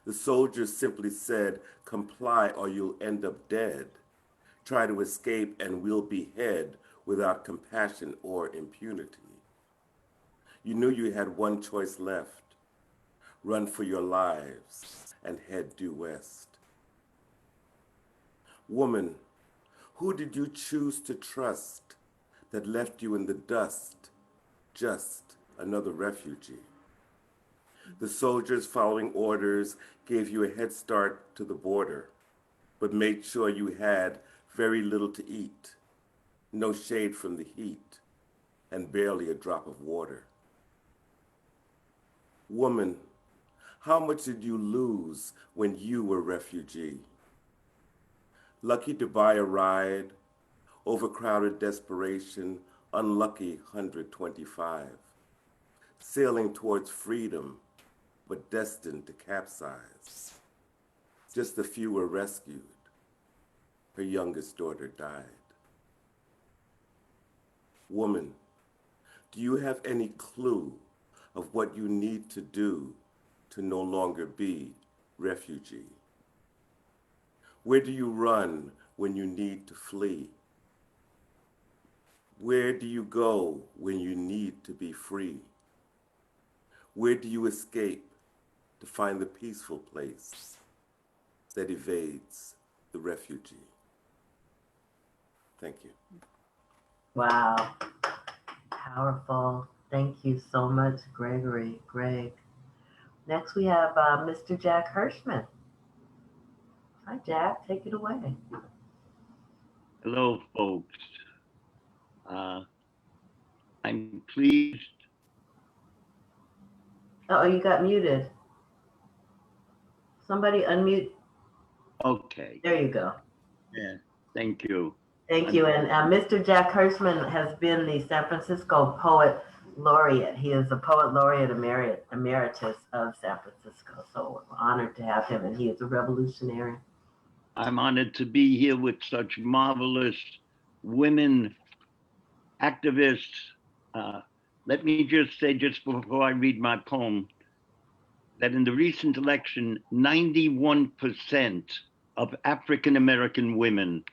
[SPEAKER 10] The soldiers simply said, comply or you'll end up dead. Try to escape and we'll behead without compassion or impunity. You knew you had one choice left. Run for your lives and head due west. Woman, who did you choose to trust that left you in the dust, just another refugee? The soldiers following orders gave you a head start to the border, but made sure you had very little to eat, no shade from the heat, and barely a drop of water. Woman, how much did you lose when you were refugee? Lucky to buy a ride, overcrowded desperation, unlucky 125. Sailing towards freedom, but destined to capsize. Just a few were rescued. Her youngest daughter died. Woman, do you have any clue of what you need to do to no longer be refugee? Where do you run when you need to flee? Where do you go when you need to be free? Where do you escape to find the peaceful place that evades the refugee? Thank you.
[SPEAKER 1] Wow, powerful. Thank you so much, Greg. Next, we have Mr. Jack Hirschman. Hi, Jack. Take it away.
[SPEAKER 11] Hello, folks. I'm pleased.
[SPEAKER 1] Oh, you got muted. Somebody unmute.
[SPEAKER 11] Okay.
[SPEAKER 1] There you go.
[SPEAKER 11] Yeah. Thank you.
[SPEAKER 1] Thank you. And Mr. Jack Hirschman has been the San Francisco Poet Laureate. He is the Poet Laureate Emeritus of San Francisco. So we're honored to have him, and he is a revolutionary.
[SPEAKER 11] I'm honored to be here with such marvelous women activists. Let me just say, just before I read my poem, that in the recent election, 91% of African American women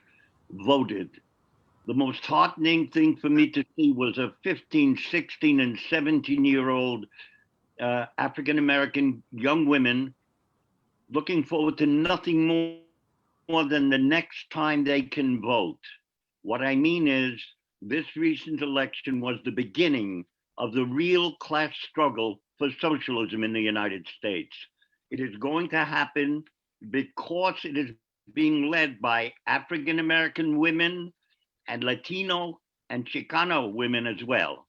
[SPEAKER 11] voted. The most heartening thing for me to see was a 15, 16, and 17-year-old African American young women looking forward to nothing more than the next time they can vote. What I mean is, this recent election was the beginning of the real class struggle for socialism in the United States. It is going to happen because it is being led by African American women and Latino and Chicano women as well.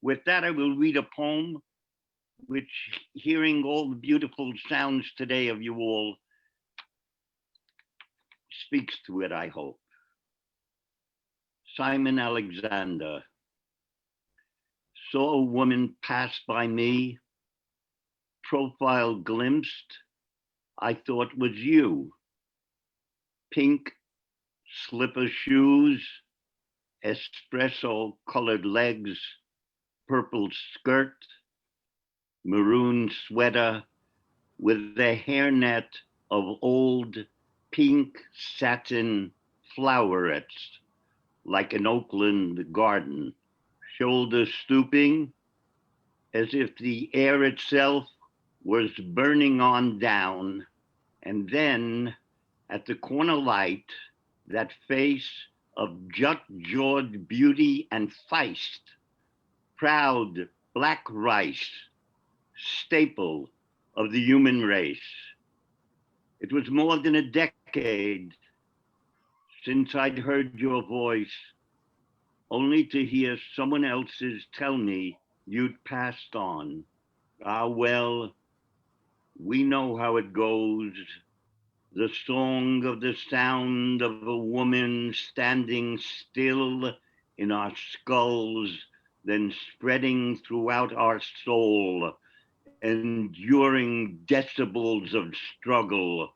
[SPEAKER 11] With that, I will read a poem which, hearing all the beautiful sounds today of you all, speaks to it, I hope. Simon Alexander. Saw a woman pass by me, profile glimpsed, I thought was you. Pink slipper shoes, espresso colored legs, purple skirt, maroon sweater with a hairnet of old pink satin flowerets like an Oakland garden, shoulder stooping as if the air itself was burning on down. And then at the corner light, that face of jut-jawed beauty and feist, proud black rice, staple of the human race. It was more than a decade since I'd heard your voice, only to hear someone else's tell me you'd passed on. Ah, well, we know how it goes. The song of the sound of a woman standing still in our skulls, then spreading throughout our soul, enduring decibels of struggle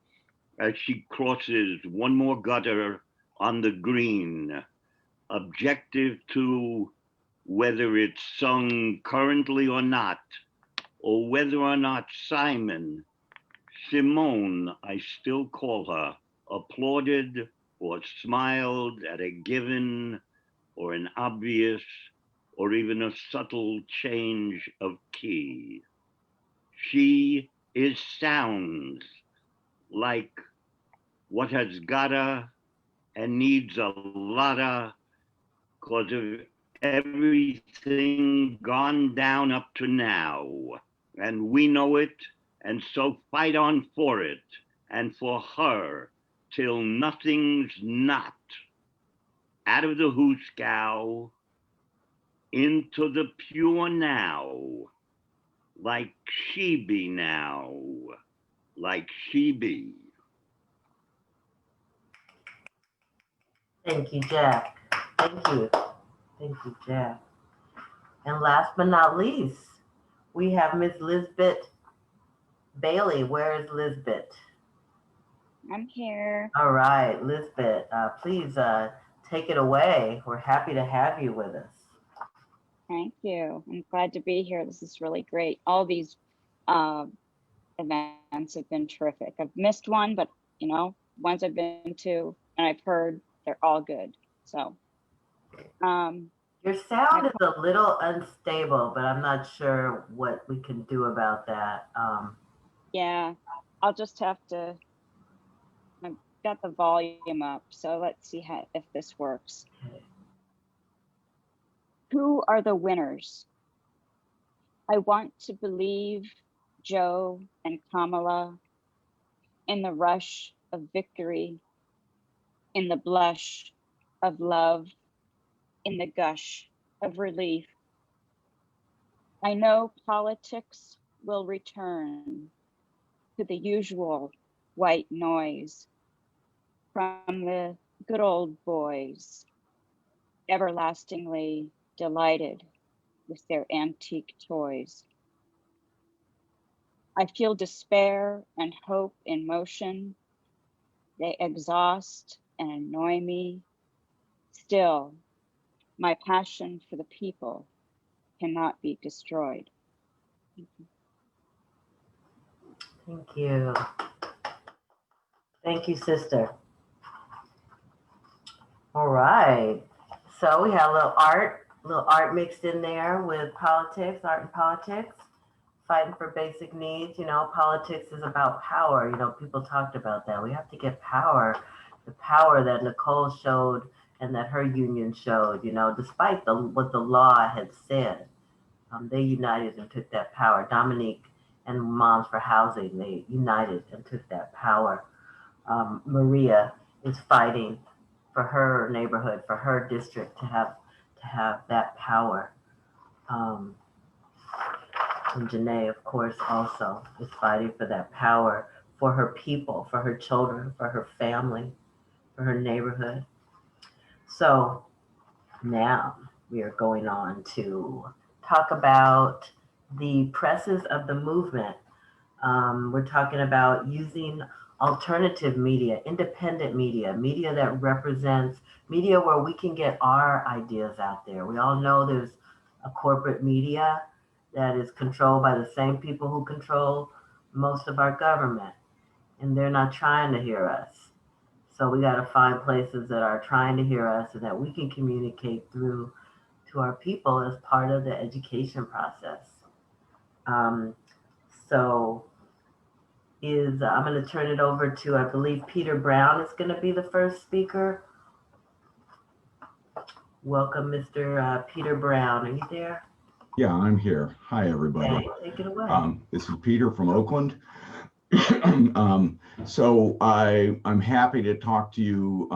[SPEAKER 11] as she crosses one more gutter on the green, objective to whether it's sung currently or not, or whether or not Simon, Simone, I still call her, applauded or smiled at a given or an obvious or even a subtle change of key. She is sounds like what has gotta and needs a lotta, 'cause of everything gone down up to now. And we know it, and so fight on for it and for her till nothing's not. Out of the hooskow into the pure now, like she be now, like she be.
[SPEAKER 1] Thank you, Jack. Thank you. Thank you, Jack. And last but not least, we have Miss Lisbeth Bailey. Where is Lisbeth?
[SPEAKER 12] I'm here.
[SPEAKER 1] All right, Lisbeth, please take it away. We're happy to have you with us.
[SPEAKER 12] Thank you. I'm glad to be here. This is really great. All these events have been terrific. I've missed one, but you know, ones I've been to and I've heard, they're all good. So
[SPEAKER 1] your sound is a little unstable, but I'm not sure what we can do about that.
[SPEAKER 12] Yeah, I'll just have to, I've got the volume up, so let's see if this works.
[SPEAKER 1] Okay.
[SPEAKER 12] Who are the winners? I want to believe Joe and Kamala in the rush of victory, in the blush of love, in the gush of relief. I know politics will return to the usual white noise from the good old boys, everlastingly delighted with their antique toys. I feel despair and hope in motion. They exhaust and annoy me. Still, my passion for the people cannot be destroyed.
[SPEAKER 1] Thank you. Thank you, sister. All right. So we had a little art mixed in there with politics, art and politics, fighting for basic needs. You know, politics is about power. You know, people talked about that. We have to get power, the power that Nicole showed and that her union showed, you know, despite what the law had said. They united and took that power. Dominique and Moms for Housing, they united and took that power. Maria is fighting for her neighborhood, for her district to have that power. And Janae, of course, also is fighting for that power for her people, for her children, for her family, for her neighborhood. So Now we are going on to talk about the presses of the movement. We're talking about using alternative media, independent media, media that represents, media where we can get our ideas out there. We all know there's a corporate media that is controlled by the same people who control most of our government, and they're not trying to hear us. So we got to find places that are trying to hear us and that we can communicate through to our people as part of the education process. Um, so I'm going to turn it over to, I believe Peter Brown is going to be the first speaker. Welcome, Mr. Peter Brown. Are you there?
[SPEAKER 5] Yeah, I'm here. Hi, everybody.
[SPEAKER 1] Okay, take it away.
[SPEAKER 5] This is Peter from Oakland. So I'm happy to talk to you.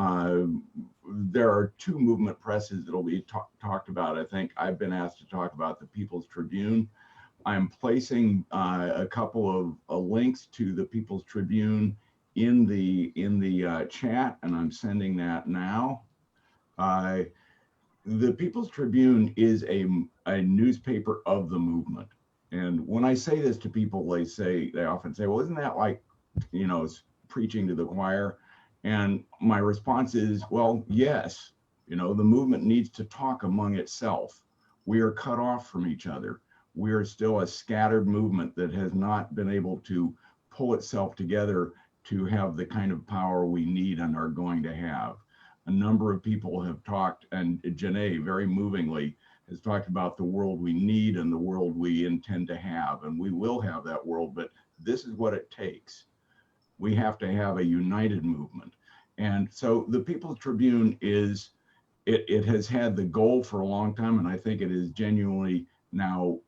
[SPEAKER 5] There are two movement presses that will be talked about. I think I've been asked to talk about the People's Tribune. I'm placing a couple of links to the People's Tribune in the chat, and I'm sending that now. The People's Tribune is a newspaper of the movement. And when I say this to people, they often say, well, isn't that like, it's preaching to the choir? And my response is, well, yes, the movement needs to talk among itself. We are cut off from each other. We are still a scattered movement that has not been able to pull itself together to have the kind of power we need and are going to have. A number of people have talked, and Janae very movingly has talked about the world we need and the world we intend to have. And we will have that world, but this is what it takes. We have to have a united movement. And so the People's Tribune is, it has had the goal for a long time, and I think it is genuinely now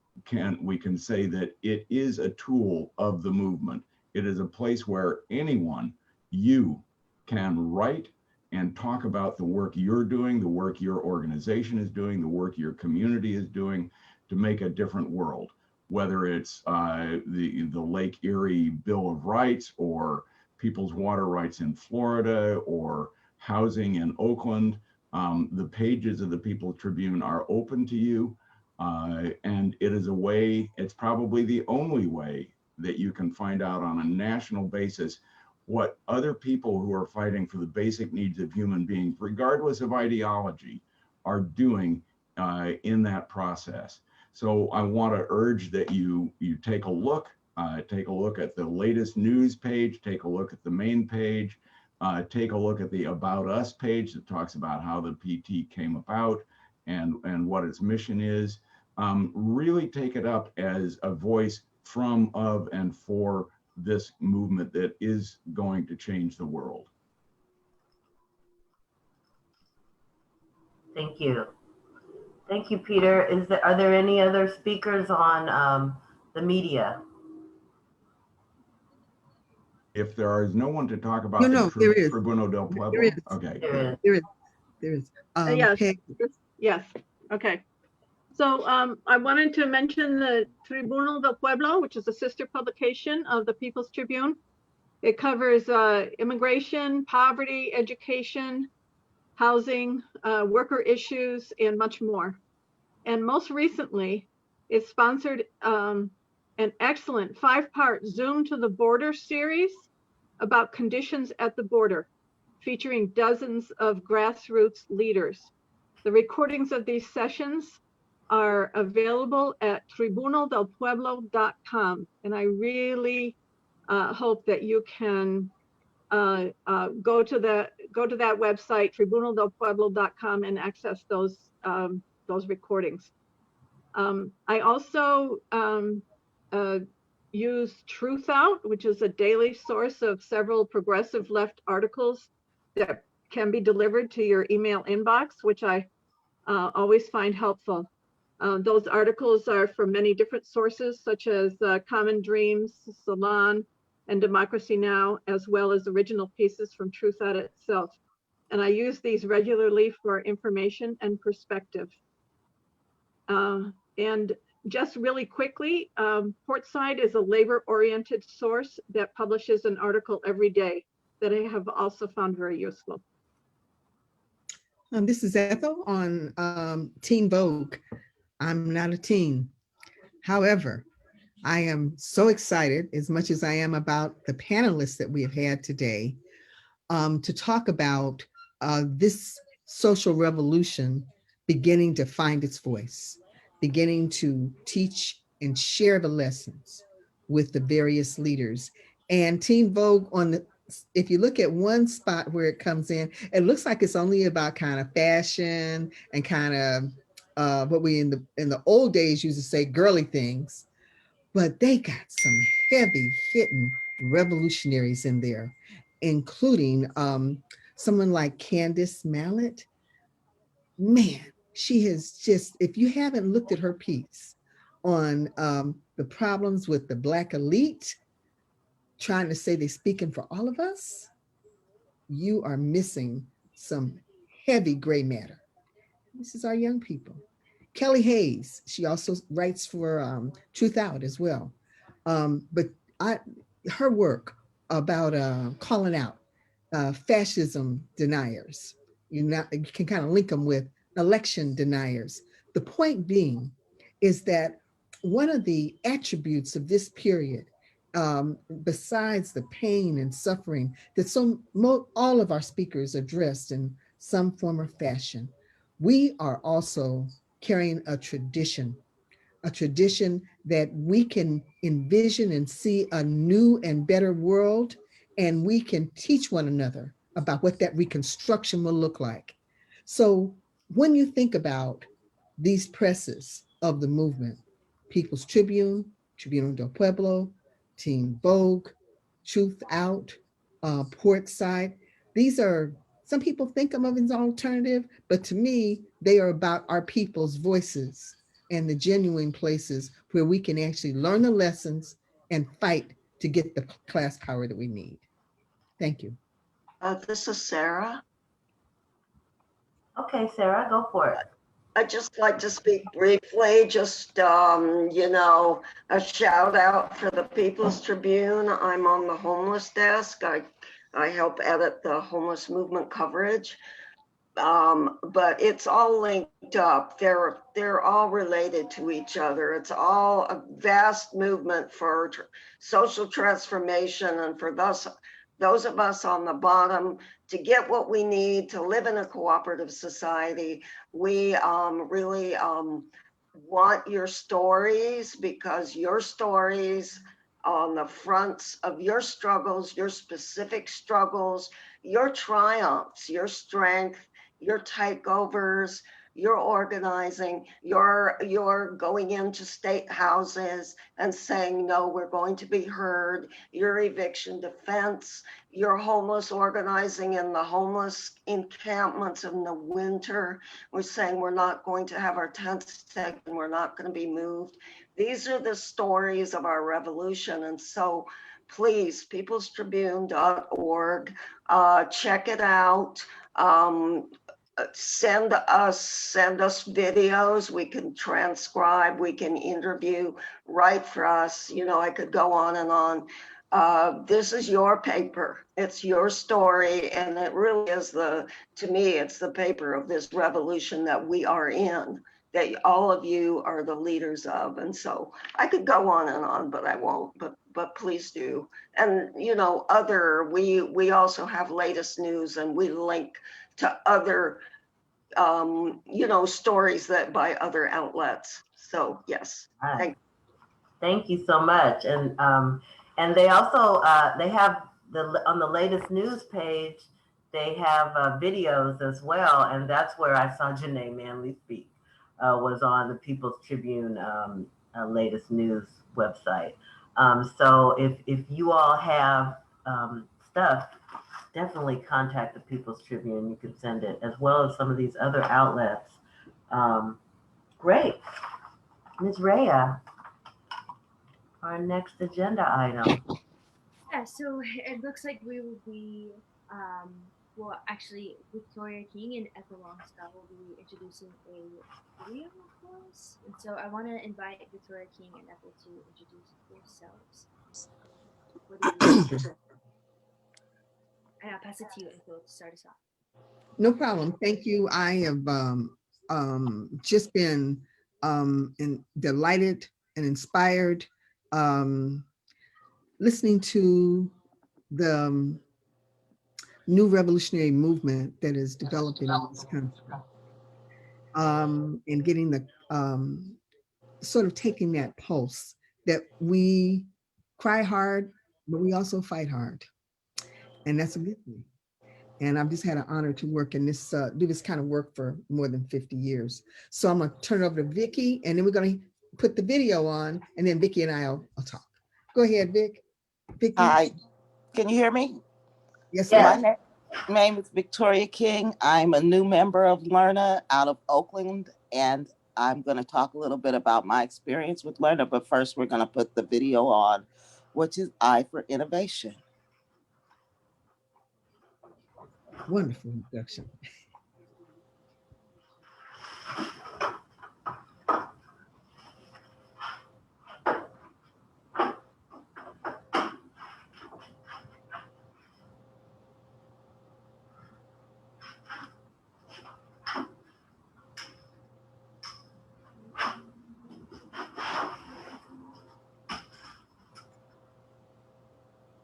[SPEAKER 5] we can say that it is a tool of the movement. It is a place where anyone, you can write and talk about the work you're doing, the work your organization is doing, the work your community is doing to make a different world, whether it's the Lake Erie Bill of Rights or people's water rights in Florida or housing in Oakland. The pages of the People's Tribune are open to you, and it is a way, it's probably the only way that you can find out on a national basis what other people who are fighting for the basic needs of human beings, regardless of ideology, are doing in that process. So I want to urge that you take a look at the latest news page, take a look at the main page, take a look at the About Us page that talks about how the PT came about and what its mission is. Really take it up as a voice from, of, and for this movement that is going to change the world.
[SPEAKER 1] Thank you. Thank you, Peter. Are there any other speakers on the media?
[SPEAKER 5] If there is no one to talk about
[SPEAKER 13] there is.
[SPEAKER 5] Tribuno del Pueblo,
[SPEAKER 13] There is.
[SPEAKER 5] okay.
[SPEAKER 13] There is.
[SPEAKER 14] Yes. Okay. So I wanted to mention the Tribunal del Pueblo, which is a sister publication of the People's Tribune. It covers immigration, poverty, education, housing, worker issues, and much more. And most recently, it sponsored an excellent 5-part Zoom to the Border series about conditions at the border, featuring dozens of grassroots leaders. The recordings of these sessions are available at tribunaldelpueblo.com. And I really hope that you can go to that website, tribunaldelpueblo.com, and access those recordings. I also use Truth Out, which is a daily source of several progressive left articles that can be delivered to your email inbox, which I always find helpful. Those articles are from many different sources, such as Common Dreams, Salon, and Democracy Now!, as well as original pieces from Truth Out itself. And I use these regularly for information and perspective. And just really quickly, Portside is a labor-oriented source that publishes an article every day that I have also found very useful.
[SPEAKER 13] This is Ethel on Teen Vogue. I'm not a teen. However, I am so excited, as much as I am about the panelists that we have had today, to talk about this social revolution beginning to find its voice, beginning to teach and share the lessons with the various leaders. And Teen Vogue, if you look at one spot where it comes in, it looks like it's only about kind of fashion and kind of what we in the old days used to say girly things, but they got some heavy hitting revolutionaries in there, including someone like Candace Mallet. Man, she has just, if you haven't looked at her piece on the problems with the Black elite, trying to say they're speaking for all of us, you are missing some heavy gray matter. This is our young people. Kelly Hayes, she also writes for Truth Out as well. But her work about calling out fascism deniers, you can kind of link them with election deniers. The point being is that one of the attributes of this period, besides the pain and suffering that all of our speakers addressed in some form or fashion, we are also carrying a tradition that we can envision and see a new and better world, and we can teach one another about what that reconstruction will look like. So when you think about these presses of the movement, People's Tribune, Tribunal del Pueblo, Teen Vogue, Truth Out, Portside, these are, some people think of them as alternative, but to me, they are about our people's voices and the genuine places where we can actually learn the lessons and fight to get the class power that we need. Thank you.
[SPEAKER 15] This is Sarah.
[SPEAKER 1] Okay, Sarah, go for it.
[SPEAKER 15] I'd just like to speak briefly, just, a shout out for the People's Tribune. I'm on the homeless desk. I help edit the homeless movement coverage. But it's all linked up. They're all related to each other. It's all a vast movement for social transformation, and for those of us on the bottom to get what we need to live in a cooperative society. We really want your stories, because your stories on the fronts of your struggles, your specific struggles, your triumphs, your strength, your takeovers, your organizing, your going into state houses and saying, no, we're going to be heard, your eviction defense, your homeless organizing in the homeless encampments in the winter. We're saying we're not going to have our tents taken, we're not going to be moved. These are the stories of our revolution. And so please, peoplestribune.org, check it out. Send us videos. We can transcribe, we can interview, write for us. I could go on and on. This is your paper, it's your story, and it really is to me, it's the paper of this revolution that we are in, that all of you are the leaders of. And so I could go on and on, but I won't, but please do. And we also have latest news, and we link to other stories that by other outlets. So yes,
[SPEAKER 1] Thank you so much. And they also they have on the latest news page, they have videos as well, and that's where I saw Janae Manley speak. Was on the People's Tribune latest news website. So if you all have stuff, definitely contact the People's Tribune. You can send it, as well as some of these other outlets. Great. Ms. Rhea, our next agenda item.
[SPEAKER 3] Yeah, so it looks like we will be, actually, Victoria King and Ethel Longstaff will be introducing a video for us. And so I want to invite Victoria King and Ethel to introduce themselves. And I'll pass it to you, Ethel, to start us off.
[SPEAKER 13] No problem. Thank you. I have just been delighted and inspired listening to the new revolutionary movement that is developing in this country, and getting the sort of taking that pulse that we cry hard, but we also fight hard. And that's a good thing. And I've just had an honor to work in this, do this kind of work for more than 50 years. So I'm gonna turn it over to Vicki, and then we're gonna put the video on, and then Vicki and I'll talk. Go ahead, Vic. Vicki.
[SPEAKER 16] Hi, can you hear me?
[SPEAKER 13] Yes,
[SPEAKER 16] My name is Victoria King. I'm a new member of Learner out of Oakland, and I'm gonna talk a little bit about my experience with Learner, but first we're gonna put the video on, which is I for Innovation.
[SPEAKER 13] Wonderful introduction.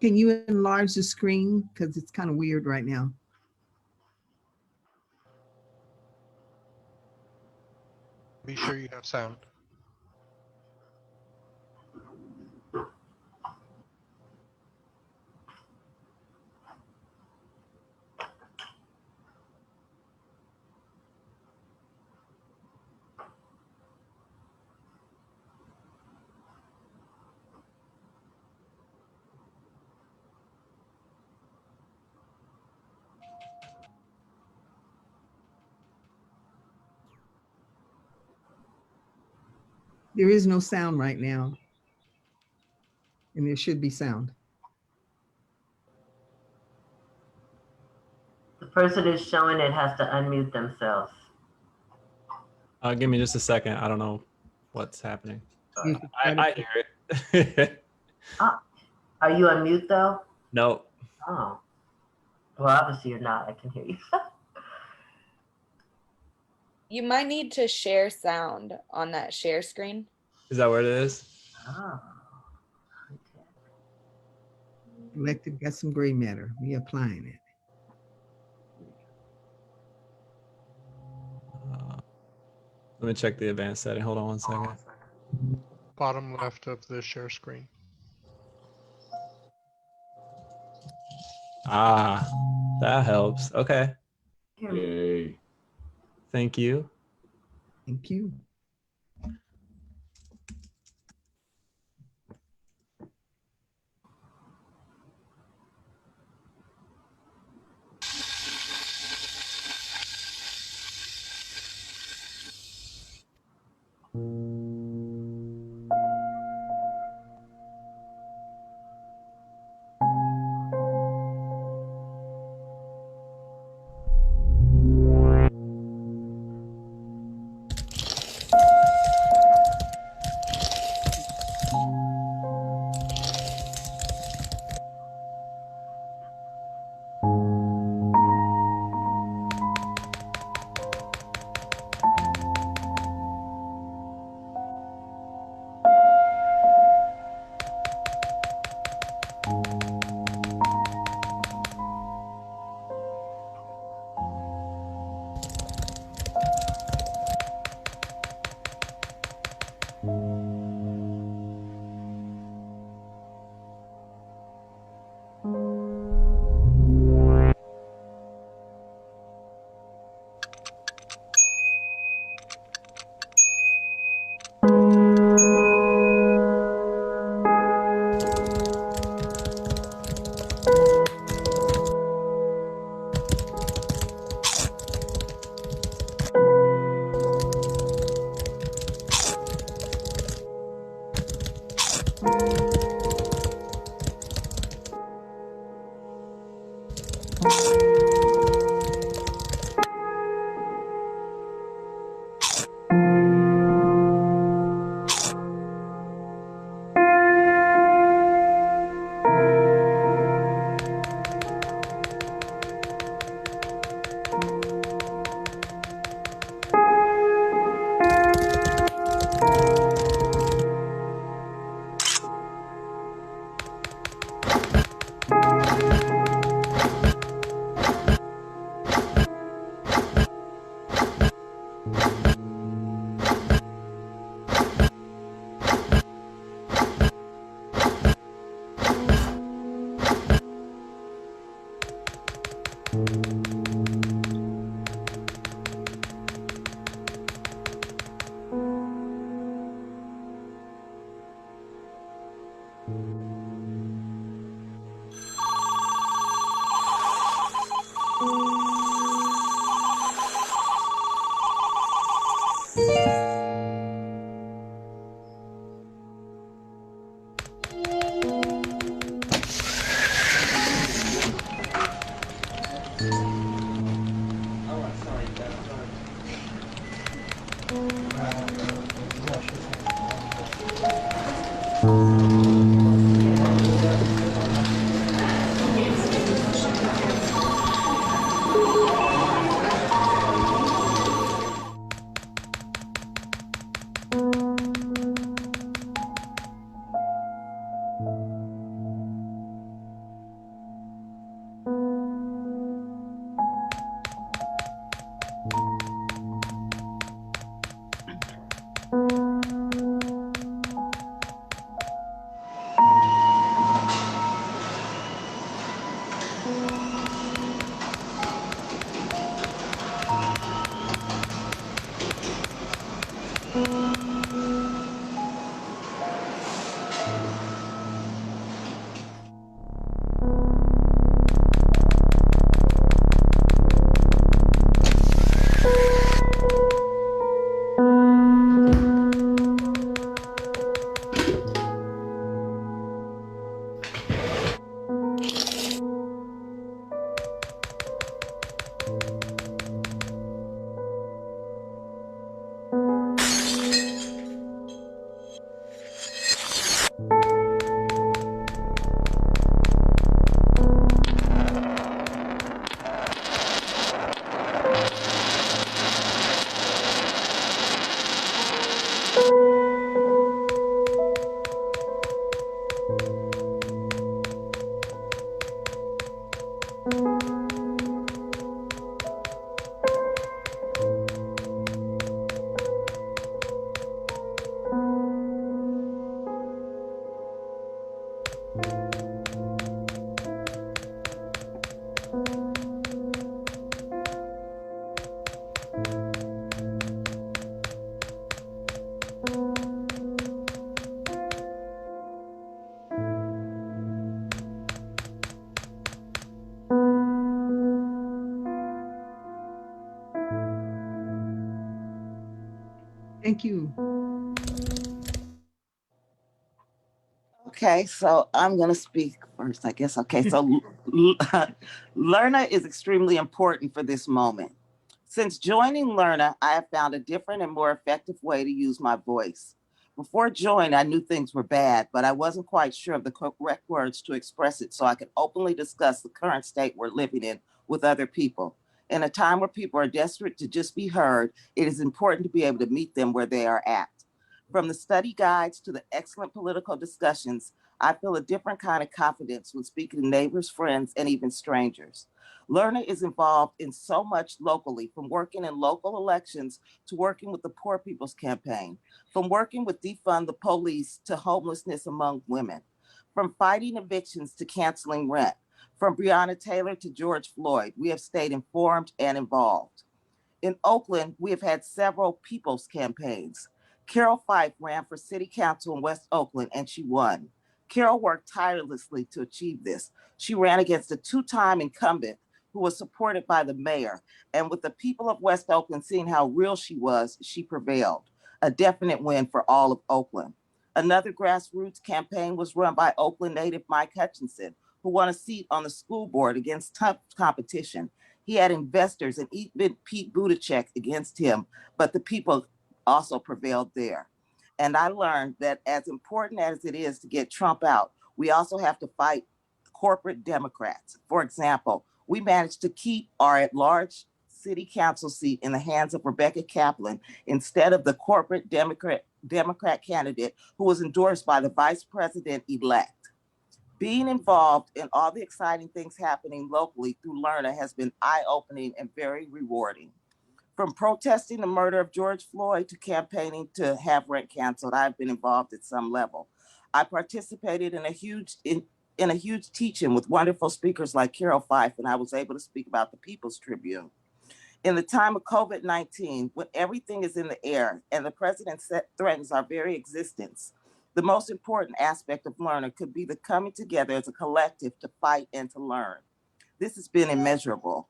[SPEAKER 13] Can you enlarge the screen? Because it's kind of weird right now.
[SPEAKER 17] Be sure you have sound.
[SPEAKER 13] There is no sound right now. And there should be sound.
[SPEAKER 1] The person who's showing it has to unmute themselves.
[SPEAKER 18] Give me just a second. I don't know what's happening.
[SPEAKER 13] I
[SPEAKER 18] hear it.
[SPEAKER 1] Are you on mute though?
[SPEAKER 18] No.
[SPEAKER 1] Oh. Well, obviously you're not. I can hear you.
[SPEAKER 8] You might need to share sound on that share screen.
[SPEAKER 18] Is that where it is?
[SPEAKER 1] Oh.
[SPEAKER 13] Elected got some gray matter. We applying it.
[SPEAKER 18] Let me check the advanced setting. Hold on one second.
[SPEAKER 17] Bottom left of the share screen.
[SPEAKER 18] Ah, that helps. Okay.
[SPEAKER 5] Yay.
[SPEAKER 18] Thank you.
[SPEAKER 13] Thank you. Thank you.
[SPEAKER 16] Okay, so I'm going to speak first, I guess. Okay, so Lerna is extremely important for this moment. Since joining Lerna, I have found a different and more effective way to use my voice. Before joining, I knew things were bad, but I wasn't quite sure of the correct words to express it so I could openly discuss the current state we're living in with other people. In a time where people are desperate to just be heard, it is important to be able to meet them where they are at. From the study guides to the excellent political discussions, I feel a different kind of confidence when speaking to neighbors, friends, and even strangers. Lerna is involved in so much locally, from working in local elections to working with the Poor People's Campaign, from working with defund the police to homelessness among women, from fighting evictions to canceling rent, from Breonna Taylor to George Floyd. We have stayed informed and involved. In Oakland, we have had several people's campaigns. Carol Fife ran for city council in West Oakland and she won. Carol worked tirelessly to achieve this. She ran against a two-time incumbent who was supported by the mayor. And with the people of West Oakland seeing how real she was, she prevailed. A definite win for all of Oakland. Another grassroots campaign was run by Oakland native Mike Hutchinson, who won a seat on the school board against tough competition. He had investors and even Pete Buttigieg against him, but the people also prevailed there. And I learned that as important as it is to get Trump out, we also have to fight corporate Democrats. For example, we managed to keep our at-large city council seat in the hands of Rebecca Kaplan instead of the corporate Democrat candidate who was endorsed by the vice president-elect. Being involved in all the exciting things happening locally through Lerna has been eye-opening and very rewarding. From protesting the murder of George Floyd to campaigning to have rent canceled, I've been involved at some level. I participated in a huge teaching with wonderful speakers like Carol Fife, and I was able to speak about the People's Tribune. In the time of COVID-19, when everything is in the air and the president threatens our very existence, the most important aspect of Lerna could be the coming together as a collective to fight and to learn. This has been immeasurable.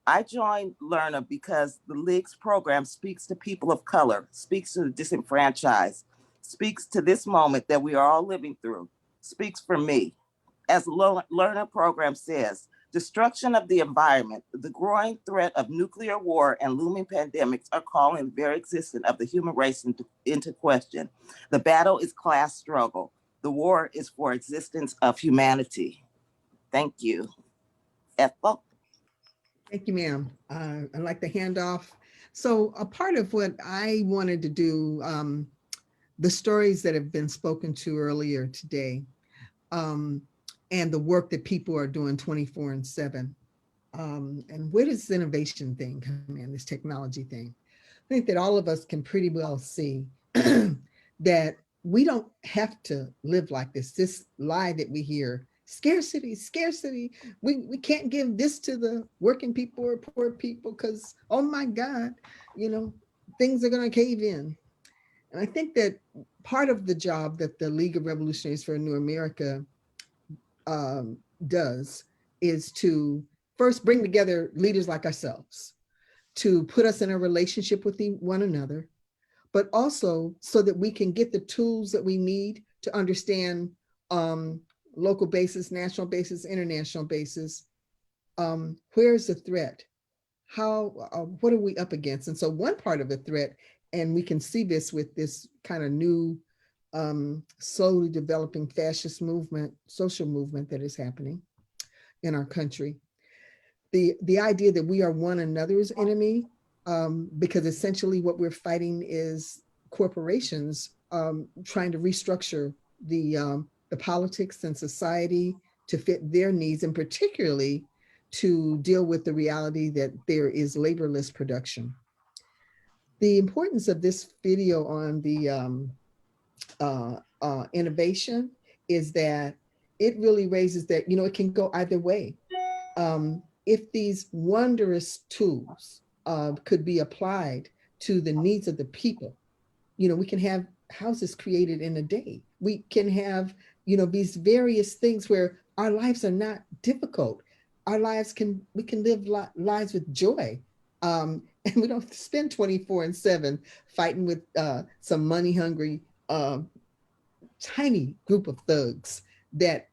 [SPEAKER 16] I joined Learner because the League's program speaks to people of color, speaks to the disenfranchised, speaks to this moment that we are all living through, speaks for me. As the Learner program says, destruction of the environment, the growing threat of nuclear war and looming pandemics are calling the very existence of the human race into question. The battle is class struggle. The war is for existence of humanity. Thank you. Ethel?
[SPEAKER 13] Thank you, ma'am. I'd like the handoff. So a part of what I wanted to do, the stories that have been spoken to earlier today, and the work that people are doing 24/7. And where does this innovation thing come in, this technology thing? I think that all of us can pretty well see that we don't have to live like this lie that we hear, scarcity, scarcity. We can't give this to the working people or poor people because, oh my God, things are going to cave in. And I think that part of the job that the League of Revolutionaries for a New America does is to first bring together leaders like ourselves to put us in a relationship with one another, but also so that we can get the tools that we need to understand local basis, national basis, international basis. Where's the threat? What are we up against? And so one part of the threat, and we can see this with this kind of new slowly developing fascist movement, social movement that is happening in our country. The idea that we are one another's enemy, because essentially what we're fighting is corporations trying to restructure the politics and society to fit their needs, and particularly to deal with the reality that there is laborless production. The importance of this video on the innovation is that it really raises that, it can go either way. If these wondrous tools could be applied to the needs of the people, we can have houses created in a day. We can have, these various things where our lives are not difficult. Our lives we can live lives with joy. And we don't spend 24/7 fighting with some money hungry, tiny group of thugs that,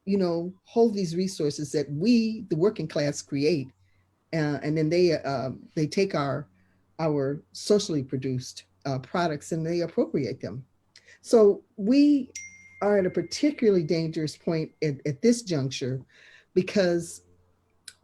[SPEAKER 13] hold these resources that we, the working class, create. And then they take our socially produced products and they appropriate them. So we are at a particularly dangerous point at this juncture, because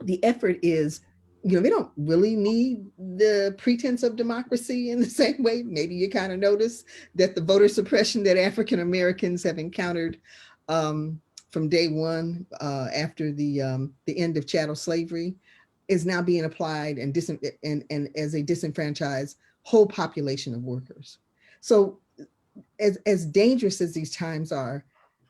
[SPEAKER 13] the effort is, they don't really need the pretense of democracy in the same way. Maybe you kind of notice that the voter suppression that African Americans have encountered from day one after the end of chattel slavery is now being applied and as a disenfranchised whole population of workers. So as dangerous as these times are,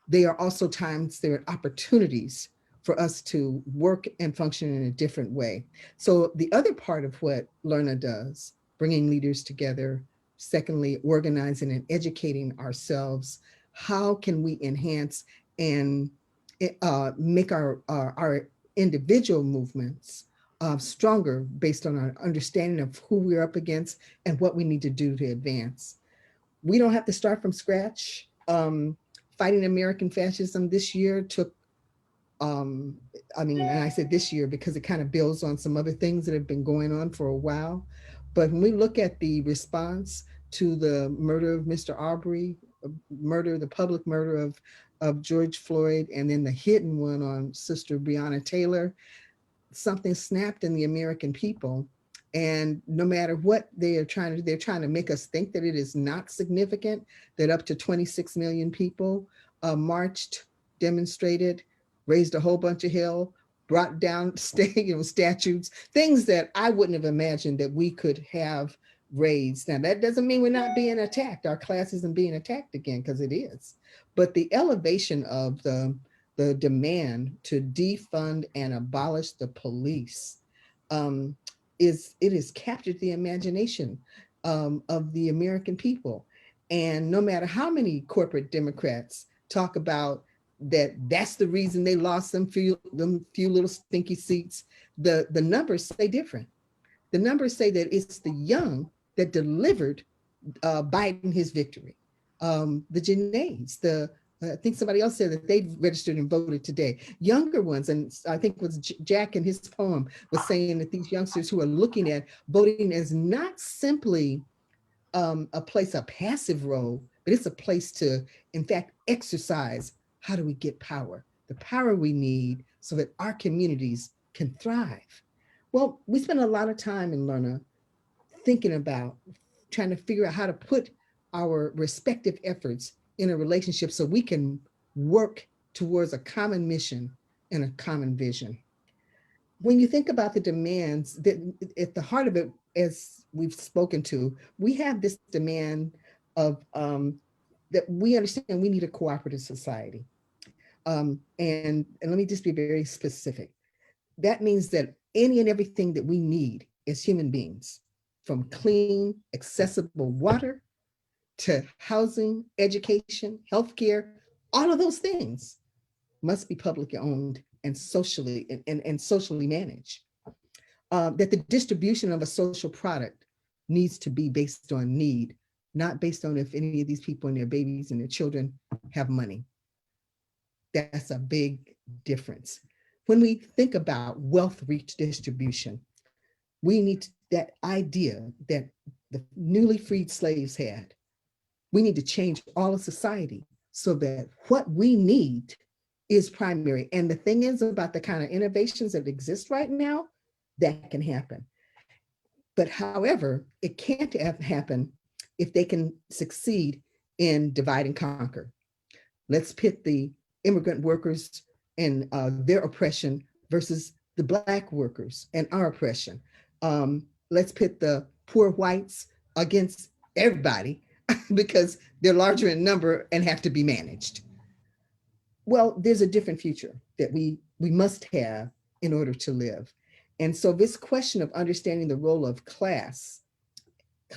[SPEAKER 13] they are also times, there are opportunities for us to work and function in a different way. So the other part of what Learner does, bringing leaders together, secondly, organizing and educating ourselves, how can we enhance and make our individual movements stronger based on our understanding of who we're up against and what we need to do to advance. We don't have to start from scratch. Fighting American fascism this year took, and I said this year because it kind of builds on some other things that have been going on for a while. But when we look at the response to the murder of Mr. Arbery, the public murder of George Floyd, and then the hidden one on Sister Breonna Taylor, something snapped in the American people. And no matter what they are trying to do, they're trying to make us think that it is not significant that up to 26 million people marched, demonstrated, raised a whole bunch of hell, brought down statutes, things that I wouldn't have imagined that we could have raised. Now, that doesn't mean we're not being attacked. Our class isn't being attacked again, because it is. But the elevation of the demand to defund and abolish the police has captured the imagination of the American people. And no matter how many corporate Democrats talk about that's the reason they lost them few little stinky seats, the numbers say different. the numbers say that it's the young that delivered Biden his victory. The Janaes, I think somebody else said that they registered and voted today. Younger ones, and I think it was Jack in his poem was saying that these youngsters who are looking at voting as not simply a passive role, but it's a place to, in fact, exercise. How do we get power? The power we need so that our communities can thrive. Well, we spend a lot of time in Lerna thinking about trying to figure out how to put our respective efforts in a relationship so we can work towards a common mission and a common vision. When you think about the demands, that at the heart of it, as we've spoken to, we have this demand of that we understand we need a cooperative society. And let me just be very specific. That means that any and everything that we need as human beings, from clean, accessible water to housing, education, healthcare, all of those things must be publicly owned and socially and socially managed. That the distribution of a social product needs to be based on need, not based on if any of these people and their babies and their children have money. That's a big difference. When we think about wealth redistribution, we need that idea that the newly freed slaves had. We need to change all of society so that what we need is primary. And the thing is about the kind of innovations that exist right now, that can happen. But however, it can't happen if they can succeed in divide and conquer. Let's pit the immigrant workers and their oppression versus the Black workers and our oppression. Let's pit the poor whites against everybody because they're larger in number and have to be managed. Well, there's a different future that we must have in order to live. And so this question of understanding the role of class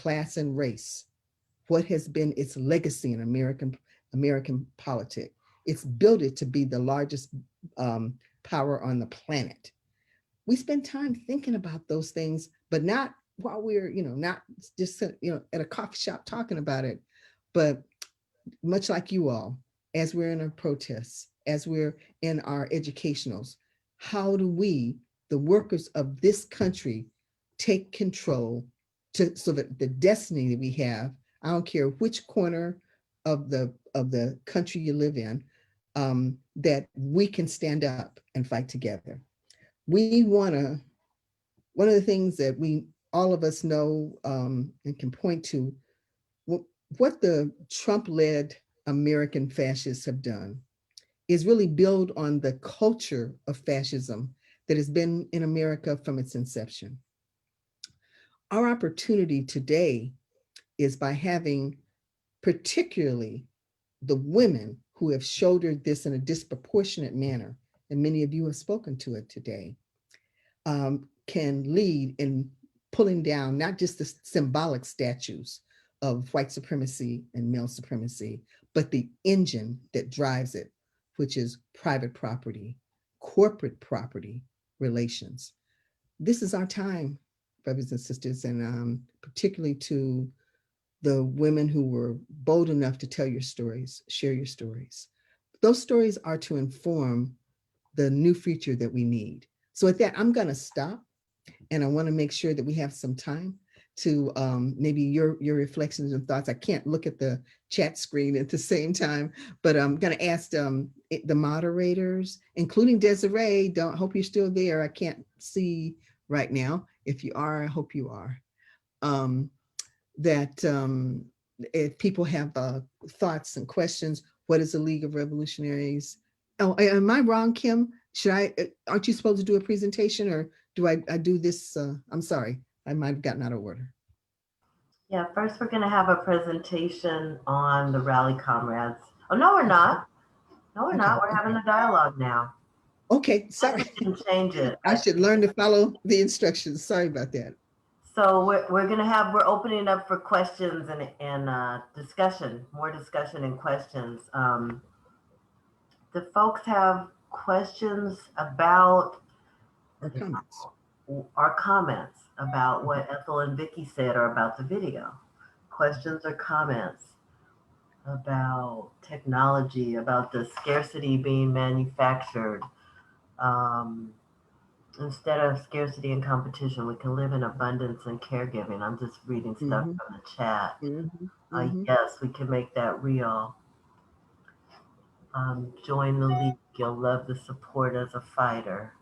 [SPEAKER 13] and race, what has been its legacy in American politics, it's built it to be the largest power on the planet. We spend time thinking about those things, but not while we're, not just, at a coffee shop talking about it, but much like you all, as we're in our protests, as we're in our educationals, how do we, the workers of this country, take control so that the destiny that we have, I don't care which corner of the country you live in, that we can stand up and fight together. One of the things that all of us know and can point to, what the Trump-led American fascists have done is really build on the culture of fascism that has been in America from its inception. Our opportunity today is by having particularly the women who have shouldered this in a disproportionate manner, and many of you have spoken to it today, can lead in pulling down not just the symbolic statues of white supremacy and male supremacy, but the engine that drives it, which is private property, corporate property relations. This is our time, brothers and sisters, and particularly to the women who were bold enough to tell your stories, share your stories. Those stories are to inform the new future that we need. So at that, I'm gonna stop, and I wanna make sure that we have some time to maybe your reflections and thoughts. I can't look at the chat screen at the same time, but I'm gonna ask the moderators, including Desiree, hope you're still there. I can't see right now. If you are, I hope you are. If people have thoughts and questions, what is the League of Revolutionaries? Oh, am I wrong, Kim? Aren't you supposed to do a presentation, or do I do this? I'm sorry, I might have gotten out of order.
[SPEAKER 1] Yeah, first we're gonna have a presentation on the Rally Comrades. Oh, no, we're not. No, we're not. We're having a dialogue now.
[SPEAKER 13] Okay, sorry.
[SPEAKER 1] I can change it.
[SPEAKER 13] I should learn to follow the instructions. Sorry about that.
[SPEAKER 1] So we're opening up for questions and discussion, more discussion and questions. Do folks have questions about
[SPEAKER 13] or comments?
[SPEAKER 1] our comments about what Ethel and Vicky said or about the video. Questions or comments about technology, about the scarcity being manufactured. Instead of scarcity and competition, we can live in abundance and caregiving. I'm just reading stuff
[SPEAKER 13] Mhm,
[SPEAKER 1] from the chat.
[SPEAKER 13] mhm, mhm.
[SPEAKER 1] Yes, we can make that real. Join the league. You'll love the support as a fighter.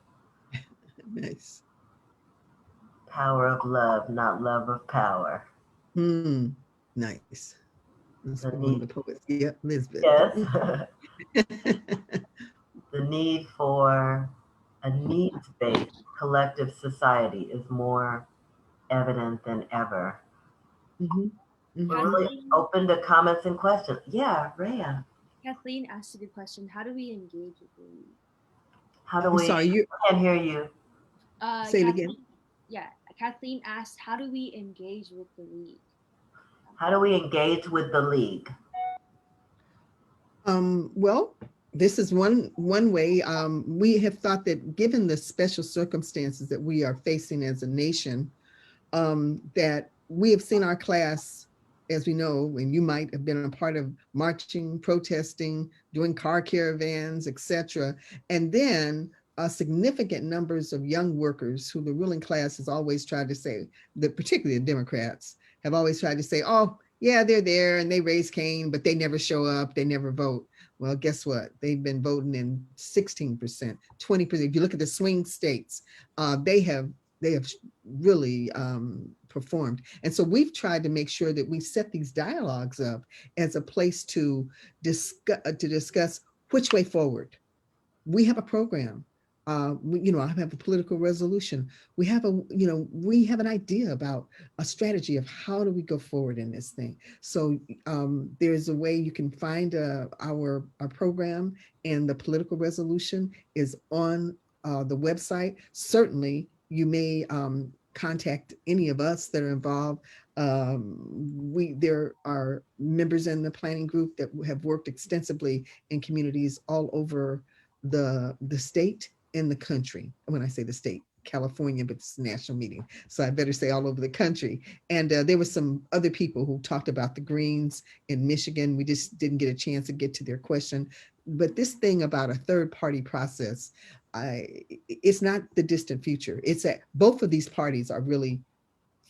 [SPEAKER 13] Nice.
[SPEAKER 1] Power of love, not love of power.
[SPEAKER 13] Nice. That's
[SPEAKER 1] The
[SPEAKER 13] one of the
[SPEAKER 1] need,
[SPEAKER 13] poets. Yep, Lisbeth.
[SPEAKER 1] yes, the need for a needs-based collective society is more evident than ever.
[SPEAKER 13] Mhm,
[SPEAKER 1] We're
[SPEAKER 13] mhm.
[SPEAKER 1] really
[SPEAKER 3] Kathleen,
[SPEAKER 1] open to comments and questions. Yeah, Rhea,
[SPEAKER 3] Kathleen asked a good question. How do we engage with the league?
[SPEAKER 1] how do
[SPEAKER 13] I'm
[SPEAKER 1] we,
[SPEAKER 13] sorry, you
[SPEAKER 1] I can't hear you.
[SPEAKER 13] say it again.
[SPEAKER 3] Kathleen, yeah, Kathleen asked, how do we engage with the league?
[SPEAKER 1] How do we engage with the league?
[SPEAKER 13] Well, this is one way. We have thought that given the special circumstances that we are facing as a nation, that we have seen our class, as we know, and you might have been a part of marching, protesting, doing car caravans, etc. And then significant numbers of young workers who the ruling class has always tried to say, that particularly the Democrats have always tried to say, oh, yeah, they're there and they raise Cain, but they never show up, they never vote. Well, guess what? They've been voting in 16%, 20%. If you look at the swing states, they have really performed. And so we've tried to make sure that we set these dialogues up as a place to discuss which way forward. We have a program. I have a political resolution. We have we have an idea about a strategy of how do we go forward in this thing. So there's a way you can find our program, and the political resolution is on the website. Certainly, you may contact any of us that are involved. There are members in the planning group that have worked extensively in communities all over the state and the country. When I say the state, California, but it's a national meeting, so I better say all over the country. And there were some other people who talked about the Greens in Michigan. We just didn't get a chance to get to their question. But this thing about a third party process, it's not the distant future. It's that both of these parties are really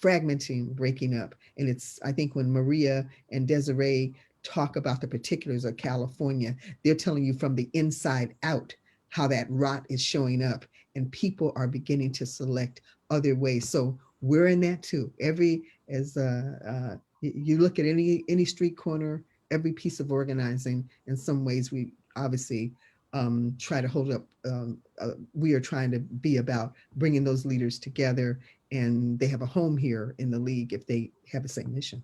[SPEAKER 13] fragmenting, breaking up. And it's, I think when Maria and Desiree talk about the particulars of California, they're telling you from the inside out how that rot is showing up, and people are beginning to select other ways. So we're in that too. You look at any street corner, every piece of organizing, in some ways we obviously try to hold up. We are trying to be about bringing those leaders together, and they have a home here in the league if they have the same mission.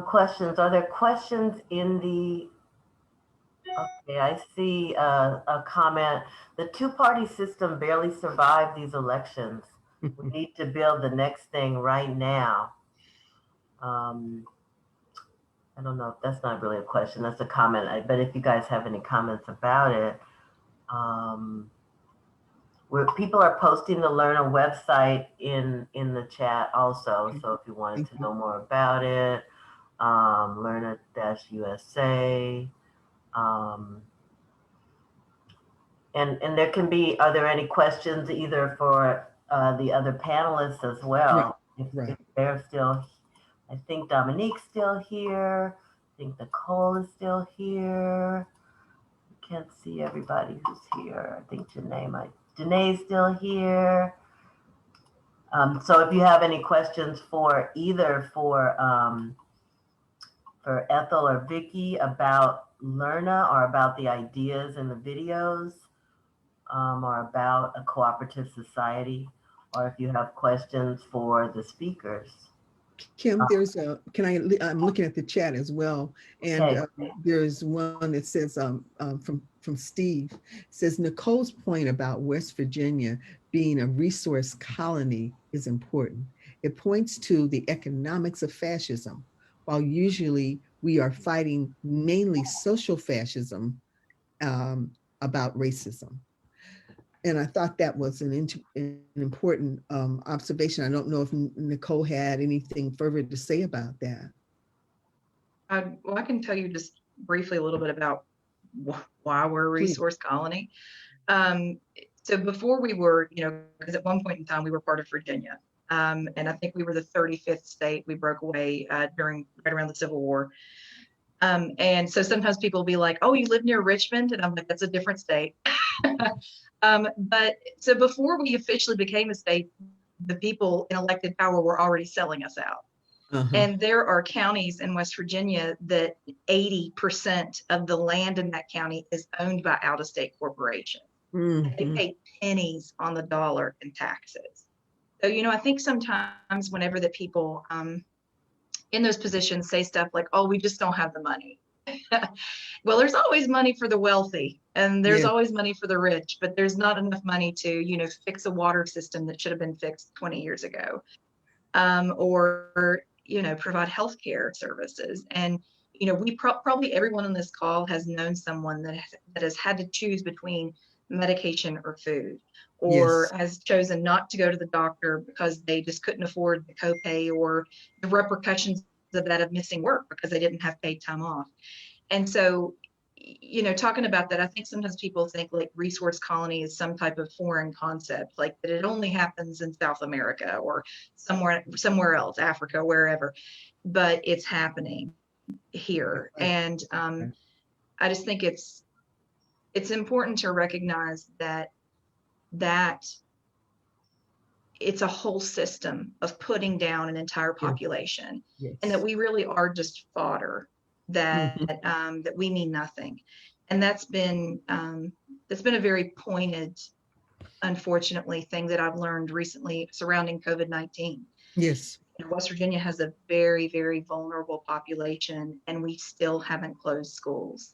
[SPEAKER 1] Questions. Are there questions in the, okay, I see a comment. The two-party system barely survived these elections. We need to build the next thing right now. I don't know if that's not really a question, that's a comment. But if you guys have any comments about it, where people are posting the Learner website in the chat also. So if you wanted to know more about it, Learner-USA. And there can be, are there any questions either for the other panelists as well?
[SPEAKER 13] Right.
[SPEAKER 1] If they're still, I think Dominique's still here. I think Nicole is still here. Can't see everybody who's here. I think Janae's still here. So if you have any questions for either for Ethel or Vicky about Lerna or about the ideas in the videos, or about a cooperative society, or if you have questions for the speakers.
[SPEAKER 13] Kim, I'm looking at the chat as well, and there's one that says from Steve, says Nicole's point about West Virginia being a resource colony is important. It points to the economics of fascism, while usually we are fighting mainly social fascism about racism. And I thought that was an important observation. I don't know if Nicole had anything further to say about that.
[SPEAKER 6] Well, I can tell you just briefly a little bit about why we're a resource colony. So before we were, because at one point in time we were part of Virginia, and I think we were the 35th state. We broke away right around the Civil War. And so sometimes people will be like, "Oh, you live near Richmond," and I'm like, "That's a different state." But so before we officially became a state, the people in elected power were already selling us out. And there are counties in West Virginia that 80% of the land in that county is owned by out-of-state corporations. They pay pennies on the dollar in taxes. So, I think sometimes whenever the people in those positions say stuff like, "Oh, we just don't have the money." Well, there's always money for the wealthy and there's always money for the rich, but there's not enough money to, fix a water system that should have been fixed 20 years ago. Or provide healthcare services. And, we probably everyone on this call has known someone that has had to choose between medication or food, or has chosen not to go to the doctor because they just couldn't afford the copay or the repercussions of that of missing work because they didn't have paid time off. And so, talking about that, I think sometimes people think like resource colony is some type of foreign concept, like that it only happens in South America or somewhere else, Africa, wherever, but it's happening here. And I just think it's important to recognize that it's a whole system of putting down an entire population, and that we really are just fodder, that that we mean nothing. And that's been a very pointed, unfortunately, thing that I've learned recently surrounding COVID-19.
[SPEAKER 13] Yes.
[SPEAKER 6] West Virginia has a very, very vulnerable population, and we still haven't closed schools.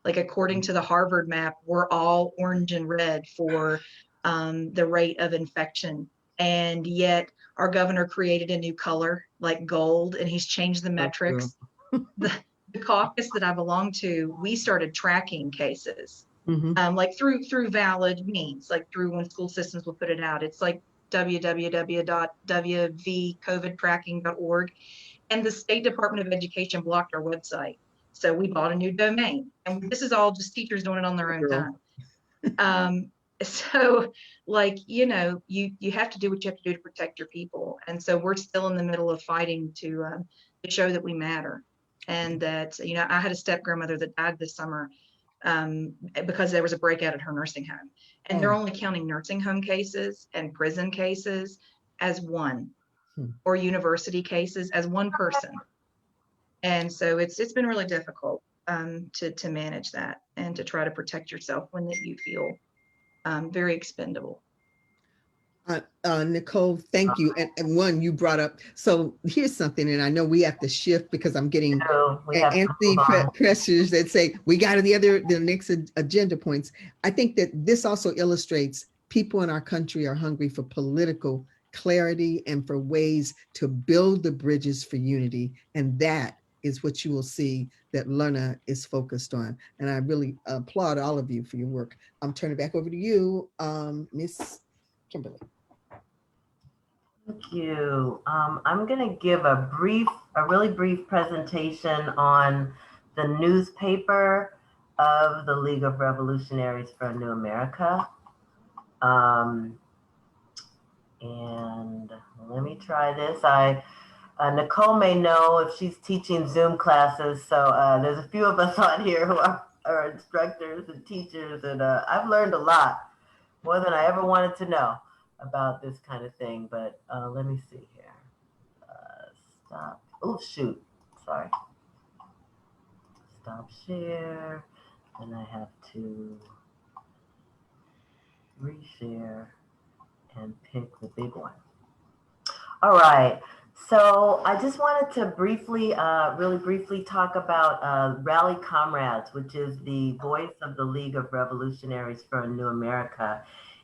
[SPEAKER 6] Like, according to the Harvard map, we're all orange and red for the rate of infection. And yet our governor created a new color, like gold, and he's changed the metrics. The caucus that I belong to, we started tracking cases, like through valid means, like through when school systems will put it out. It's like www.wvcovidtracking.org, and the State Department of Education blocked our website. So we bought a new domain, and this is all just teachers doing it on their own time. So, like, you have to do what you have to do to protect your people. And so we're still in the middle of fighting to show that we matter. And that, I had a step grandmother that died this summer because there was a breakout at her nursing home. And they're only counting nursing home cases and prison cases as one, or university cases as one person. And so it's been really difficult to manage that and to try to protect yourself when you feel very expendable.
[SPEAKER 13] Nicole, thank you. And one you brought up. So here's something, and I know we have to shift because I'm getting pressures that say we got to the next agenda points. I think that this also illustrates people in our country are hungry for political clarity and for ways to build the bridges for unity. And that is what you will see that LERNA is focused on. And I really applaud all of you for your work. I'm turning it back over to you, Miss Kimberly.
[SPEAKER 1] Thank you. I'm going to give a really brief presentation on the newspaper of the League of Revolutionaries for a New America. And let me try this. Nicole may know if she's teaching Zoom classes. So there's a few of us on here who are instructors and teachers, and I've learned a lot, more than I ever wanted to know about this kind of thing. But let me see here. Stop. Oh, shoot. Sorry. Stop share. And I have to reshare and pick the big one. All right. So I just wanted to really briefly talk about Rally Comrades, which is the voice of the League of Revolutionaries for a New America.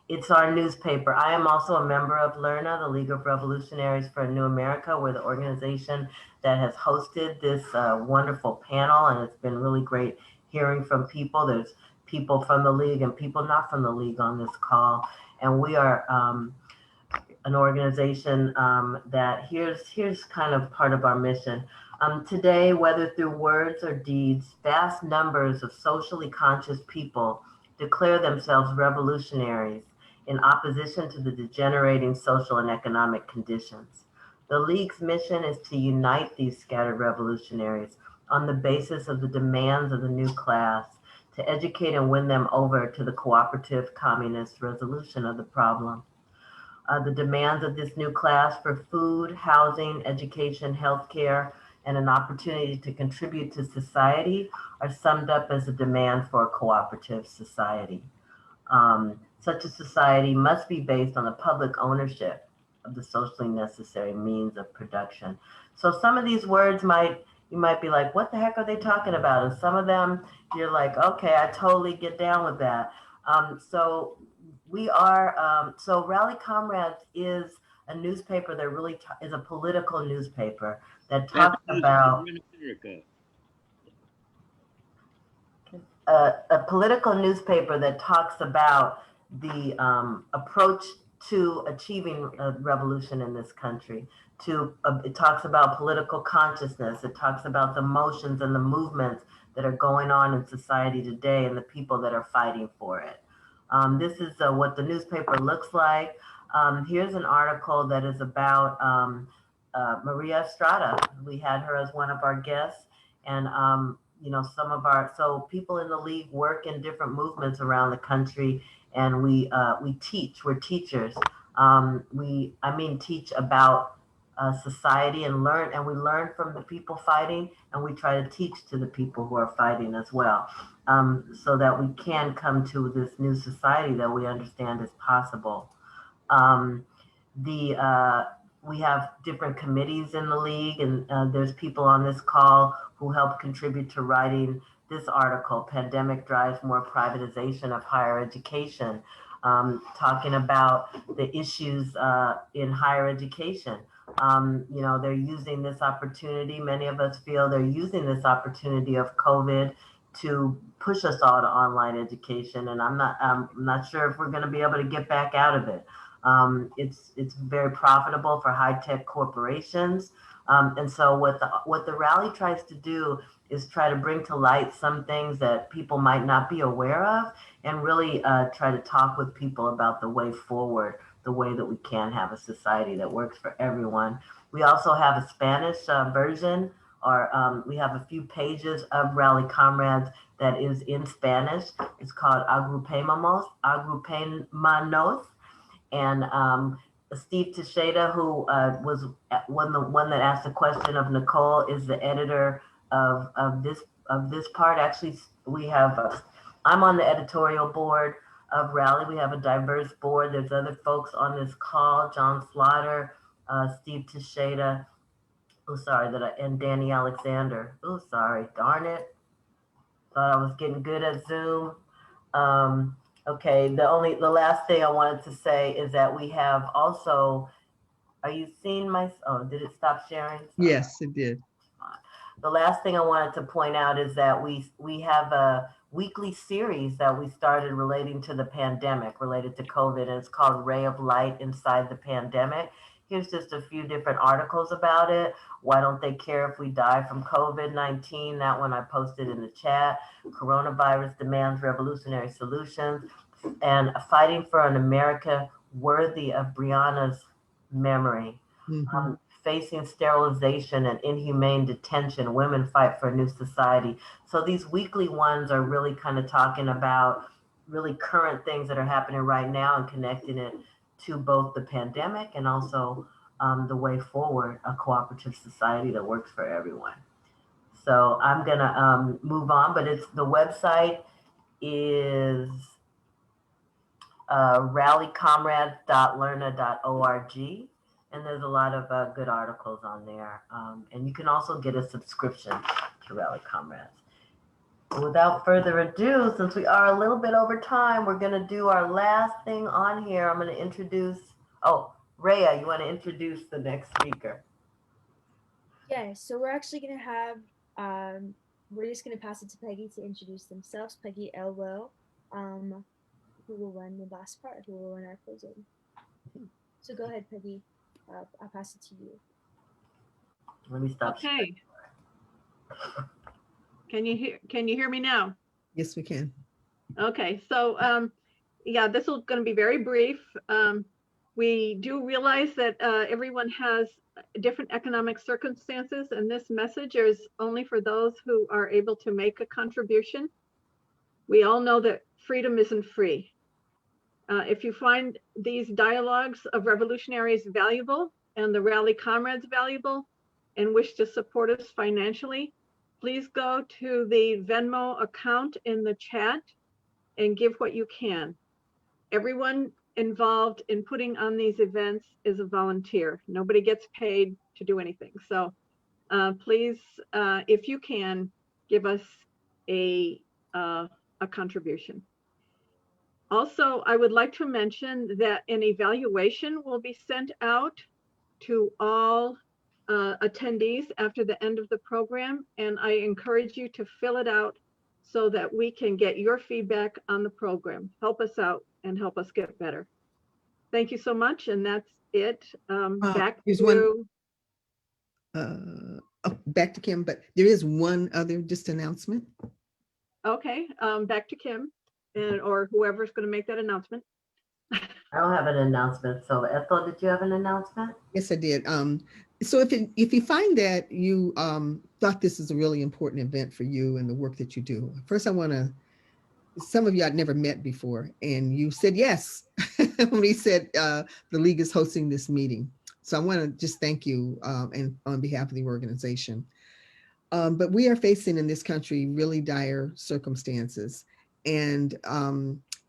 [SPEAKER 1] It's our newspaper. I am also a member of LERNA, the League of Revolutionaries for a New America. We're the organization that has hosted this wonderful panel, and it's been really great hearing from people. There's people from the league and people not from the league on this call. And we are an organization that here's kind of part of our mission. Today, whether through words or deeds, vast numbers of socially conscious people declare themselves revolutionaries in opposition to the degenerating social and economic conditions. The League's mission is to unite these scattered revolutionaries on the basis of the demands of the new class, to educate and win them over to the cooperative communist resolution of the problem. The demands of this new class for food, housing, education, healthcare, and an opportunity to contribute to society are summed up as a demand for a cooperative society. Such a society must be based on the public ownership of the socially necessary means of production. So some of these words you might be like, what the heck are they talking about? And some of them, you're like, okay, I totally get down with that. So we are, so Rally Comrades is a newspaper that really is a political newspaper that talks about a political newspaper that talks about the approach to achieving a revolution in this country. It talks about political consciousness. It talks about the motions and the movements that are going on in society today and the people that are fighting for it. This is what the newspaper looks like. Here's an article that is about Maria Estrada. We had her as one of our guests, and so people in the league work in different movements around the country, and we teach. We're teachers. Teach about society and we learn from the people fighting, and we try to teach to the people who are fighting as well, so that we can come to this new society that we understand is possible. We have different committees in the league, and there's people on this call who helped contribute to writing this article, Pandemic Drives More Privatization of Higher Education, talking about the issues in higher education. They're using this opportunity. Many of us feel they're using this opportunity of COVID to push us all to online education, and I'm not sure if we're going to be able to get back out of it. It's very profitable for high-tech corporations, and so what the rally tries to do is try to bring to light some things that people might not be aware of, and really try to talk with people about the way forward, the way that we can have a society that works for everyone. We also have a Spanish version, or we have a few pages of Rally Comrades that is in Spanish. It's called Agrupémonos, and Steve Teixeira, who was the one that asked the question of Nicole, is the editor of this part. Actually, we have I'm on the editorial board of Rally. We have a diverse board. There's other folks on this call: John Slaughter, Steve Teixeira. And Danny Alexander. Oh, sorry, darn it. Thought I was getting good at Zoom. Okay, the last thing I wanted to say is that we have also, are you seeing did it stop sharing? Sorry.
[SPEAKER 13] Yes, it did.
[SPEAKER 1] The last thing I wanted to point out is that we have a weekly series that we started relating to the pandemic, related to COVID, and it's called Ray of Light Inside the Pandemic. Here's just a few different articles about it. Why don't they care if we die from COVID-19? That one I posted in the chat. Coronavirus demands revolutionary solutions, and fighting for an America worthy of Breonna's memory.
[SPEAKER 13] Mm-hmm.
[SPEAKER 1] Facing sterilization and inhumane detention, women fight for a new society. So these weekly ones are really kind of talking about really current things that are happening right now and connecting it to both the pandemic and also the way forward, a cooperative society that works for everyone. So I'm gonna move on, but the website is rallycomrades.learna.org. And there's a lot of good articles on there. And you can also get a subscription to Rally Comrades. Without further ado, since we are a little bit over time, we're going to do our last thing on here. I'm going to introduce, Rhea, you want to introduce the next speaker?
[SPEAKER 3] Yeah, so we're actually going to have we're just going to pass it to Peggy to introduce themselves. Peggy Elwell, who will run the last part, who will run our closing. So go ahead, Peggy. I'll pass it to you.
[SPEAKER 1] Let me stop.
[SPEAKER 14] Okay. Can you hear me now?
[SPEAKER 13] Yes, we can.
[SPEAKER 14] Okay, so yeah, this is going to be very brief. We do realize that everyone has different economic circumstances, and this message is only for those who are able to make a contribution. We all know that freedom isn't free. If you find these dialogues of revolutionaries valuable and the rally comrades valuable and wish to support us financially, please go to the Venmo account in the chat and give what you can. Everyone involved in putting on these events is a volunteer. Nobody gets paid to do anything. So please, if you can, give us a contribution. Also, I would like to mention that an evaluation will be sent out to all attendees after the end of the program, and I encourage you to fill it out so that we can get your feedback on the program. Help us out and help us get better. Thank you so much, and that's it. Back
[SPEAKER 13] Here's
[SPEAKER 14] to
[SPEAKER 13] back to Kim, but there is one other just announcement.
[SPEAKER 14] okay. Back to Kim, and or whoever's going to make that announcement.
[SPEAKER 1] I don't have an announcement. So Ethel, did you have an announcement?
[SPEAKER 13] Yes, I did. So if you find that you thought this is a really important event for you and the work that you do, first I want to, some of you I'd never met before, and you said yes when he said the league is hosting this meeting. So I want to just thank you and on behalf of the organization. But we are facing in this country really dire circumstances. And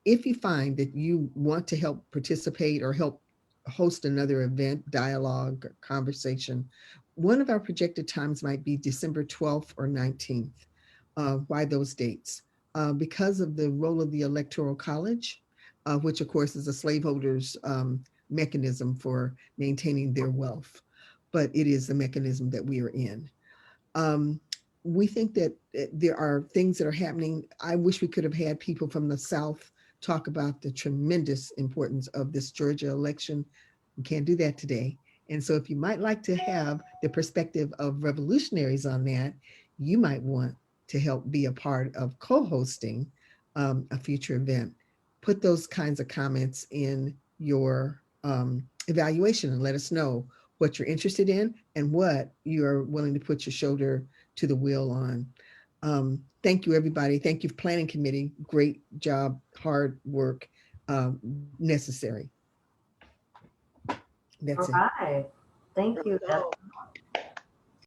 [SPEAKER 13] if you find that you want to help participate or help host another event, dialogue, or conversation, one of our projected times might be December 12th or 19th. Why those dates? Because of the role of the Electoral College, which of course is a slaveholders mechanism for maintaining their wealth, but it is the mechanism that we are in. We think that there are things that are happening. I wish we could have had people from the South talk about the tremendous importance of this Georgia election. We can't do that today. And so if you might like to have the perspective of revolutionaries on that, you might want to help be a part of co-hosting a future event. Put those kinds of comments in your evaluation and let us know what you're interested in and what you're willing to put your shoulder to the wheel on. Thank you, everybody. Thank you, planning committee. Great job, hard work, necessary. That's
[SPEAKER 1] All right. Thank you.